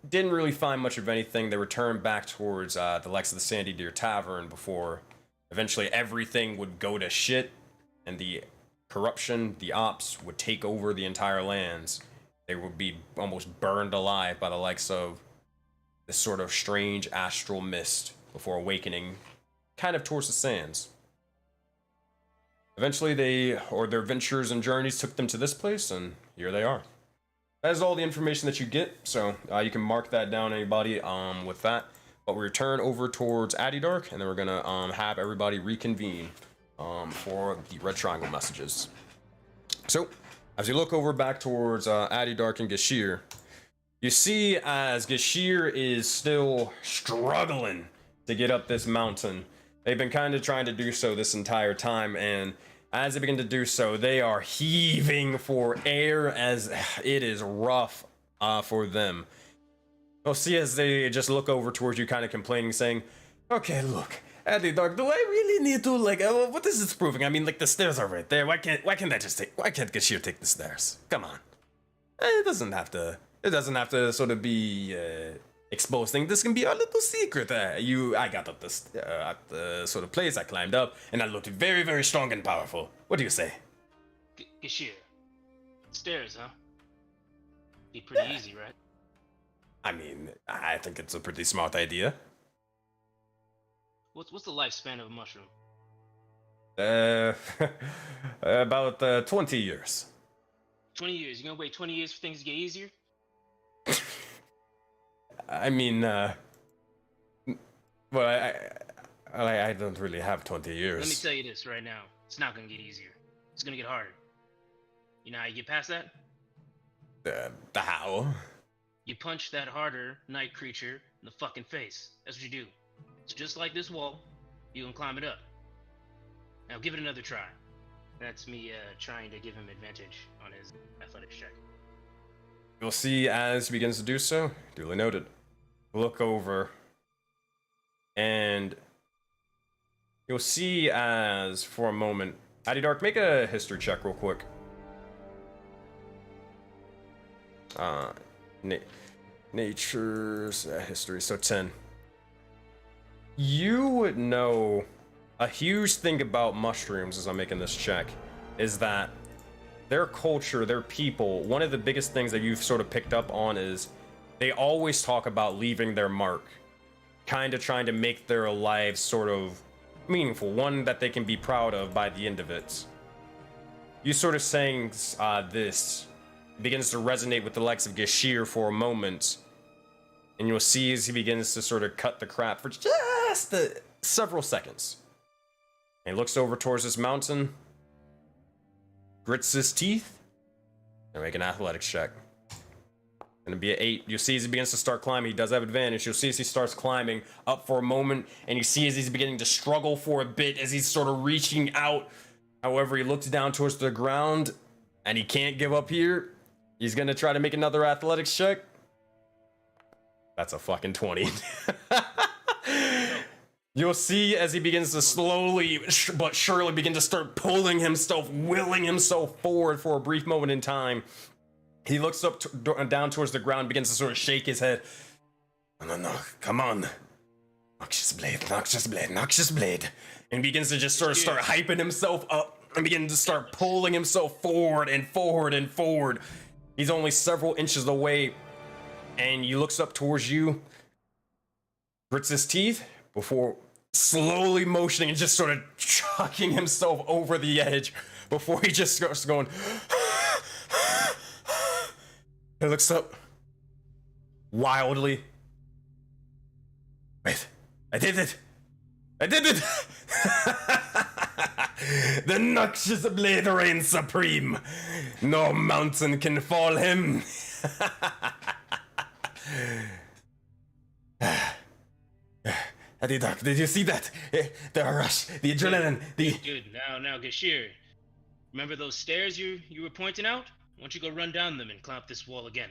didn't really find much of anything. They returned back towards the likes of the Sandy Deer Tavern before eventually everything would go to shit, and the corruption, the ops, would take over the entire lands. They would be almost burned alive by the likes of this sort of strange astral mist before awakening kind of towards the sands. Eventually their ventures and journeys took them to this place, and here they are. That is all the information that you get, so you can mark that down, anybody, with that. But we return over towards Addydark, and then we're gonna have everybody reconvene for the Red Triangle messages. So, as you look over back towards Addydark and Gashir, you see as Gashir is still struggling to get up this mountain. They've been kind of trying to do so this entire time, and as they begin to do so, they are heaving for air as it is rough for them. You'll see as they just look over towards you, kind of complaining, saying, "Okay, look, Addydark, do I really need to, like, what is this proving? I mean, like, the stairs are right there. Why can't Gashir take the stairs? Come on. It doesn't have to sort of be exposed thing. This can be a little secret. I got up this at the sort of place I climbed up, and I looked very, very strong and powerful. What do you say?" Gashir. Stairs, huh? Be pretty easy, right? I mean, I think it's a pretty smart idea. What's the lifespan of a mushroom? About 20 years. 20 years. You're gonna wait 20 years for things to get easier? I mean, well, I don't really have 20 years. Let me tell you this right now. It's not gonna get easier. It's gonna get harder. You know how you get past that? How? You punch that harder night creature in the fucking face. That's what you do. It's just like this wall. You can climb it up. Now give it another try. That's me trying to give him advantage on his athletics check. You'll see as he begins to do so. Duly noted. Look over, and you'll see as for a moment, Addydark, make a history check real quick. Nature's history, so 10. You would know A huge thing about mushrooms as I'm making this check is that their culture, their people, one of the biggest things that you've sort of picked up on is they always talk about leaving their mark, kind of trying to make their lives sort of meaningful, one that they can be proud of by the end of it. You sort of saying this begins to resonate with the likes of Gashir for a moment, and you'll see as he begins to sort of cut the crap for just several seconds. And he looks over towards this mountain, grits his teeth, and make an athletics check. Gonna be an 8. You'll see as he begins to start climbing, he does have advantage. You'll see as he starts climbing up for a moment, and you see as he's beginning to struggle for a bit as he's sort of reaching out. However, he looks down towards the ground, and he can't give up here. He's gonna try to make another athletics check. That's a fucking 20. You'll see as he begins to slowly but surely begin to start pulling himself, willing himself forward for a brief moment in time. He looks up down towards the ground, begins to sort of shake his head. No, come on. Noxious blade, noxious blade, noxious blade. And begins to just sort of start hyping himself up and begin to start pulling himself forward and forward and forward. He's only several inches away, and he looks up towards you, grits his teeth, before slowly motioning and just sort of chucking himself over the edge before he just starts going. He looks up wildly. Wait, I did it! I did it! The noxious blade reigns supreme. No mountain can fall him. Doc, did you see that? The rush, the adrenaline, the... Dude, now, Gashir. Remember those stairs you were pointing out? Why don't you go run down them and climb up this wall again?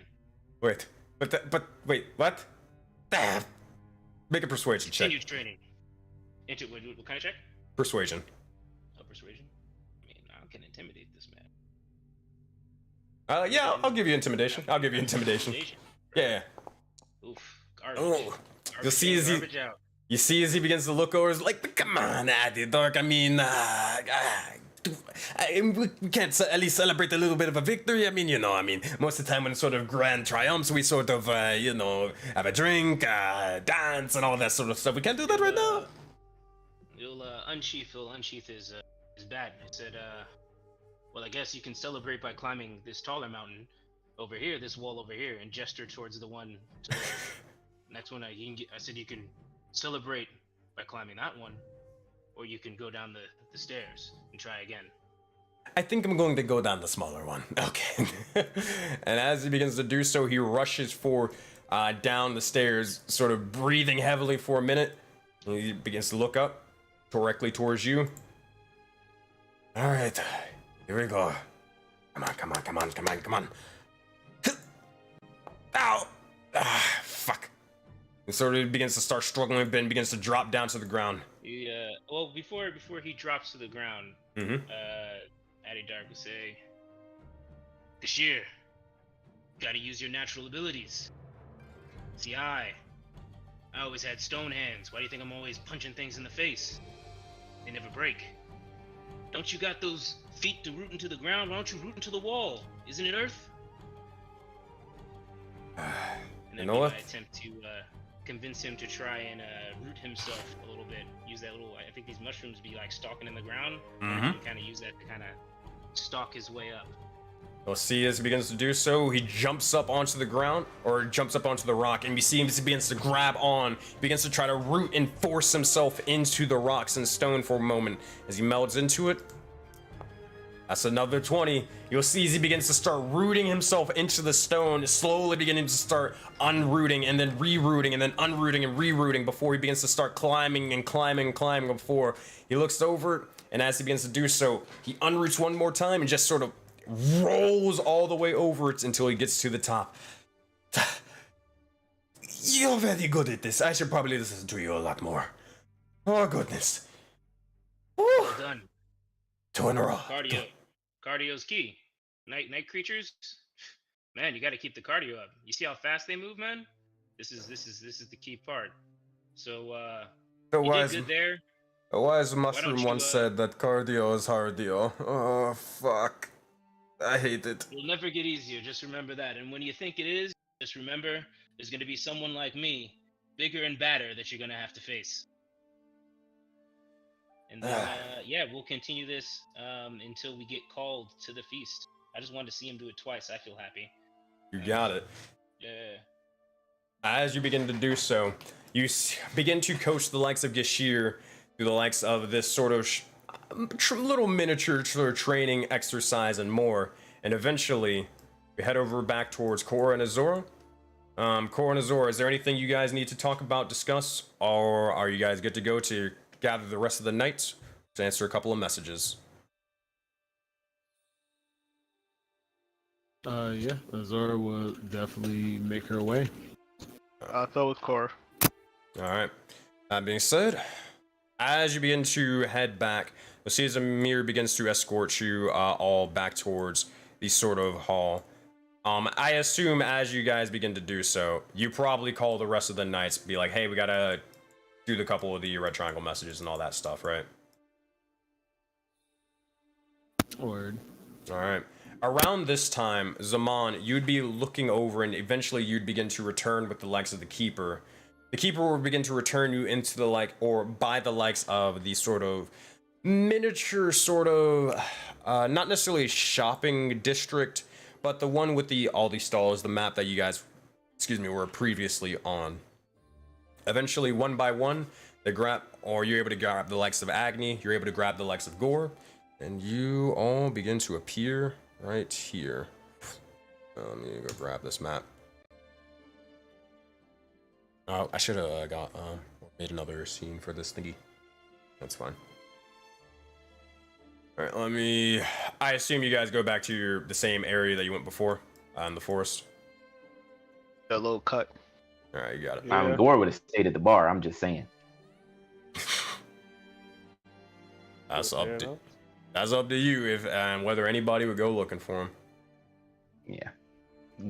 Wait, wait, what? Make a persuasion check. Continue training. What kind of check? Persuasion. Oh, persuasion? I mean, I can intimidate this man. Yeah, I'll give you intimidation. Yeah. Oof, garbage. Oh, you'll see as garbage out. You see as he begins to look over, it's like, come on, Doc. I mean, we can't at least celebrate a little bit of a victory. I mean, most of the time when sort of grand triumphs, we sort of, have a drink, dance, and all that sort of stuff. We can't do that right now. You'll unsheath is bad. It said, well, I guess you can celebrate by climbing this taller mountain over here, this wall over here, and gesture towards the one to the next one. I said you can celebrate by climbing that one, or you can go down the stairs and try again. I think I'm going to go down the smaller one. Okay. And as he begins to do so, he rushes down the stairs, sort of breathing heavily for a minute. And he begins to look up directly towards you. All right, here we go. Come on. Ow! Fuck. And sort of begins to start struggling a bit and begins to drop down to the ground. Well, before he drops to the ground, Addy Dark would say, Gashir, gotta use your natural abilities. See, I always had stone hands. Why do you think I'm always punching things in the face? They never break. Don't you got those feet to root into the ground? Why don't you root into the wall? Isn't it Earth? And then I attempt to convince him to try and root himself a little bit. Use that little, I think these mushrooms be like stalking in the ground. And kind of use that to kind of stalk his way up. You'll see as he begins to do so, he jumps up onto the ground, or jumps up onto the rock, and we see him as he begins to grab on, begins to try to root and force himself into the rocks and stone for a moment. As he melds into it, that's another 20. You'll see as he begins to start rooting himself into the stone, slowly beginning to start unrooting and then rerooting and then unrooting and rerooting before he begins to start climbing before he looks over, and as he begins to do so, he unroots one more time and just sort of rolls all the way over it until he gets to the top. You're very good at this. I should probably listen to you a lot more. Oh, goodness. Well done. 2 in a row. Cardio's key. Night creatures, man, you got to keep the cardio up. You see how fast they move, man? This is the key part. So you did good there. A wise don't mushroom you, once said that cardio is hardio. Oh, fuck. I hate it. It'll never get easier. Just remember that. And when you think it is, just remember there's going to be someone like me, bigger and badder, that you're going to have to face. And then, yeah, we'll continue this until we get called to the feast. I just wanted to see him do it twice. I feel happy. You got it. Yeah. As you begin to do so, you begin to coach the likes of Gashir through the likes of this sort of little miniature sort of training exercise and more. And eventually, we head over back towards Korra and Azora. Korra and Azora, is there anything you guys need to talk about, discuss, or are you guys good to go to gather the rest of the knights to answer a couple of messages? Yeah, Azora will definitely make her way. So with Core. Alright. That being said, as you begin to head back, you'll see as Amir begins to escort you all back towards the sort of hall. I assume as you guys begin to do so, you probably call the rest of the knights, be like, hey, we gotta do the couple of the red triangle messages and all that stuff, right? Word. Alright. Around this time, Zaman, you'd be looking over and eventually you'd begin to return with the likes of the Keeper. The Keeper will begin to return you into the or by the likes of the sort of miniature sort of, not necessarily shopping district, but the one with all these stalls, the map that you guys, were previously on. Eventually, one by one, you're able to grab the likes of Agni, you're able to grab the likes of Gore, and you all begin to appear right here. Let me go grab this map. Oh, I should have made another scene for this thingy. That's fine. All right, I assume you guys go back to the same area that you went before, in the forest. A little cut. All right, you got it. Yeah. Gore would have stayed at the bar. I'm just saying. That's up to you if and whether anybody would go looking for him. Yeah.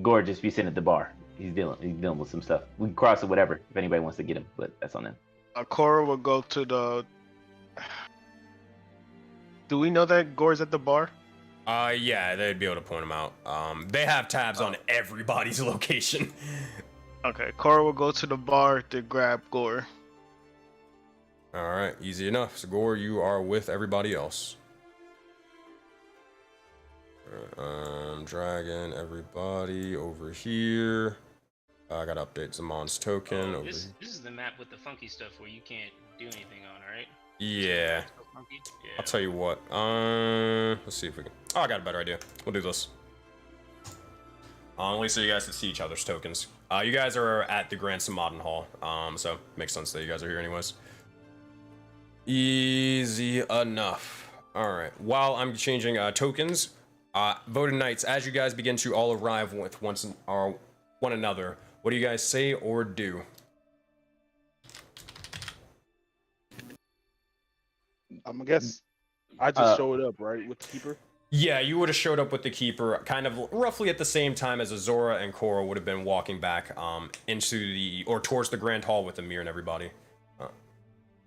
Gore just be sitting at the bar. He's dealing with some stuff. We can cross it, whatever, if anybody wants to get him, but that's on them. Cora will go to the. Do we know that Gore's at the bar? Yeah, they'd be able to point him out. They have tabs on everybody's location. Okay, Cora will go to the bar to grab Gore. All right, easy enough. So Gore, you are with everybody else. Dragging everybody over here. I gotta update Zamon's token. Oh, this is the map with the funky stuff where you can't do anything on, right? Yeah. Yeah. I'll tell you what. Let's see if we can. Oh, I got a better idea. We'll do this. Only so you guys can see each other's tokens. You guys are at the Grand Tsamadan Hall. So makes sense that you guys are here anyways. Easy enough. All right. While I'm changing tokens, Voden Knights, as you guys begin to all arrive with one another, what do you guys say or do? I guess I just showed up, right, with the Keeper? Yeah, you would have showed up with the Keeper kind of roughly at the same time as Azora and Korra would have been walking back towards the Grand Hall with Amir and everybody.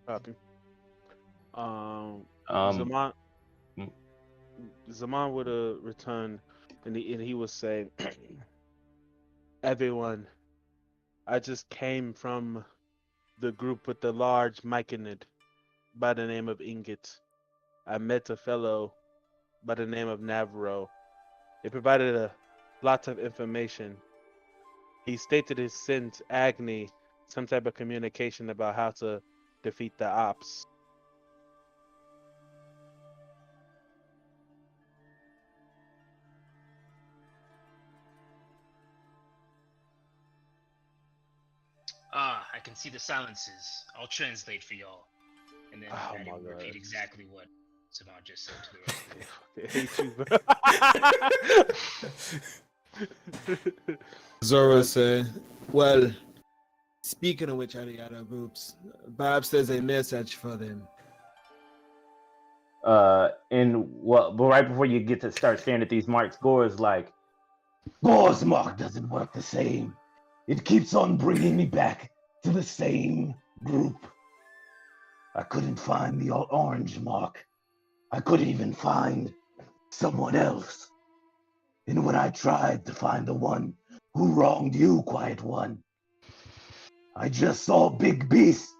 Copy. Zaman would have returned, and he would say, "Everyone, I just came from the group with the large mic in it, by the name of Ingot. I met a fellow by the name of Navarro. He provided a lot of information. He stated he sent Agni some type of communication about how to defeat the ops." I can see the silences. I'll translate for y'all. And then Patty will repeat exactly what Tsamadan just said to the rest of you. Zora said, well, speaking of which, the other groups, perhaps there's a message for them. But right before you get to start staring at these marks, Gore is like, Gore's mark doesn't work the same. It keeps on bringing me back to the same group. I couldn't find the orange mark. I couldn't even find someone else. And when I tried to find the one who wronged you, Quiet One, I just saw a big beast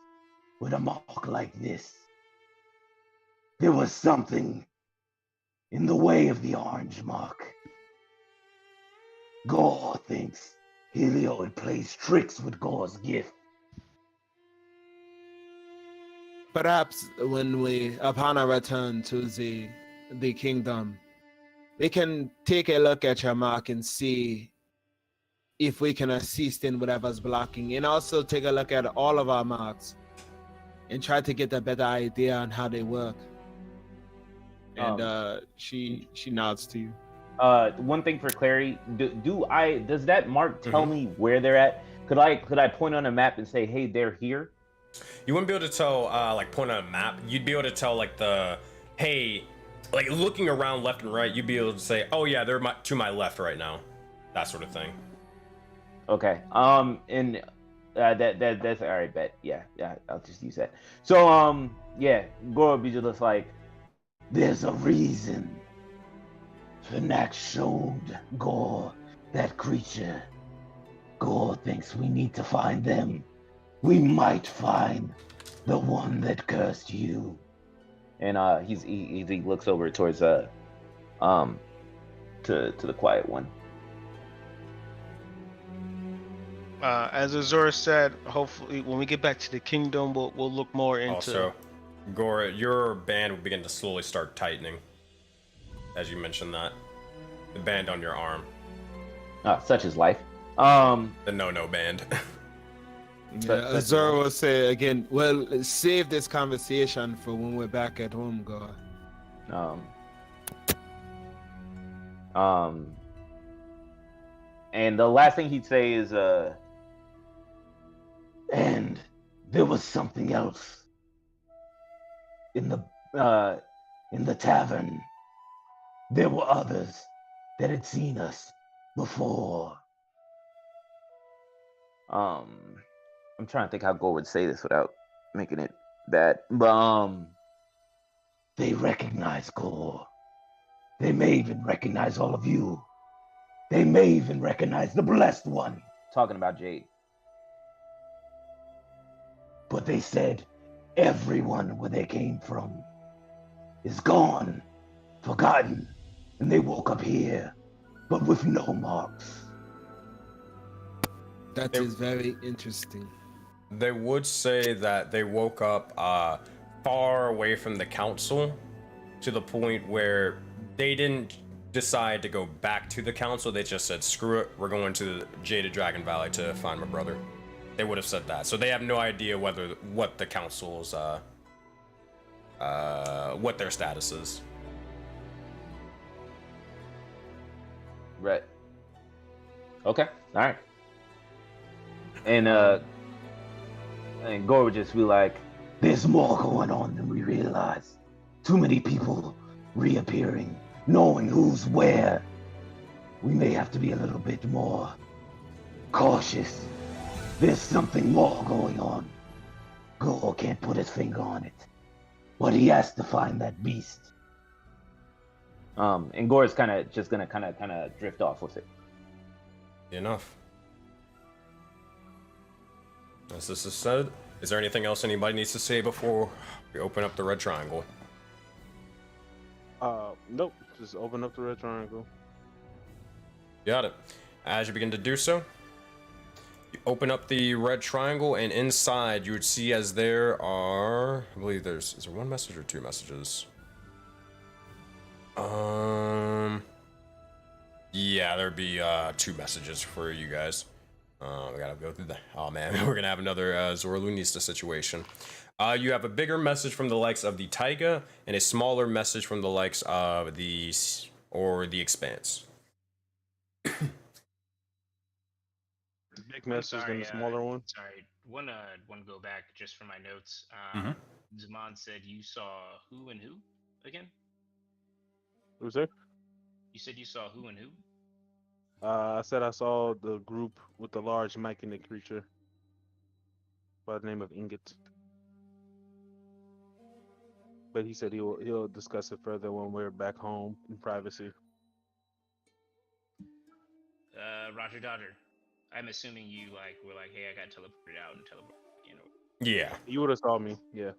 with a mark like this. There was something in the way of the orange mark. Gore thinks Helioid plays tricks with Gore's gift. Perhaps when we, upon our return to the kingdom, we can take a look at your mark and see if we can assist in whatever's blocking, and also take a look at all of our marks and try to get a better idea on how they work. And she nods to you. One thing for clarity, does that mark tell me where they're at? Could I point on a map and say, hey, they're here? You wouldn't be able to tell, like, point on a map. You'd be able to tell, like, hey, like, looking around left and right, you'd be able to say, oh, yeah, they're to my left right now. That sort of thing. Okay. And that's all right, bet. Yeah, I'll just use that. So, yeah, Gore would be just like, there's a reason. Finax showed Gore that creature. Gore thinks we need to find them. We might find the one that cursed you. And he looks over towards to the Quiet One. As Azura said, hopefully when we get back to the kingdom, we'll look more into. Also, Gore, your band will begin to slowly start tightening. As you mentioned that, the band on your arm. Such is life. The no band. Yeah, Azura will say again, well, save this conversation for when we're back at home, Gore. And the last thing he'd say is, and there was something else in the tavern. There were others that had seen us before. I'm trying to think how Gore would say this without making it bad. But they recognize Gore. They may even recognize all of you. They may even recognize the Blessed One. Talking about Jade. But they said everyone where they came from is gone, forgotten, and they woke up here, but with no marks. That is very interesting. They would say that they woke up far away from the council, to the point where they didn't decide to go back to the council. They just said, screw it, we're going to the Jaded Dragon Valley to find my brother. They would have said that. So they have no idea what the council's what their status is. Right. Okay. All right. And Gore would just be like, there's more going on than we realize. Too many people reappearing, knowing who's where. We may have to be a little bit more cautious. There's something more going on. Gore can't put his finger on it, but he has to find that beast. And Gore's just gonna kind of drift off with it. Enough. As this is said, is there anything else anybody needs to say before we open up the red triangle? Nope. Just open up the red triangle. Got it. As you begin to do so, you open up the red triangle, and inside you would see as there are, I believe is there one message or two messages? Yeah, there'd be two messages for you guys. We gotta go through the, oh man, we're gonna have another Zoralunista situation. You have a bigger message from the likes of the Taiga, and a smaller message from the likes of the Expanse. The big message and the smaller one. Sorry, one go back just for my notes. Zaman said you saw who and who again? What was there? You said you saw who and who? I said I saw the group with the large mechanic creature by the name of Ingot. but he said he'll discuss it further when we're back home in privacy. Roger Dodger. I'm assuming you were like, hey, I got teleported out and teleported in. Yeah. You would have saw me, yeah.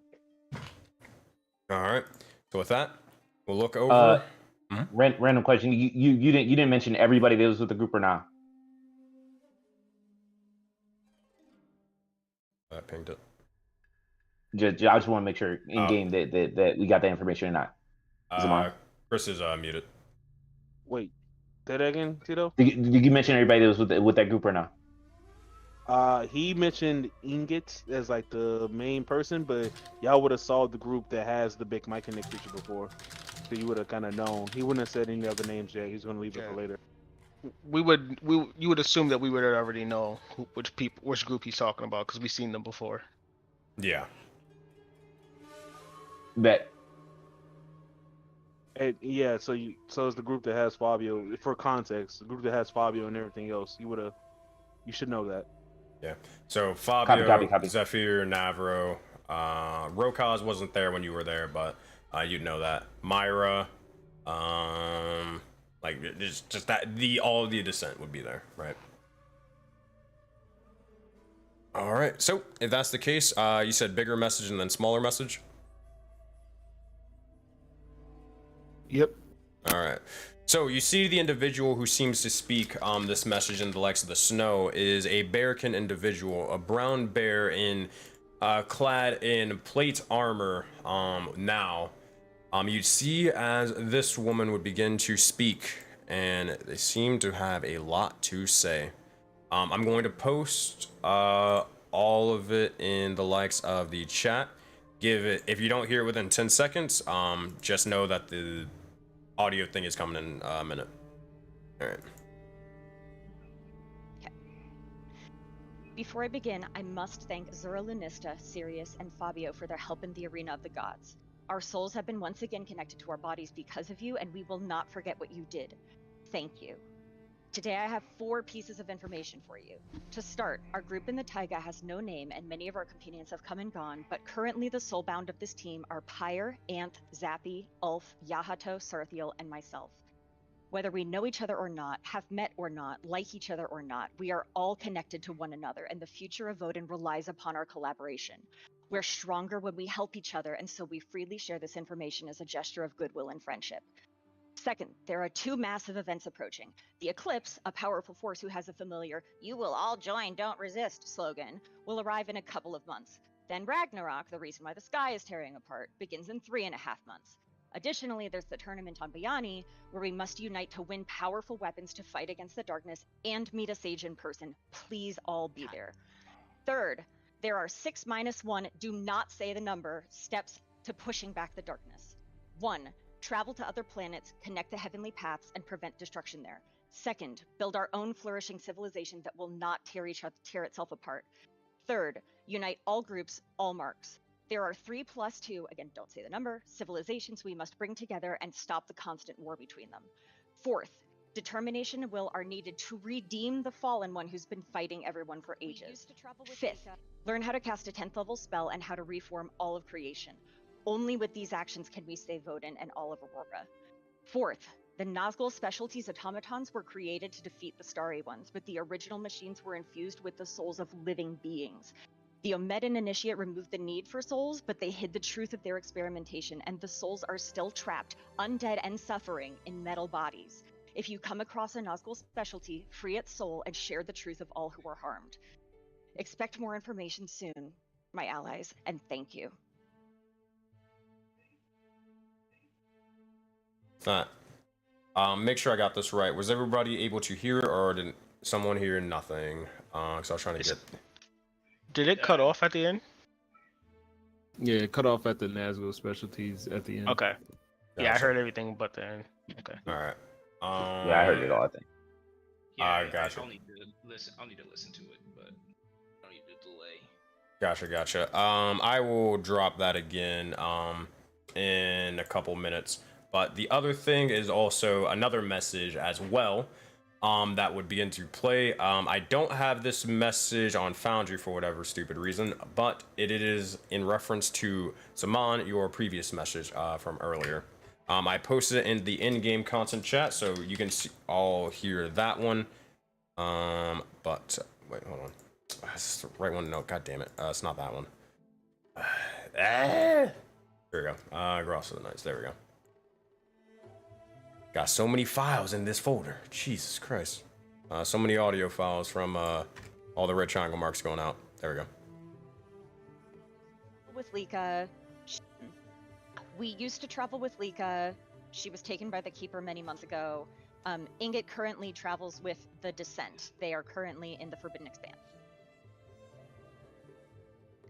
All right. So with that, we'll look over. Random question. You didn't mention everybody that was with the group or not? I pinged it. I just want to make sure in game that we got that information or not. Chris is muted. Wait, say that again, Tito? Did you mention everybody that was with that group or not? He mentioned Ingots as like the main person, but y'all would have saw the group that has the big mic and the creature before, so you would have kind of known. He wouldn't have said any other names yet. He's gonna leave it for later. You would assume that we would already know which group he's talking about because we've seen them before. Yeah. Bet. And yeah, so it's the group that has Fabio. For context, the group that has Fabio and everything else. You should know that. Yeah. So Fabio, Copy. Zephyr, Navro, Rokaz wasn't there when you were there, but you'd know that. Myra, like just that all of the Descent would be there, right? All right. So if that's the case, you said bigger message and then smaller message. Yep. All right. So you see the individual who seems to speak this message in the likes of the snow is a bearkin individual, a brown bear clad in plate armor. Now, you'd see as this woman would begin to speak, and they seem to have a lot to say. I'm going to post all of it in the likes of the chat. If you don't hear it within 10 seconds, just know that the audio thing is coming in a minute. All right. Okay. Before I begin, I must thank Zuralanista, Sirius, and Fabio for their help in the arena of the gods. Our souls have been once again connected to our bodies because of you, and we will not forget what you did. Thank you. Today I have 4 pieces of information for you. To start, our group in the taiga has no name and many of our companions have come and gone, but currently the soulbound of this team are Pyre, Ant, Zappy, Ulf, Yahato, Sarthiel, and myself. Whether we know each other or not, have met or not, like each other or not, we are all connected to one another, and the future of Voden relies upon our collaboration. We're stronger when we help each other, and so we freely share this information as a gesture of goodwill and friendship. Second, there are 2 massive events approaching. The Eclipse, a powerful force who has a familiar "you will all join, don't resist" slogan, will arrive in a couple of months. Then Ragnarok, the reason why the sky is tearing apart, begins in 3.5 months. Additionally, there's the tournament on Bayani, where we must unite to win powerful weapons to fight against the darkness and meet a sage in person. Please all be there. Third, there are 6-1, do not say the number, steps to pushing back the darkness. 1. Travel to other planets, connect the heavenly paths, and prevent destruction there. Second, build our own flourishing civilization that will not tear itself apart. Third, unite all groups, all marks. There are 3+2, again, don't say the number, civilizations we must bring together and stop the constant war between them. Fourth, determination and will are needed to redeem the fallen one who's been fighting everyone for ages. Fifth, learn how to cast a 10th level spell and how to reform all of creation. Only with these actions can we save Voden and all of Aurora. Fourth, the Nazgul specialties automatons were created to defeat the Starry Ones, but the original machines were infused with the souls of living beings. The Omedan Initiate removed the need for souls, but they hid the truth of their experimentation, and the souls are still trapped, undead and suffering, in metal bodies. If you come across a Nazgul specialty, free its soul and share the truth of all who are harmed. Expect more information soon, my allies, and thank you. Make sure I got this right. Was everybody able to hear it, or did someone hear nothing? Because I was trying to get... Did it cut off at the end? Yeah, it cut off at the Nazgul specialties at the end. Okay. Yeah, I Gotcha. heard everything but the end. Okay. All right. Yeah, I heard it all, I think. Yeah, gotcha. I'll need to listen to it, but I don't need to delay. Gotcha. I will drop that again in a couple minutes. But the other thing is also another message as well. that would begin to play. I don't have this message on Foundry for whatever stupid reason, but it is in reference to Zaman, your previous message from earlier. I posted it in the in-game content chat, so you can all hear that one. But wait, hold on. That's the right one. No, god damn it. It's not that one. There we go. Gross of the Knights. There we go. Got so many files in this folder. Jesus Christ. So many audio files from all the red triangle marks going out. There we go. With Lika, we used to travel with Lika. She was taken by the Keeper many months ago. Ingot currently travels with the Descent. They are currently in the Forbidden Expanse.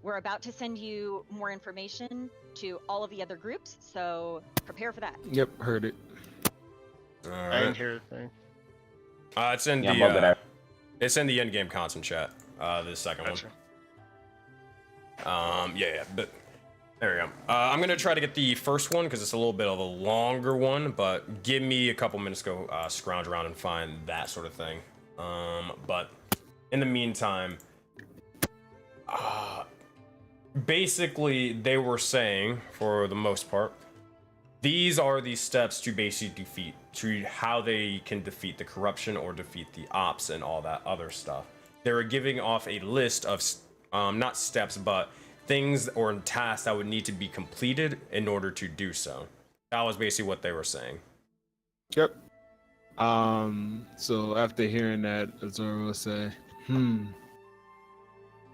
We're about to send you more information to all of the other groups, so prepare for that. Yep, heard it. I didn't hear a thing. It's in Yeah, it's in the in-game content chat. The second Gotcha. one. Yeah, but there we go. I'm gonna try to get the first one because it's a little bit of a longer one, but give me a couple minutes to go scrounge around and find that sort of thing. But in the meantime, basically they were saying, for the most part, these are the steps to basically how they can defeat the corruption or defeat the ops and all that other stuff. They were giving off a list of, not steps, but things or tasks that would need to be completed in order to do so. That was basically what they were saying. Yep. So after hearing that, Azura will say,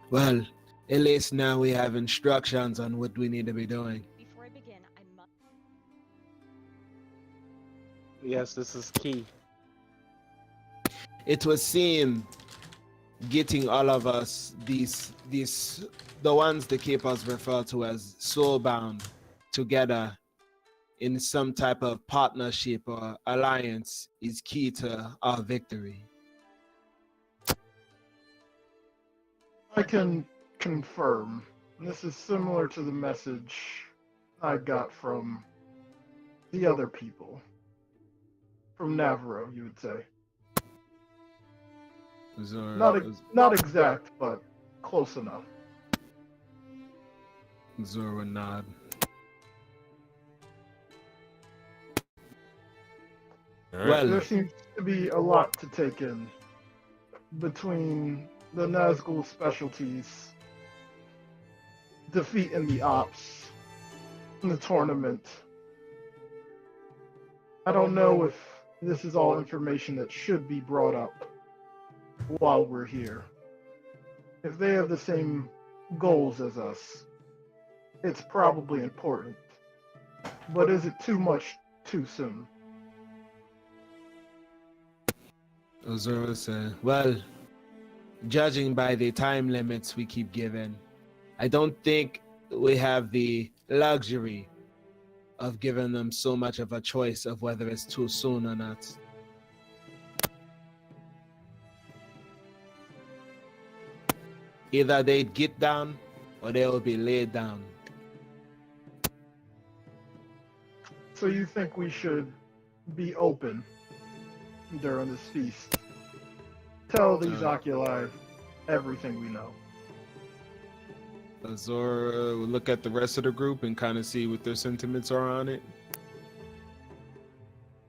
well, at least now we have instructions on what we need to be doing. Before I begin, I must... Yes, this is key. It was seen getting all of us the ones the keepers refer to as soulbound together in some type of partnership or alliance is key to our victory. I can confirm. This is similar to the message I got from the other people. From Navarro, you would say. Not exact, but close enough. Zora nod. Well, there seems to be a lot to take in between the Nazgul specialties, defeating the ops, and the tournament. I don't know if this is all information that should be brought up while we're here. If they have the same goals as us, it's probably important. But is it too much too soon? Azura said, well, judging by the time limits we keep given, I don't think we have the luxury of giving them so much of a choice of whether it's too soon or not. Either they'd get down or they'll be laid down. So you think we should be open during this feast? Tell these oculi everything we know. Azura will look at the rest of the group and kind of see what their sentiments are on it.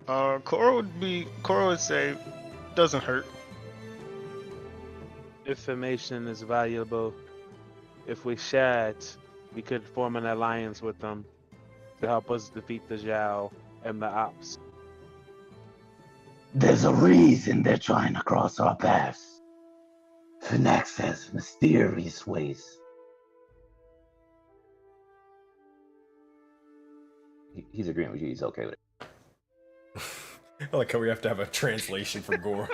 Cora would say, doesn't hurt. Information is valuable. If we share it, we could form an alliance with them to help us defeat the Zhao and the Ops. There's a reason they're trying to cross our paths. Finax has mysterious ways. He's agreeing with you. He's okay with it. I like how we have to have a translation for Gore.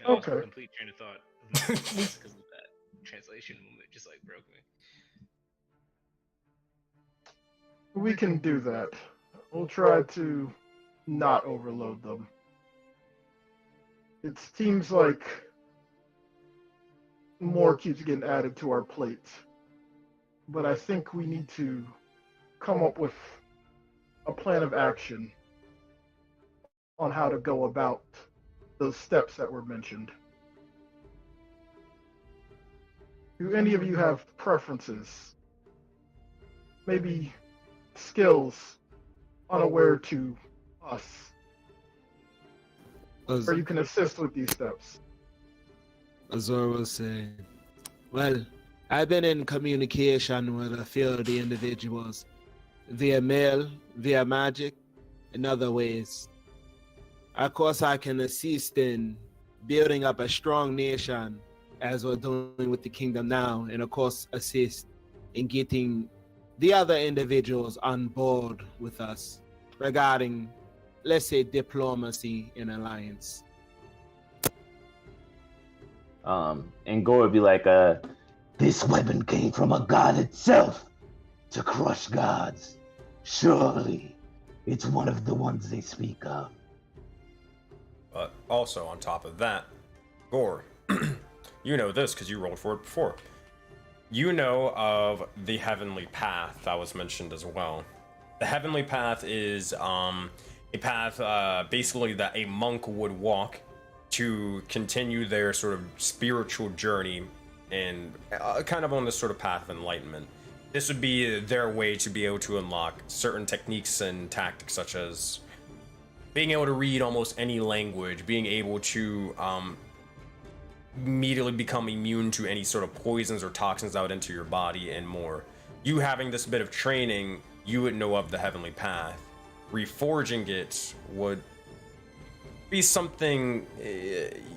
I lost Okay. a complete train of thought because of that translation moment just like broke me. We can do that. We'll try to not overload them. It seems like more keeps getting added to our plate. But I think we need to come up with a plan of action on how to go about those steps that were mentioned. Do any of you have preferences? Maybe skills unaware to us, where you can assist with these steps? Azor will say, well, I've been in communication with a few of the individuals via mail, via magic, and other ways. Of course, I can assist in building up a strong nation as we're doing with the kingdom now, and of course, assist in getting the other individuals on board with us regarding, let's say, diplomacy and alliance. And Gore would be like, This weapon came from a god itself to crush gods. Surely it's one of the ones they speak of. But also, on top of that, Gore, you know this because you rolled for it before. You know of the Heavenly Path that was mentioned as well. The Heavenly Path is a path basically that a monk would walk to continue their sort of spiritual journey and kind of on this sort of path of enlightenment. This would be their way to be able to unlock certain techniques and tactics, such as being able to read almost any language, being able to immediately become immune to any sort of poisons or toxins that would enter your body, and more. You having this bit of training, you would know of the Heavenly Path. Reforging it would be something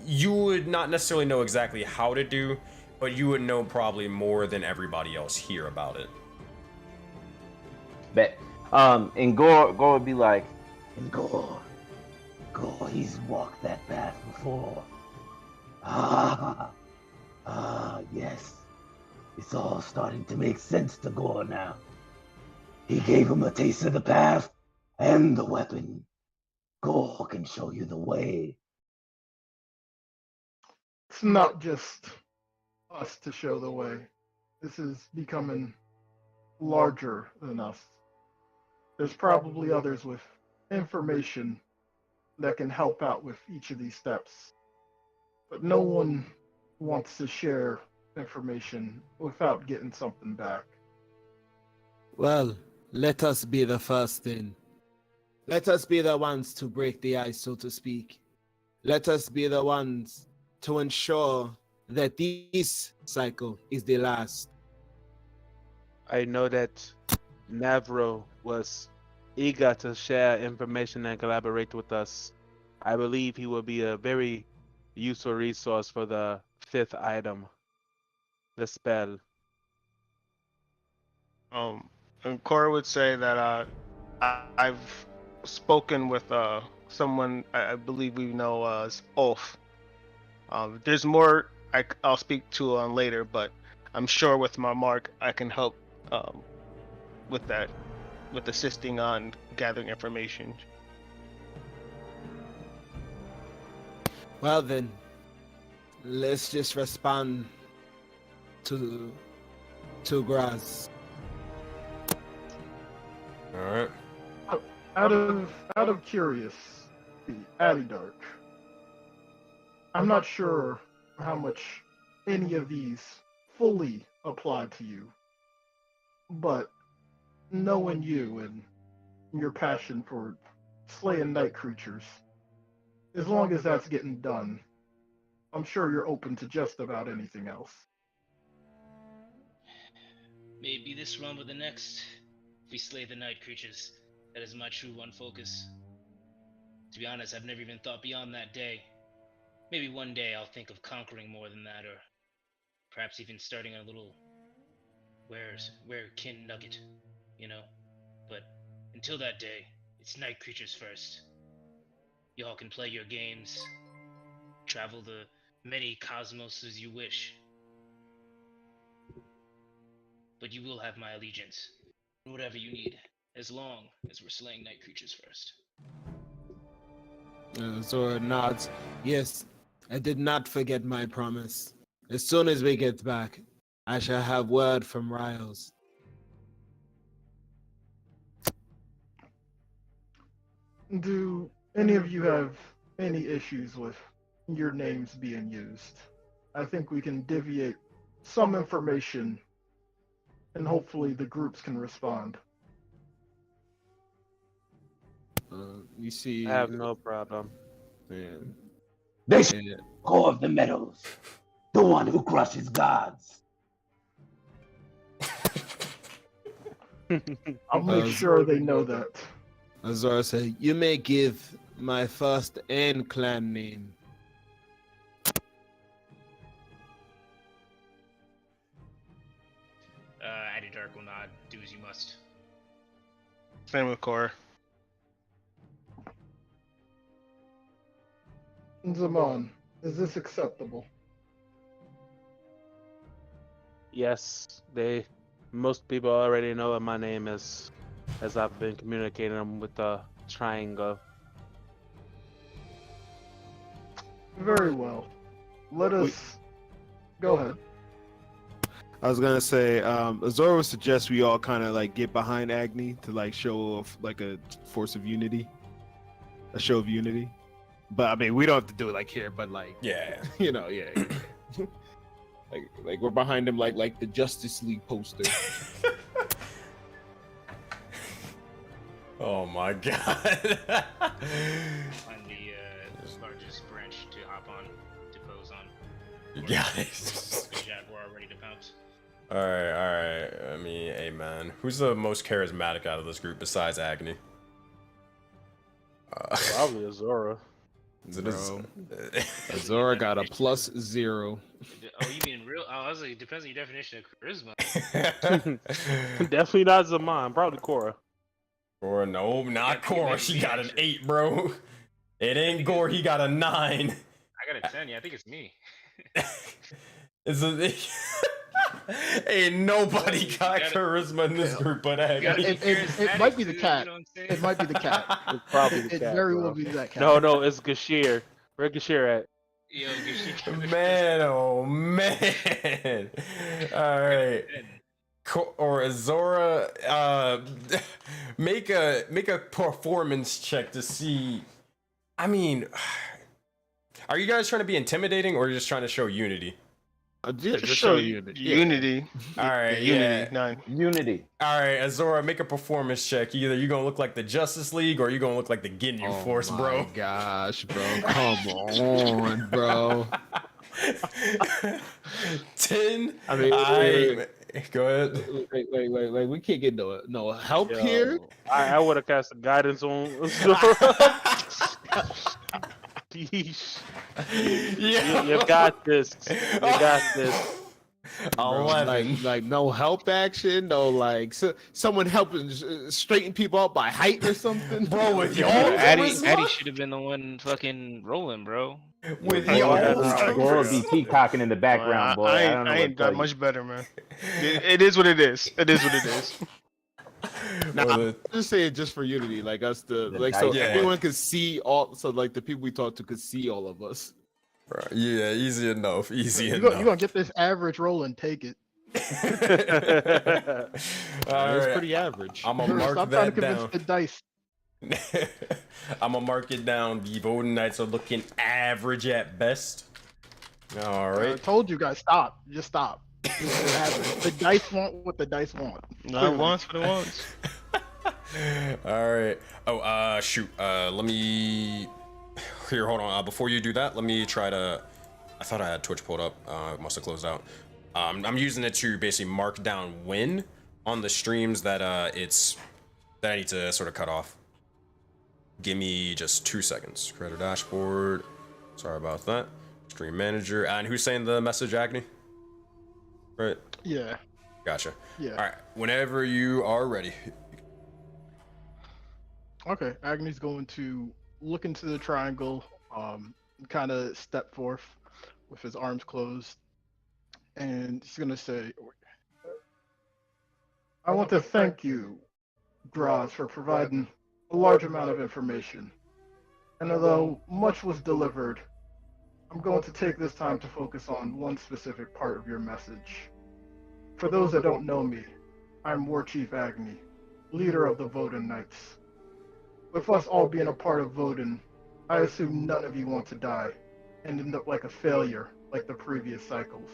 you would not necessarily know exactly how to do, but you would know probably more than everybody else here about it. bet. And Gore would be like, And Gore, he's walked that path before. Yes. It's all starting to make sense to Gore now. He gave him a taste of the path and the weapon. Gore can show you the way. It's not just us to show the way. This is becoming larger than us. There's probably others with information that can help out with each of these steps. But no one wants to share information without getting something back. Well, let us be the first then. Let us be the ones to break the ice, so to speak. Let us be the ones to ensure that this cycle is the last. I know that Navro was eager to share information and collaborate with us. I believe he will be a very useful resource for the 5th item, the spell. And Cora would say that I've spoken with someone I believe we know as Ulf. There's more I'll speak to on later, but I'm sure with my mark I can help with that, with assisting on gathering information. Well then, let's just respond to Graz. All right. Out of curiosity, Addydark, I'm not sure how much any of these fully apply to you, but knowing you and your passion for slaying night creatures, as long as that's getting done, I'm sure you're open to just about anything else. Maybe this run or the next, if we slay the night creatures. That is my true one focus. To be honest, I've never even thought beyond that day. Maybe one day I'll think of conquering more than that, or perhaps even starting a little kin nugget, you know? But until that day, it's night creatures first. Y'all can play your games, travel the many cosmoses you wish. But you will have my allegiance, whatever you need, as long as we're slaying night creatures first. Zora nods. Yes, I did not forget my promise. As soon as we get back, I shall have word from Riles. Do any of you have any issues with your names being used? I think we can deviate some information and hopefully the groups can respond. You see, I have no problem. man. They should Yeah. core of the meadows, the one who crushes gods. I'll make sure they know that. Azora said, "You may give my first and clan name." Addy Dark will nod. Do as you must. Same with Cora. Zaman, is this acceptable? Yes, most people already know what my name is, as I've been communicating them with the triangle. Very well. Let us go ahead. I was gonna say, Azora would suggest we all kind of like get behind Agni to like show off like a force of unity, a show of unity. But I mean, we don't have to do it like here, but like, Yeah. you know, yeah. like we're behind him like the Justice League poster. Oh my god. Find the largest branch to hop on, to pose on. Guys. Jaguar ready to pounce. Alright. I mean, hey man. Who's the most charismatic out of this group besides Agni? Probably Azora. Bro. Azora got a +0. Oh, you mean real? Oh, I was like, it depends on your definition of charisma. Definitely not Zaman. Probably Cora. Cora, no, not Cora. She got an 8, bro. It ain't Gore. He got a 9. I got a 10. Yeah, I think it's me. It's a, ain't nobody got charisma in this group but Agni. It might be the cat. It might be the cat. It's probably the It cat, very bro. well be that cat. No, it's Gashir. Where Gashir at? Yo, Man, oh man. Alright. Or Azora, make a performance check to see. I mean, are you guys trying to be intimidating or are you just trying to show unity? Yeah, Just show unity. Unity. All right, Unity. 9. Unity. All right, Azora, make a performance check. Either you're gonna look like the Justice League or you're gonna look like the Ginyu Force, bro. Oh my gosh, bro. Come on, bro. 10. I mean, go ahead. Wait, we can't get no help Yo, here. I would have cast a guidance on Azora. Yeesh. You got this. You got this. 11. Like no help action, no like someone helping straighten people up by height or something. Bro, with y'all Addy charisma? should have been the one fucking rolling, bro. With Gore y'all would be peacocking in the background, boy. I don't know I what ain't to tell got you. much better, man. It is what it is. It is what it is. Nah, I'm just saying just for unity, like us so Yeah. everyone could see all, so like the people we talk to could see all of us. Bro, yeah, easy enough. You're gonna get this average roll and take it. All It's right, pretty average. I'm gonna mark Stop trying to that convince down. the dice. I'm gonna mark it down. The Voden Knights are looking average at best. All I right. told you guys, stop. Just stop. It's average. The dice want what the dice want. Not once, but it once. All right. Oh, shoot. Let me. Here, hold on. Before you do that, let me try to. I thought I had Twitch pulled up. It must have closed out. I'm using it to basically mark down when on the streams that that I need to sort of cut off. Give me just 2 seconds. Creator dashboard. Sorry about that. Stream manager. And who's saying the message, Agni? Right. Yeah. Gotcha. Yeah. All right. Whenever you are ready. Okay. Agni's going to look into the triangle, kind of step forth with his arms closed, and he's gonna say, "I want to thank you, Graz, for providing a large amount of information. And although much was delivered, I'm going to take this time to focus on one specific part of your message. For those that don't know me, I'm War Chief Agni, leader of the Voden Knights. With us all being a part of Voden, I assume none of you want to die and end up like a failure like the previous cycles.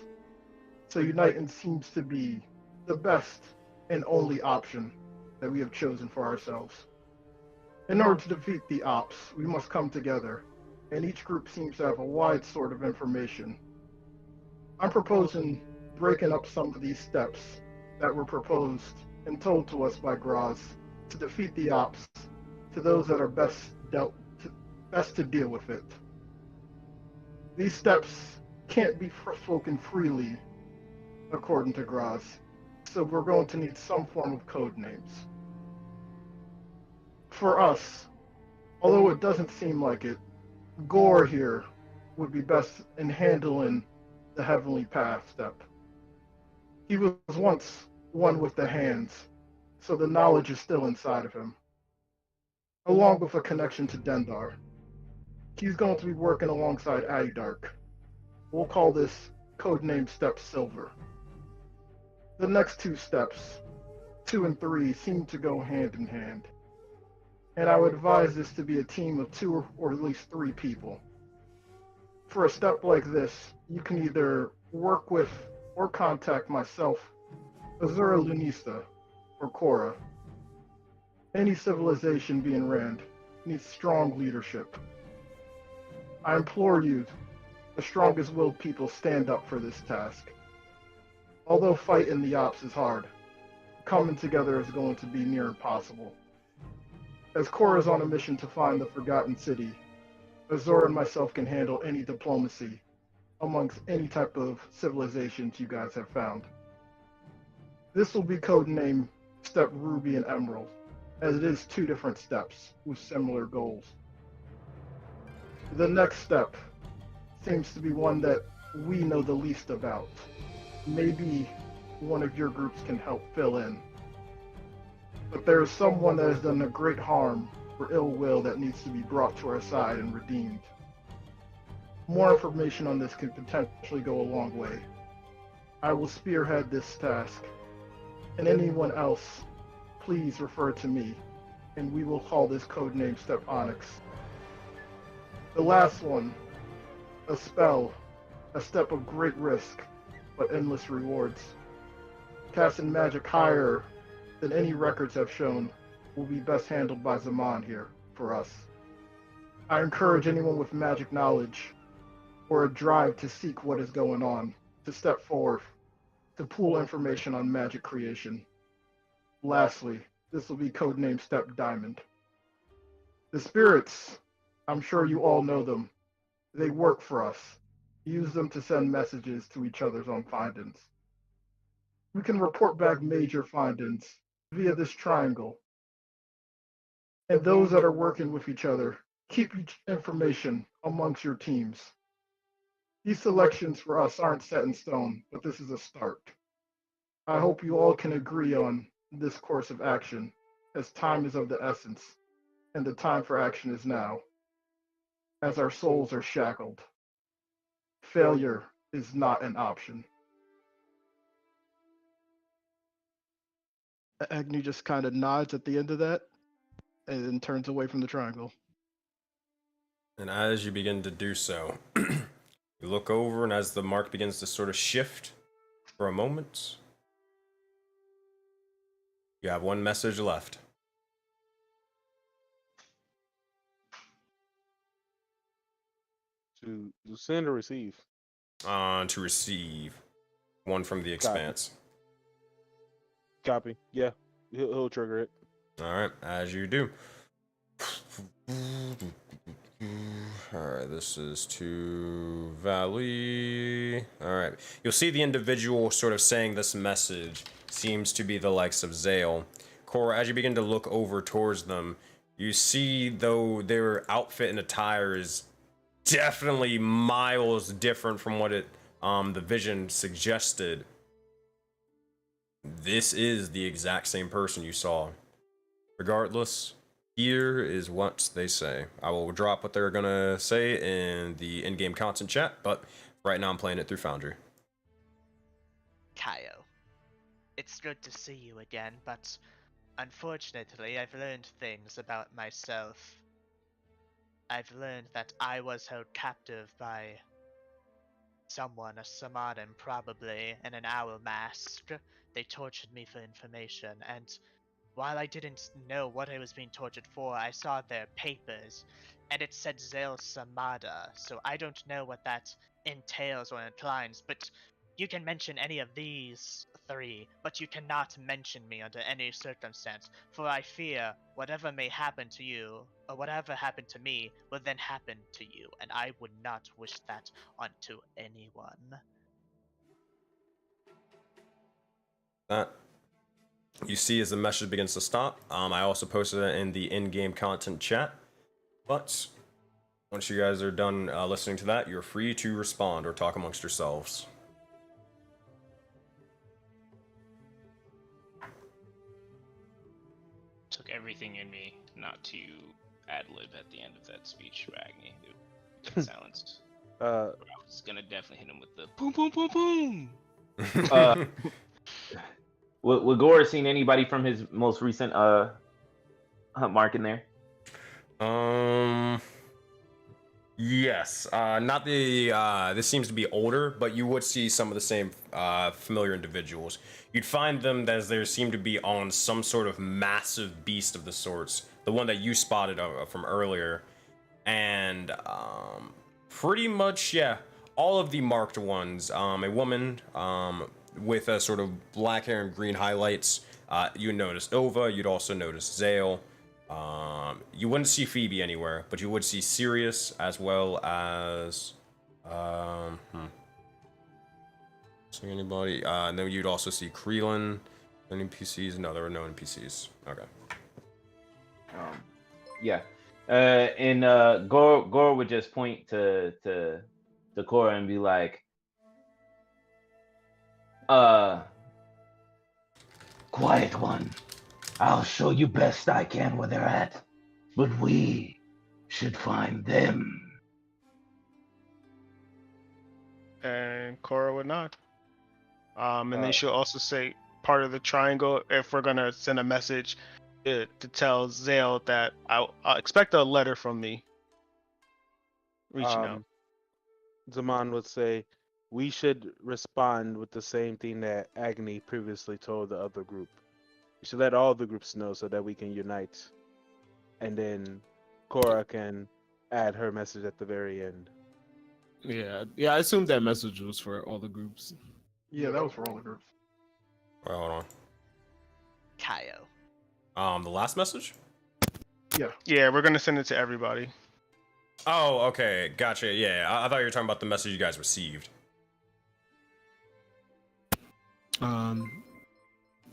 So uniting seems to be the best and only option that we have chosen for ourselves. In order to defeat the ops, we must come together, and each group seems to have a wide sort of information. I'm proposing breaking up some of these steps that were proposed and told to us by Graz to defeat the ops to those that are best to deal with it. These steps can't be spoken freely, according to Graz, so we're going to need some form of code names. For us, although it doesn't seem like it, Gore here would be best in handling the Heavenly Path step. He was once one with the hands, so the knowledge is still inside of him, along with a connection to Dendar. He's going to be working alongside Addark. We'll call this codename Step Silver. The next two steps, 2 and 3, seem to go hand in hand, and I would advise this to be a team of 2 or at least 3 people. For a step like this, you can either work with or contact myself, Azura Lunista, or Korra. Any civilization being ran needs strong leadership. I implore you, the strongest willed people, stand up for this task. Although fighting the ops is hard, coming together is going to be near impossible. As Korra is on a mission to find the Forgotten City, Azura and myself can handle any diplomacy amongst any type of civilizations you guys have found. This will be codenamed Step Ruby and Emerald, as it is 2 different steps with similar goals. The next step seems to be one that we know the least about. Maybe one of your groups can help fill in. But there is someone that has done a great harm or ill will that needs to be brought to our side and redeemed. More information on this could potentially go a long way. I will spearhead this task, and anyone else, please refer to me, and we will call this codename Step Onyx. The last one, a spell, a step of great risk, but endless rewards. Casting magic higher than any records have shown will be best handled by Zaman here, for us. I encourage anyone with magic knowledge or a drive to seek what is going on to step forward, to pool information on magic creation. Lastly, this will be codenamed Step Diamond. The spirits, I'm sure you all know them. They work for us. Use them to send messages to each other's on findings. We can report back major findings via this triangle. And those that are working with each other, keep each information amongst your teams. These selections for us aren't set in stone, but this is a start. I hope you all can agree on this course of action, as time is of the essence, and the time for action is now, as our souls are shackled. Failure is not an option. Agni just kind of nods at the end of that, and then turns away from the triangle. And as you begin to do so, you look over, and as the mark begins to sort of shift for a moment, you have one message left. To send or receive? To receive. One from the Expanse. Copy. Yeah, he'll trigger it. Alright, as you do. Alright, this is to Valley. Alright, you'll see the individual sort of saying this message seems to be the likes of Zale. Korra, as you begin to look over towards them, you see, though their outfit and attire is definitely miles different from what it the vision suggested. This is the exact same person you saw. Regardless, here is what they say. I will drop what they're gonna say in the in-game content chat, but right now I'm playing it through Foundry. Kaio, it's good to see you again, but unfortunately, I've learned things about myself. I've learned that I was held captive by someone, a Tsamadan probably, in an owl mask. They tortured me for information, and while I didn't know what I was being tortured for, I saw their papers, and it said Zael Samada, so I don't know what that entails or implies, but you can mention any of these three, but you cannot mention me under any circumstance, for I fear whatever may happen to you, or whatever happened to me, will then happen to you, and I would not wish that onto anyone. That you see as the message begins to stop. I also posted it in the in-game content chat. But once you guys are done listening to that, you're free to respond or talk amongst yourselves. Took everything in me not to ad-lib at the end of that speech for Agni. It was silenced. I was gonna definitely hit him with the boom, boom, boom, boom. Would Gore seen anybody from his most recent hunt mark in there? Yes. Not the. This seems to be older, but you would see some of the same familiar individuals. You'd find them as they seem to be on some sort of massive beast of the sorts, the one that you spotted from earlier, and pretty much, yeah, all of the marked ones. A woman with a sort of black hair and green highlights. You notice Nova. You'd also notice Zael. You wouldn't see Phoebe anywhere, but you would see Sirius as well as see anybody? And then you'd also see Kreelan. Any NPCs? No, there were no NPCs. Okay. Yeah. And Gore would just point to Cora and be like, Quiet one. I'll show you best I can where they're at, but we should find them. And Cora would not. And then she'll also say part of the triangle, if we're gonna send a message to tell Zael that I'll expect a letter from me. Reaching out. Zaman would say, we should respond with the same thing that Agni previously told the other group. We should let all the groups know so that we can unite. And then Cora can add her message at the very end. Yeah, I assumed that message was for all the groups. Yeah, that was for all the groups. Wait, hold on. Kaio. The last message? Yeah, we're gonna send it to everybody. Oh, okay, gotcha. Yeah, I thought you were talking about the message you guys received.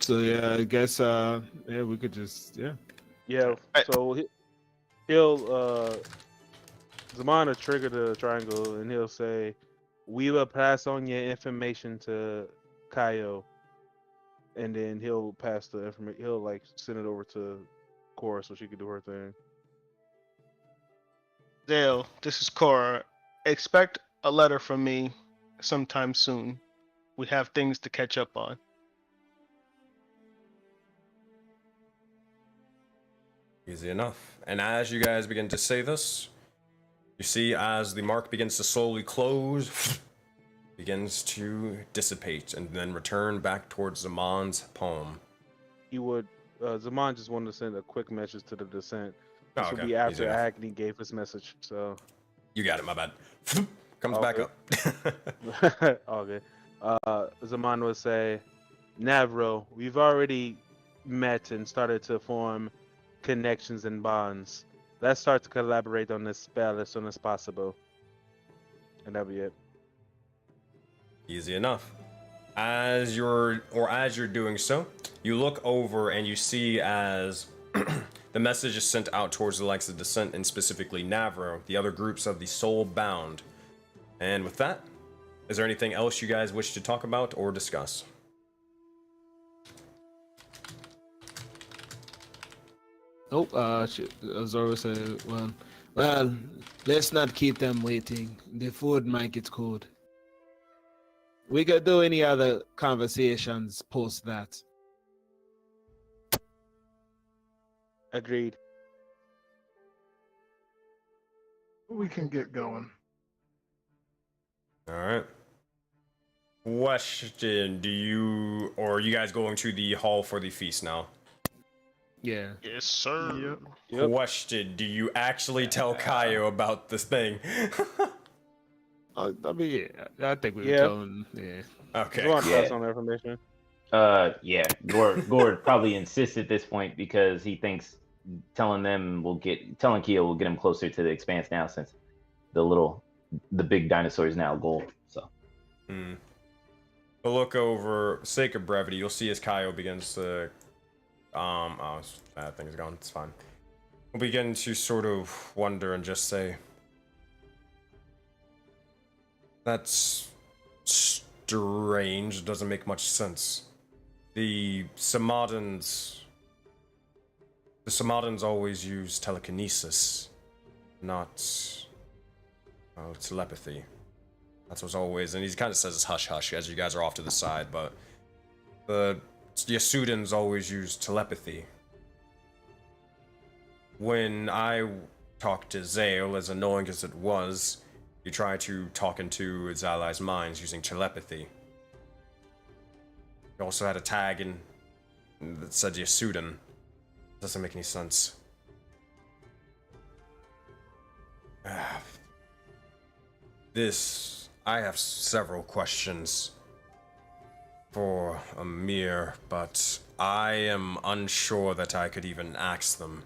So yeah, I guess yeah, we could just Yeah, so he'll Zaman will trigger the triangle and he'll say, we will pass on your information to Kaio, and then he'll pass the information. He'll like send it over to Cora so she can do her thing. Zael, this is Cora. Expect a letter from me sometime soon. We have things to catch up on. Easy enough. And as you guys begin to say this, you see as the mark begins to slowly close, begins to dissipate and then return back towards Zaman's palm. He would, Zaman just wanted to send a quick message to the descent. Oh, This okay. will be after Easy enough. Agni gave his message, so. You got it, my bad. Comes All back good. up. All good. Zaman would say, Navro, we've already met and started to form connections and bonds. Let's start to collaborate on this spell as soon as possible. And that'll be it. Easy enough. As you're doing so, you look over and you see as the message is sent out towards the likes of Descent and specifically Navro, the other groups of the Soul Bound. And with that, is there anything else you guys wish to talk about or discuss? Nope. Zoro said, well, let's not keep them waiting. The food might get cold. We could do any other conversations post that. Agreed. We can get going. All right. Question: are you guys going to the hall for the feast now? Yeah. Yes, sir. Yep. Question: do you actually tell Kaio about this thing? I mean, yeah, I think we were Yeah. telling. Yeah. Okay. Go on, Yeah. pass on the information. Yeah. Gord probably insists at this point because he thinks telling Keo will get him closer to the expanse now, since the big dinosaur is now a goal. So. But look over, sake of brevity, you'll see as Kaio begins to, that thing's gone. It's fine. We'll begin to sort of wonder and just say, that's strange. It doesn't make much sense. The Tsamadans always use telekinesis, not telepathy. That's what's always, and he kind of says it's hush hush as you guys are off to the side, but the Yasudans always use telepathy. When I talked to Zale, as annoying as it was, he tried to talk into his allies' minds using telepathy. He also had a tag that said Yasudan. Doesn't make any sense. I have several questions for Amir, but I am unsure that I could even ask them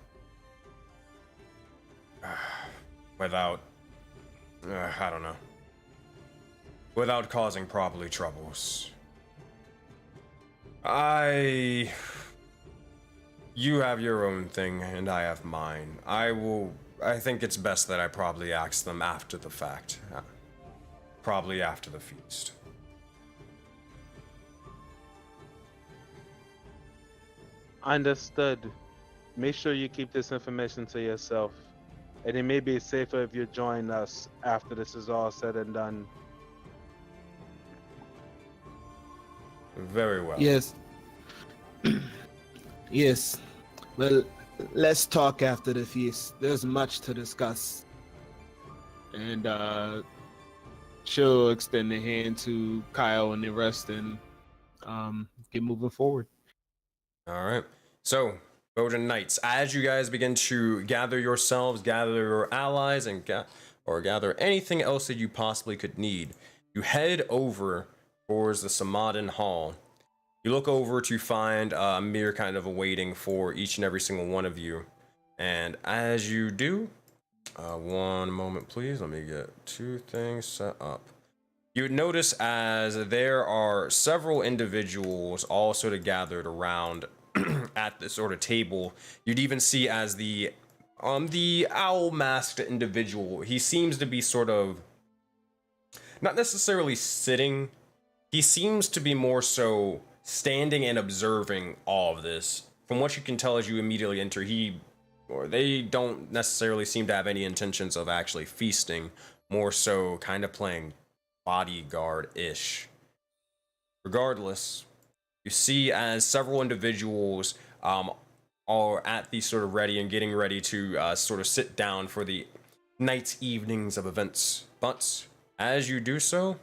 without, I don't know, without causing probably troubles. You have your own thing, and I have mine. I think it's best that I probably ask them after the fact. Probably after the feast. Understood. Make sure you keep this information to yourself. And it may be safer if you join us after this is all said and done. Very well. Yes. Yes. Well, let's talk after the feast. There's much to discuss. And she'll extend the hand to Kyle and the rest and get moving forward. All right. So, Voden Knights, as you guys begin to gather yourselves, gather your allies, and gather anything else that you possibly could need, you head over towards the Tsamadan Hall. You look over to find Amir kind of awaiting for each and every single one of you. And as you do, one moment please, let me get two things set up. You would notice as there are several individuals all sort of gathered around at this sort of table. You'd even see as the owl-masked individual, he seems to be sort of not necessarily sitting. He seems to be more so standing and observing all of this. From what you can tell as you immediately enter, they don't necessarily seem to have any intentions of actually feasting, more so kind of playing bodyguard-ish. Regardless, you see as several individuals are at the sort of ready and getting ready to sort of sit down for the night's evenings of events. But as you do so,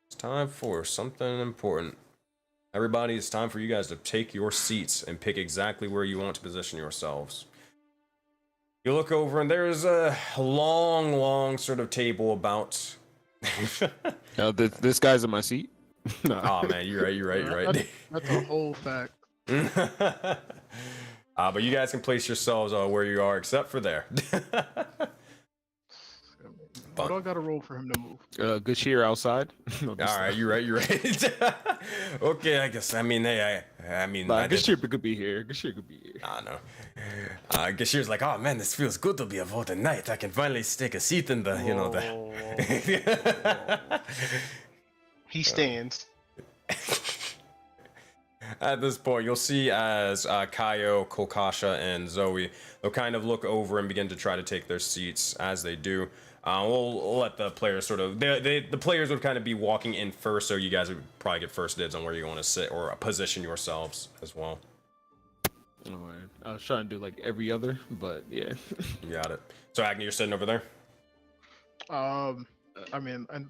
it's time for something important. Everybody, it's time for you guys to take your seats and pick exactly where you want to position yourselves. You look over and there's a long sort of table about... This guy's in my seat? No. Oh man, you're right. That's a whole fact. But you guys can place yourselves where you are, except for there. But I gotta roll for him to move. Good cheer outside. All right, you're right. Okay, I guess. I mean, hey, I mean, Gashir could be here. Gashir could be here. I know. Gashir's like, oh man, this feels good to be a Voden Knight. I can finally take a seat in the, He stands. At this point, you'll see as Kaio, Kokasha, and Zoe, they'll kind of look over and begin to try to take their seats. As they do, we'll let the players sort of... the players would kind of be walking in first, so you guys would probably get first dibs on where you want to sit or position yourselves as well. Alright. I was trying to do like every other, but yeah. You got it. So Agni, you're sitting over there. I mean, and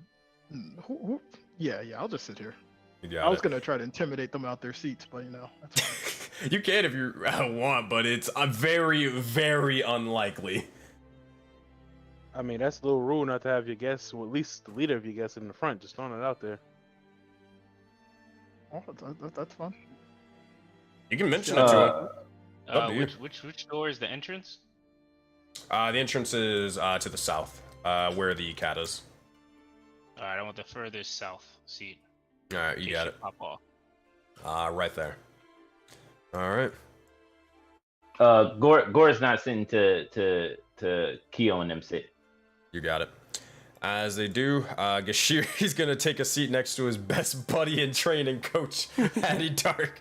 yeah, I'll just sit here. You got I was it. gonna try to intimidate them out their seats, but that's fine. You can if you want, but it's very, very unlikely. I mean, that's a little rude not to have your guests, or at least the leader of your guests, in the front. Just throwing it out there. Oh, that's fun. You can mention it to him. Which door is the entrance? The entrance is to the south, where the cat is. Alright, I want the furthest south seat. Alright, you got it. Pop off. Right there. Alright. Gore's not sitting to Keo and them sit. You got it. As they do, Gashir, he's gonna take a seat next to his best buddy in training, Coach Hattie Dark,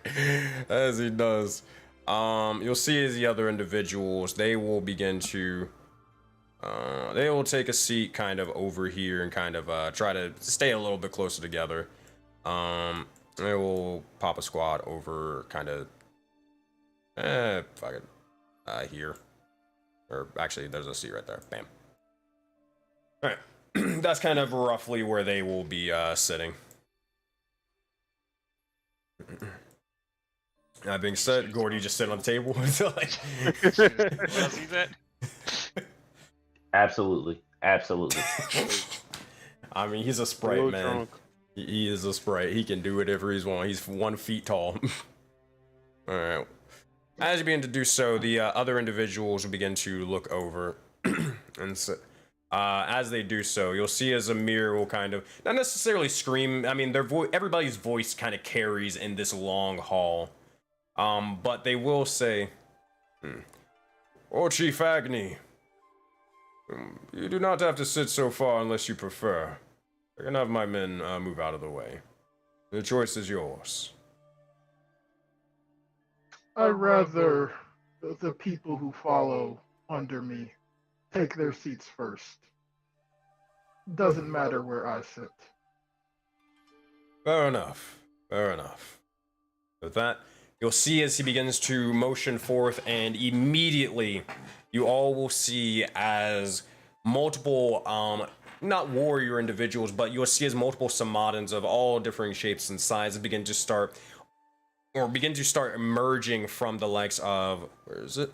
as he does. You'll see as the other individuals, they will begin to, they will take a seat kind of over here and kind of try to stay a little bit closer together. They will pop a squad over kind of, fuck it, here. Or actually, there's a seat right there. Bam. All right. That's kind of roughly where they will be sitting. That being said, Gordy just sitting on the table. Like... Absolutely. I mean, he's a sprite, man. Drunk. He is a sprite. He can do whatever he's want. He's 1 feet tall. All right. As you begin to do so, the other individuals will begin to look over and sit. As they do so, you'll see as Amir will kind of not necessarily scream. I mean, everybody's voice kind of carries in this long hall, but they will say, "Oh, Chief Agni, you do not have to sit so far unless you prefer. I can have my men move out of the way. The choice is yours." I'd rather the people who follow under me take their seats first. Doesn't matter where I sit. Fair enough. With that, you'll see as he begins to motion forth, and immediately you all will see as multiple, not warrior individuals, but you'll see as multiple Tsamadans of all differing shapes and sizes begin to start emerging from the likes of, where is it?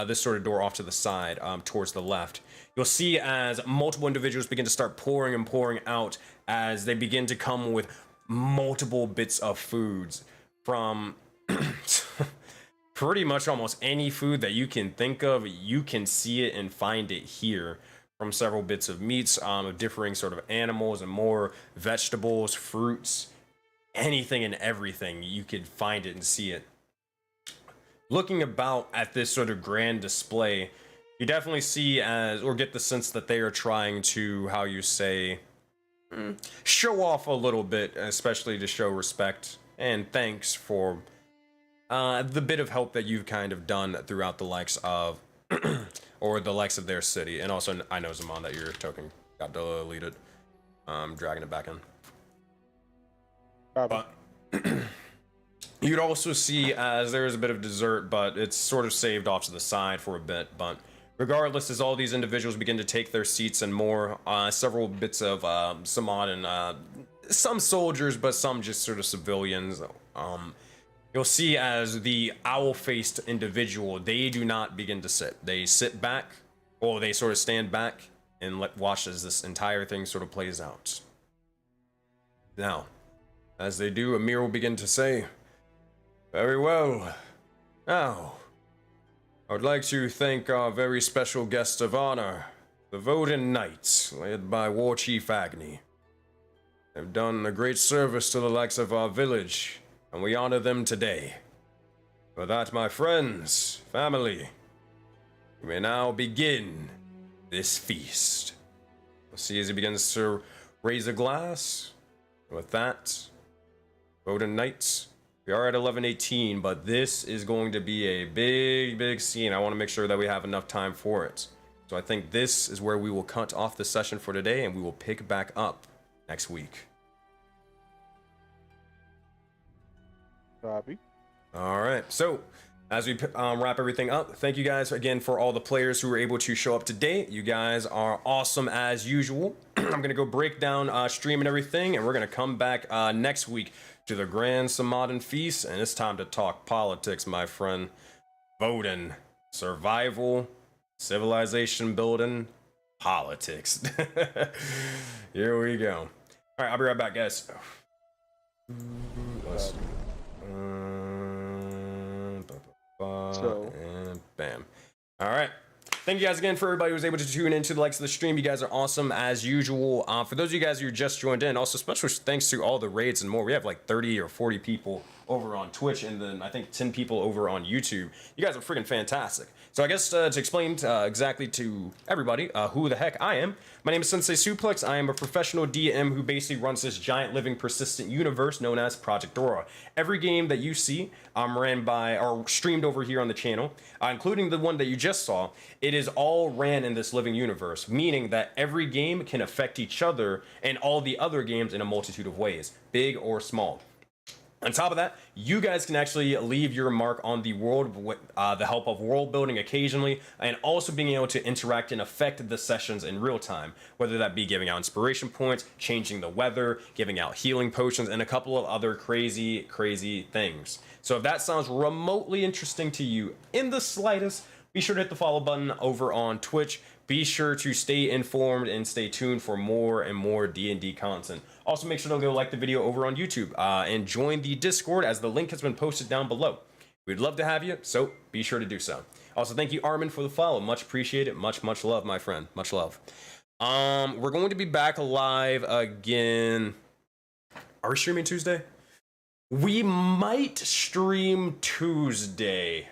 This sort of door off to the side, towards the left. You'll see as multiple individuals begin to start pouring out as they begin to come with multiple bits of foods from pretty much almost any food that you can think of. You can see it and find it here, from several bits of meats, of differing sort of animals and more vegetables, fruits, anything and everything. You could find it and see it. Looking about at this sort of grand display, you definitely see or get the sense that they are trying to, how you say, show off a little bit, especially to show respect and thanks for the bit of help that you've kind of done throughout the likes of, or the likes of their city. And also, I know, Zaman, that your token got deleted. Dragging it back in. But you'd also see as there is a bit of dessert, but it's sort of saved off to the side for a bit. But regardless, as all these individuals begin to take their seats and more, several bits of Samad and some soldiers, but some just sort of civilians, you'll see as the owl-faced individual, they do not begin to sit. They sit back, or they sort of stand back and watch as this entire thing sort of plays out. Now, as they do, Amir will begin to say, "Very well. Now, I would like to thank our very special guest of honor, the Voden Knights, led by War Chief Agni. They've done a great service to the likes of our village, and we honor them today. For that, my friends, family, we may now begin this feast." We'll see as he begins to raise a glass. With that, Voden Knights, we are at 11:18, but this is going to be a big scene. I want to make sure that we have enough time for it. So I think this is where we will cut off the session for today, and we will pick back up next week. Copy. All right, so as we wrap everything up, thank you guys again for all the players who were able to show up today. You guys are awesome as usual. I'm gonna go break down stream and everything, and we're gonna come back next week to the Grand Tsamadan Feast, and it's time to talk politics, my friend. Voden, survival, civilization building, politics. Here we go. All right, I'll be right back, guys. And bam. All right. Thank you guys again for everybody who was able to tune into the likes of the stream. You guys are awesome as usual. For those of you guys who just joined in, also special thanks to all the raids and more. We have like 30 or 40 people over on Twitch, and then I think 10 people over on YouTube. You guys are freaking fantastic. So I guess to explain exactly to everybody who the heck I am, my name is SenseiSuplex. I am a professional DM who basically runs this giant living persistent universe known as Project Aurora. Every game that you see ran by or streamed over here on the channel, including the one that you just saw, it is all ran in this living universe, meaning that every game can affect each other and all the other games in a multitude of ways, big or small. On top of that, you guys can actually leave your mark on the world with the help of world building occasionally, and also being able to interact and affect the sessions in real time, whether that be giving out inspiration points, changing the weather, giving out healing potions, and a couple of other crazy things. So if that sounds remotely interesting to you in the slightest, be sure to hit the follow button over on Twitch. Be sure to stay informed and stay tuned for more and more D&D content. Also, make sure to go like the video over on YouTube and join the Discord, as the link has been posted down below. We'd love to have you, so be sure to do so. Also, thank you, Armin, for the follow. Much appreciated. Much love, my friend. Much love. We're going to be back live again. Are we streaming Tuesday? We might stream Tuesday.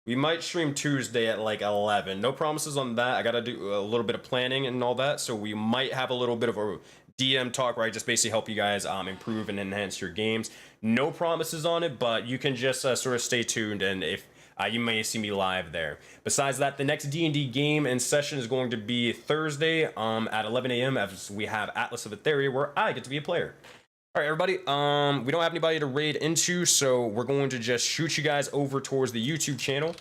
We might stream Tuesday at like 11. No promises on that. I got to do a little bit of planning and all that. So we might have a little bit of a DM talk where I just basically help you guys improve and enhance your games. No promises on it, but you can just sort of stay tuned, and if you may see me live there. Besides that, the next D&D game and session is going to be Thursday at 11 a.m. as we have Atlas of Etheria, where I get to be a player. All right, everybody, we don't have anybody to raid into, so we're going to just shoot you guys over towards the YouTube channel.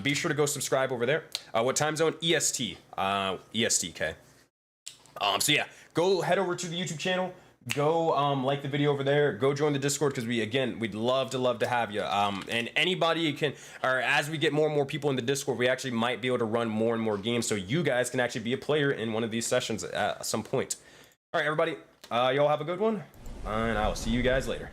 Be sure to go subscribe over there. What time zone? EST. ESTK. So yeah, go head over to the YouTube channel. Go like the video over there. Go join the Discord, because we'd love to have you. And anybody can, or as we get more and more people in the Discord, we actually might be able to run more and more games, so you guys can actually be a player in one of these sessions at some point. All right, everybody, y'all have a good one. And I'll see you guys later.